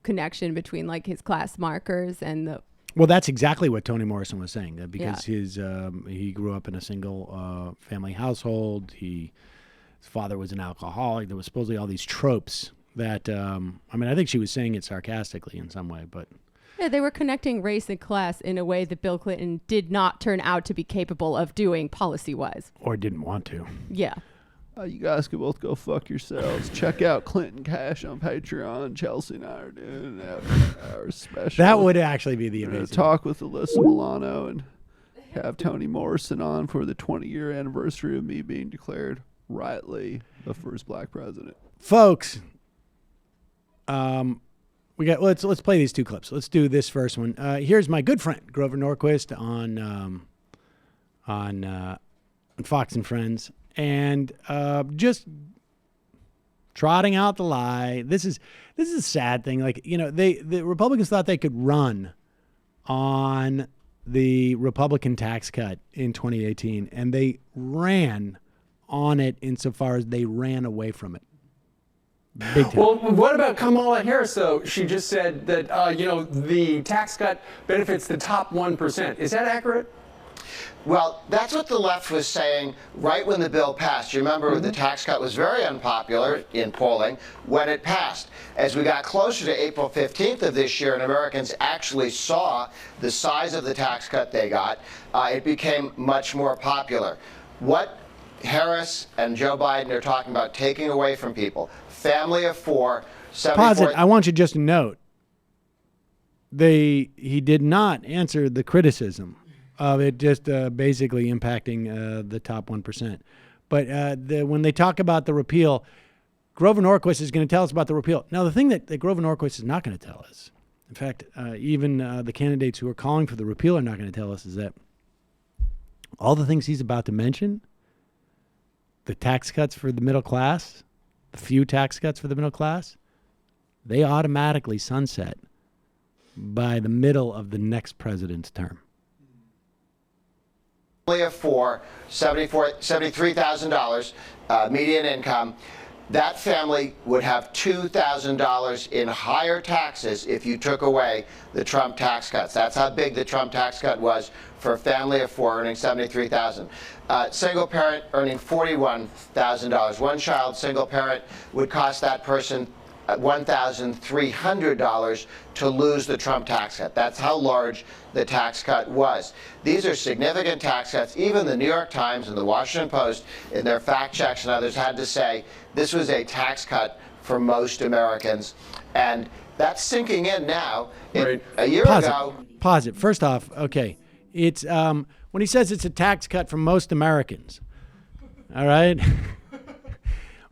Speaker 9: connection between his class markers and the...
Speaker 6: Well, that's exactly what Toni Morrison was saying, because he grew up in a single family household. His father was an alcoholic. There was supposedly all these tropes that, I think she was saying it sarcastically in some way, but...
Speaker 9: Yeah, they were connecting race and class in a way that Bill Clinton did not turn out to be capable of doing policy-wise.
Speaker 6: Or didn't want to.
Speaker 9: Yeah.
Speaker 8: You guys can both go fuck yourselves. Check out Clinton Cash on Patreon. Chelsea and I are doing our special.
Speaker 6: That would actually be the amazing.
Speaker 8: Talk with Alyssa Milano and have Toni Morrison on for the 20-year anniversary of me being declared rightly the first black president.
Speaker 6: Folks, let's play these two clips. Let's do this first one. Here's my good friend Grover Norquist on Fox and Friends. And just trotting out the lie. This is a sad thing. The Republicans thought they could run on the Republican tax cut in 2018, and they ran on it insofar as they ran away from it. Big time.
Speaker 17: Well, what about Kamala Harris, though? She just said that, the tax cut benefits the top 1%. Is that accurate?
Speaker 18: Well, that's what the left was saying right when the bill passed. You remember the tax cut was very unpopular in polling when it passed. As we got closer to April 15th of this year and Americans actually saw the size of the tax cut they got, it became much more popular. What Harris and Joe Biden are talking about taking away from people, family of four, 74...
Speaker 6: Pause it. I want you just to note, he did not answer the criticism of it just basically impacting the top 1%. But when they talk about the repeal, Grover Norquist is going to tell us about the repeal. Now, the thing that Grover Norquist is not going to tell us, in fact, even the candidates who are calling for the repeal are not going to tell us, is that all the things he's about to mention, the tax cuts for the middle class, the few tax cuts for the middle class, they automatically sunset by the middle of the next president's term.
Speaker 18: Family of four, $73,000 median income. That family would have $2,000 in higher taxes if you took away the Trump tax cuts. That's how big the Trump tax cut was for a family of four earning $73,000. Single parent earning $41,000. One child, single parent, would cost that person $1,300 to lose the Trump tax cut. That's how large the tax cut was. These are significant tax cuts. Even the New York Times and the Washington Post, in their fact checks and others, had to say this was a tax cut for most Americans. And that's sinking in now.
Speaker 6: Right.
Speaker 18: A year ago.
Speaker 6: Pause it. First off, okay. It's when he says it's a tax cut for most Americans, all right?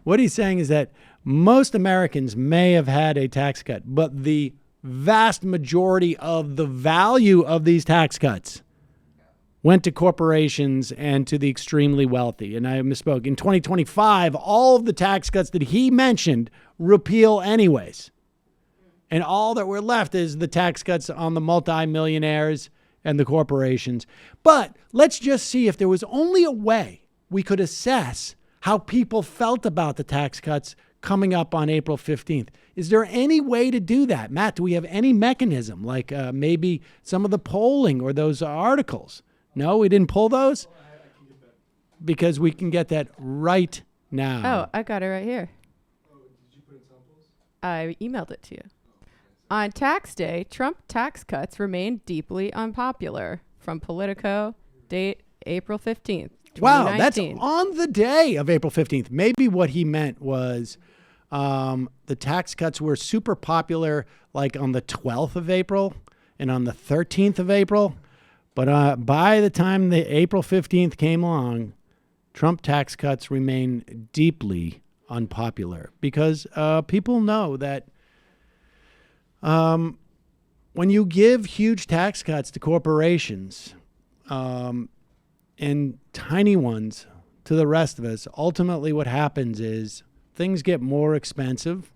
Speaker 6: What he's saying is that most Americans may have had a tax cut, but the vast majority of the value of these tax cuts went to corporations and to the extremely wealthy. And I misspoke. In 2025, all of the tax cuts that he mentioned repeal anyways. And all that we're left is the tax cuts on the multimillionaires and the corporations. But let's just see if there was only a way we could assess how people felt about the tax cuts coming up on April 15th. Is there any way to do that? Matt, do we have any mechanism, like maybe some of the polling or those articles? No, we didn't pull those? Because we can get that right now.
Speaker 9: Oh, I got it right here. I emailed it to you. On tax day, Trump tax cuts remain deeply unpopular. From Politico, date April 15th, 2019.
Speaker 6: Wow, that's on the day of April 15th. Maybe what he meant was the tax cuts were super popular like on the 12th of April and on the 13th of April. But by the time the April 15th came along, Trump tax cuts remain deeply unpopular because people know that when you give huge tax cuts to corporations and tiny ones to the rest of us, ultimately what happens is things get more expensive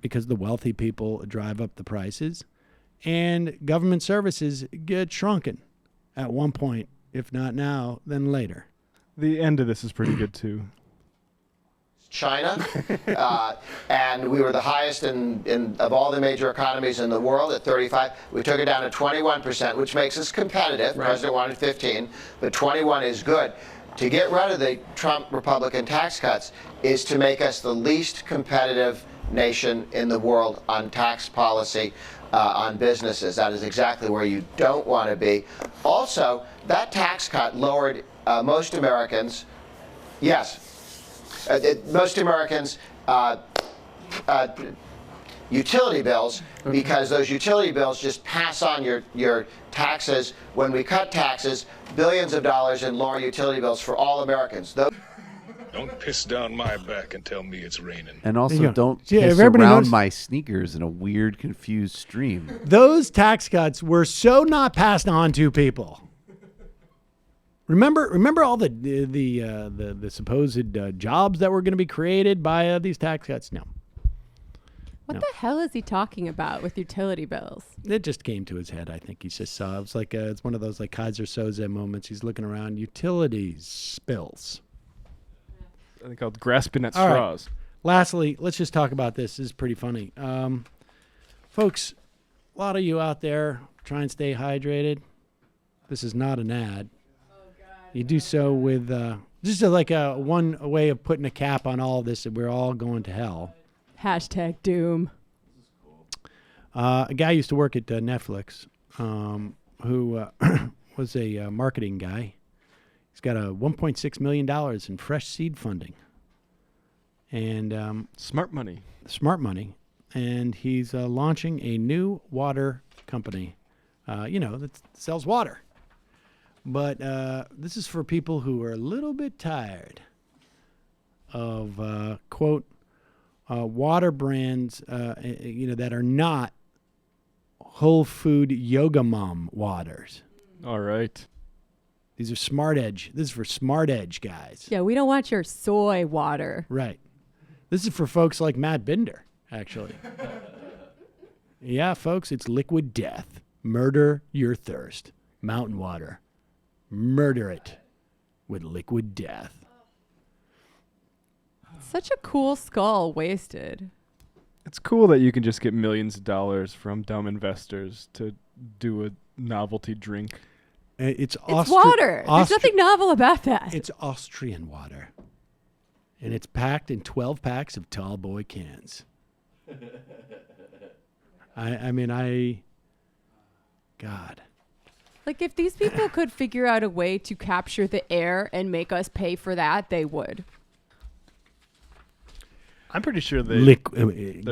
Speaker 6: because the wealthy people drive up the prices, and government services get shrunken at one point, if not now, then later.
Speaker 7: The end of this is pretty good, too.
Speaker 18: China, and we were the highest of all the major economies in the world at 35. We took it down to 21%, which makes us competitive. Right. President wanted 15, but 21 is good. To get rid of the Trump Republican tax cuts is to make us the least competitive nation in the world on tax policy on businesses. That is exactly where you don't want to be. Also, that tax cut lowered most Americans, most Americans' utility bills, because those utility bills just pass on your taxes. When we cut taxes, billions of dollars in lower utility bills for all Americans.
Speaker 19: Don't piss down my back and tell me it's raining.
Speaker 8: And also don't piss around my sneakers in a weird, confused stream.
Speaker 6: Those tax cuts were so not passed on to people. Remember all the supposed jobs that were going to be created by these tax cuts? No.
Speaker 9: What the hell is he talking about with utility bills?
Speaker 6: It just came to his head. I think he just saw. It's like it's one of those like Kaiser Soze moments. He's looking around. Utilities bills.
Speaker 7: I think called grasping at
Speaker 6: All
Speaker 7: straws.
Speaker 6: Right. Lastly, let's just talk about this. This is pretty funny. Folks, a lot of you out there try and stay hydrated. This is not an ad. You do so with just like one way of putting a cap on all of this, that we're all going to hell.
Speaker 9: Hashtag doom.
Speaker 6: A guy used to work at Netflix who was a marketing guy. He's got a $1.6 million in fresh seed funding. And
Speaker 7: smart money.
Speaker 6: Smart money. and he's launching a new water company, that sells water. But this is for people who are a little bit tired of, quote, water brands, that are not Whole Food Yoga Mom waters.
Speaker 7: All right.
Speaker 6: These are Smart Edge. This is for Smart Edge guys.
Speaker 9: Yeah, we don't want your soy water.
Speaker 6: Right. This is for folks like Matt Binder, actually. Yeah, folks, it's liquid death. Murder your thirst. Mountain water. Murder it with liquid death.
Speaker 9: Such a cool skull wasted.
Speaker 7: It's cool that you can just get millions of dollars from dumb investors to do a novelty drink.
Speaker 9: It's water. There's nothing novel about that.
Speaker 6: It's Austrian water. And it's packed in 12 packs of tall boy cans. God.
Speaker 9: Like, if these people could figure out a way to capture the air and make us pay for that, they would.
Speaker 7: I'm pretty sure they're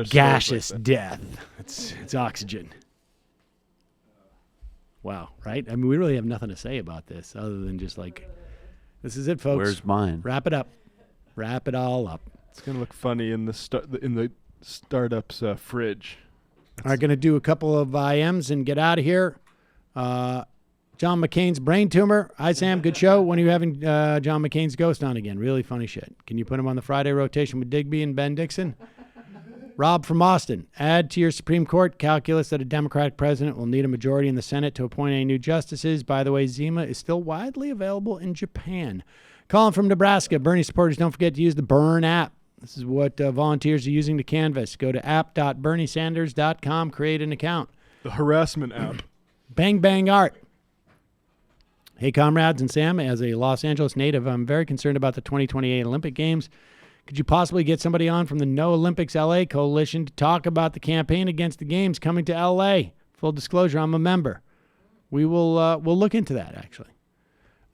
Speaker 6: gaseous
Speaker 7: like
Speaker 6: death. It's oxygen. Wow, right? I mean, we really have nothing to say about this other than just like, this is it, folks.
Speaker 8: Where's mine?
Speaker 6: Wrap it up. Wrap it all up.
Speaker 7: It's gonna look funny in the startup's fridge.
Speaker 6: All right, going to do a couple of IMs and get out of here. John McCain's brain tumor. Hi, Sam. Good show. When are you having John McCain's ghost on again? Really funny shit. Can you put him on the Friday rotation with Digby and Ben Dixon? Rob from Austin. Add to your Supreme Court calculus that a Democratic president will need a majority in the Senate to appoint any new justices. By the way, Zima is still widely available in Japan. Colin from Nebraska. Bernie supporters, don't forget to use the Burn app. This is what volunteers are using to canvass. Go to app.berniesanders.com. Create an account.
Speaker 7: The harassment app.
Speaker 6: Bang Bang Art. Hey, comrades and Sam, as a Los Angeles native, I'm very concerned about the 2028 Olympic Games. Could you possibly get somebody on from the No Olympics LA Coalition to talk about the campaign against the Games coming to LA? Full disclosure, I'm a member. We'll look into that, actually.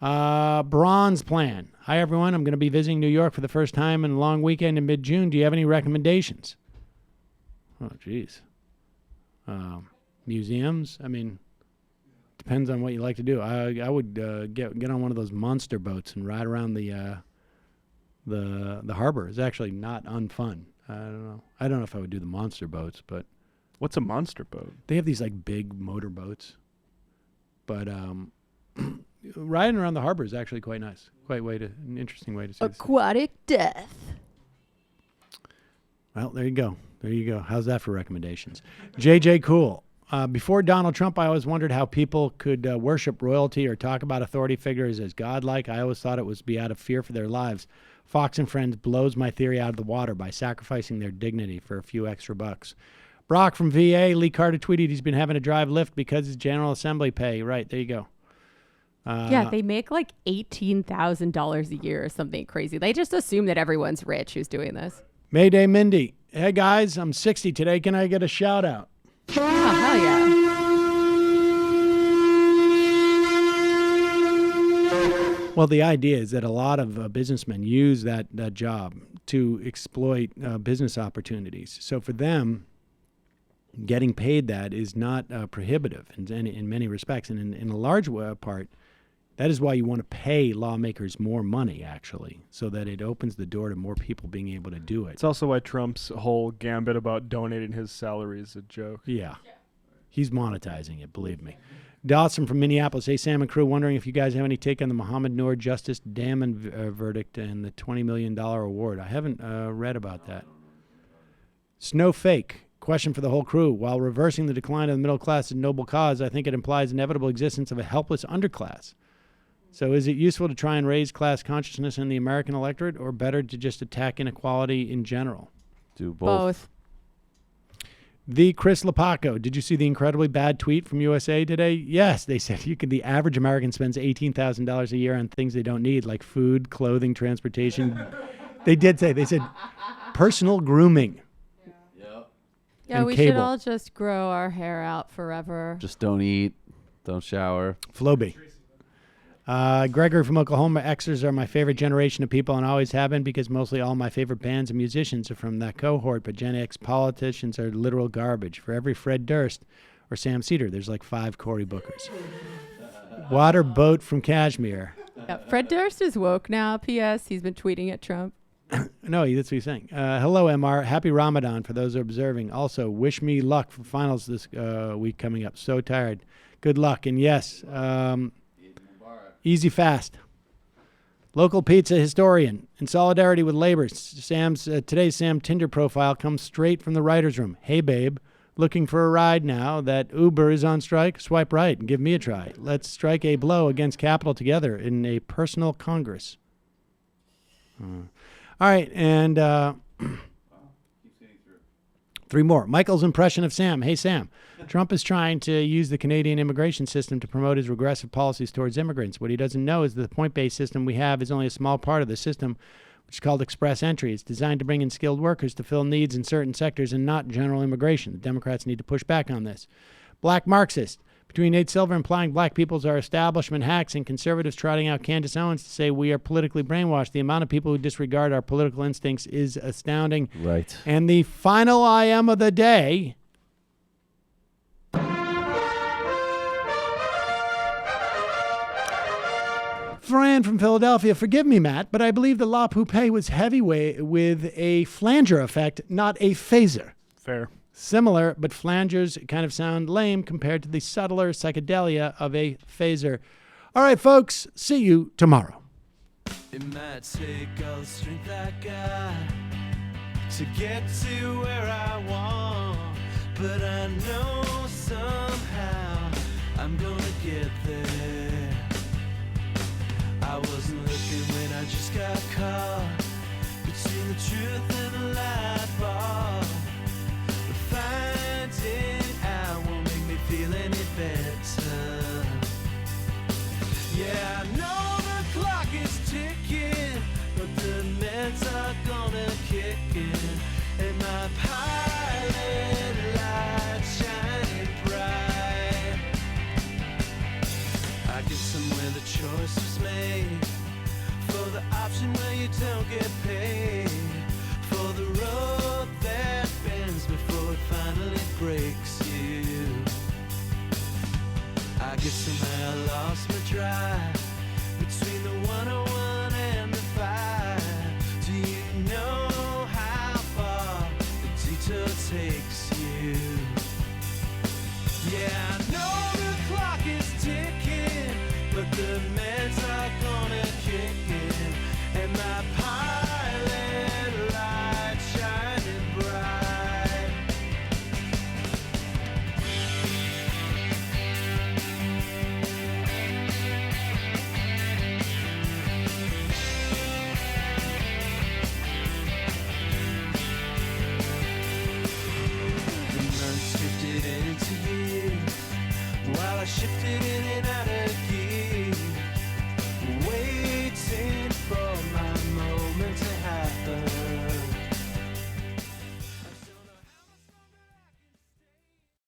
Speaker 6: Bronze Plan. Hi, everyone. I'm going to be visiting New York for the first time in a long weekend in mid-June. Do you have any recommendations? Oh, geez. Museums? I mean, depends on what you like to do. I would get on one of those monster boats and ride around the harbor. It's actually not unfun. I don't know if I would do the monster boats, but
Speaker 7: what's a monster boat?
Speaker 6: They have these like big motor boats, but riding around the harbor is actually quite nice. An interesting way to see
Speaker 9: aquatic death.
Speaker 6: Well, there you go. How's that for recommendations? JJ Cool. Before Donald Trump, I always wondered how people could worship royalty or talk about authority figures as godlike. I always thought it was be out of fear for their lives. Fox and Friends blows my theory out of the water by sacrificing their dignity for a few extra bucks. Brock from VA, Lee Carter tweeted he's been having to drive Lyft because his General Assembly pay. Right, there you go.
Speaker 9: Yeah, they make like $18,000 a year or something crazy. They just assume that everyone's rich who's doing this.
Speaker 6: Mayday Mindy. Hey, guys, I'm 60 today. Can I get a shout out?
Speaker 9: Oh, hell yeah.
Speaker 6: Well, the idea is that a lot of businessmen use that job to exploit business opportunities. So for them, getting paid that is not prohibitive in many respects. And in a large part, that is why you want to pay lawmakers more money, actually, so that it opens the door to more people being able to do it.
Speaker 7: It's also why Trump's whole gambit about donating his salary is a joke.
Speaker 6: Yeah. He's monetizing it, believe me. Dawson from Minneapolis. Hey, Sam and crew, wondering if you guys have any take on the Mohammed Noor Justice Damon verdict and the $20 million award. I haven't read about that. Snow Fake. Question for the whole crew. While reversing the decline of the middle class is a noble cause, I think it implies inevitable existence of a helpless underclass. So is it useful to try and raise class consciousness in the American electorate, or better to just attack inequality in general?
Speaker 8: Do both.
Speaker 6: The Chris Lapaco. Did you see the incredibly bad tweet from USA Today? Yes, they said the average American spends $18,000 a year on things they don't need, like food, clothing, transportation. They said personal grooming.
Speaker 9: Yeah, we should all just grow our hair out forever.
Speaker 8: Just don't eat, don't shower.
Speaker 6: Floby. Gregory from Oklahoma. Xers are my favorite generation of people and always have been because mostly all my favorite bands and musicians are from that cohort, but Gen X politicians are literal garbage. For every Fred Durst or Sam Cedar, there's like 5 Cory Bookers. Water Boat from Kashmir.
Speaker 9: Yeah, Fred Durst is woke now. P.S. He's been tweeting at Trump.
Speaker 6: No, that's what he's saying. Hello, MR. Happy Ramadan for those observing. Also, wish me luck for finals this week coming up. So tired. Good luck. And yes, easy fast. Local pizza historian. In solidarity with labor, today's Sam Tinder profile comes straight from the writer's room. Hey, babe. Looking for a ride now that Uber is on strike? Swipe right and give me a try. Let's strike a blow against capital together in a personal Congress. All right, and 3 more. Michael's impression of Sam. Hey, Sam. Trump is trying to use the Canadian immigration system to promote his regressive policies towards immigrants. What he doesn't know is that the point-based system we have is only a small part of the system, which is called express entry. It's designed to bring in skilled workers to fill needs in certain sectors and not general immigration. The Democrats need to push back on this. Black Marxist. Between Nate Silver implying black peoples are establishment hacks and conservatives trotting out Candace Owens to say we are politically brainwashed, the amount of people who disregard our political instincts is astounding.
Speaker 8: Right.
Speaker 6: And the final I am of the day. Fran from Philadelphia. Forgive me, Matt, but I believe the La Poupée was heavyweight with a flanger effect, not a phaser.
Speaker 7: Fair.
Speaker 6: Similar, but flangers kind of sound lame compared to the subtler psychedelia of a phaser. All right, folks, see you tomorrow.
Speaker 20: It might take all the strength I got to get to where I want, but I know somehow I'm gonna get there. I wasn't looking when I just got caught between the truth and the light bulb. Finding out won't make me feel any better. Yeah, I know the clock is ticking, but the meds are gonna kick in, and my pilot light shining bright. I get somewhere the choice was made, for the option where you don't get paid, for the road that bends before it finally breaks you. I guess somehow I lost my drive between the 101 and the 5. Do you know how far the detour takes you? Yeah, I know the clock is ticking, but the meds are gonna kick in, and my pilot light shining bright. The months drifted into years while I shifted in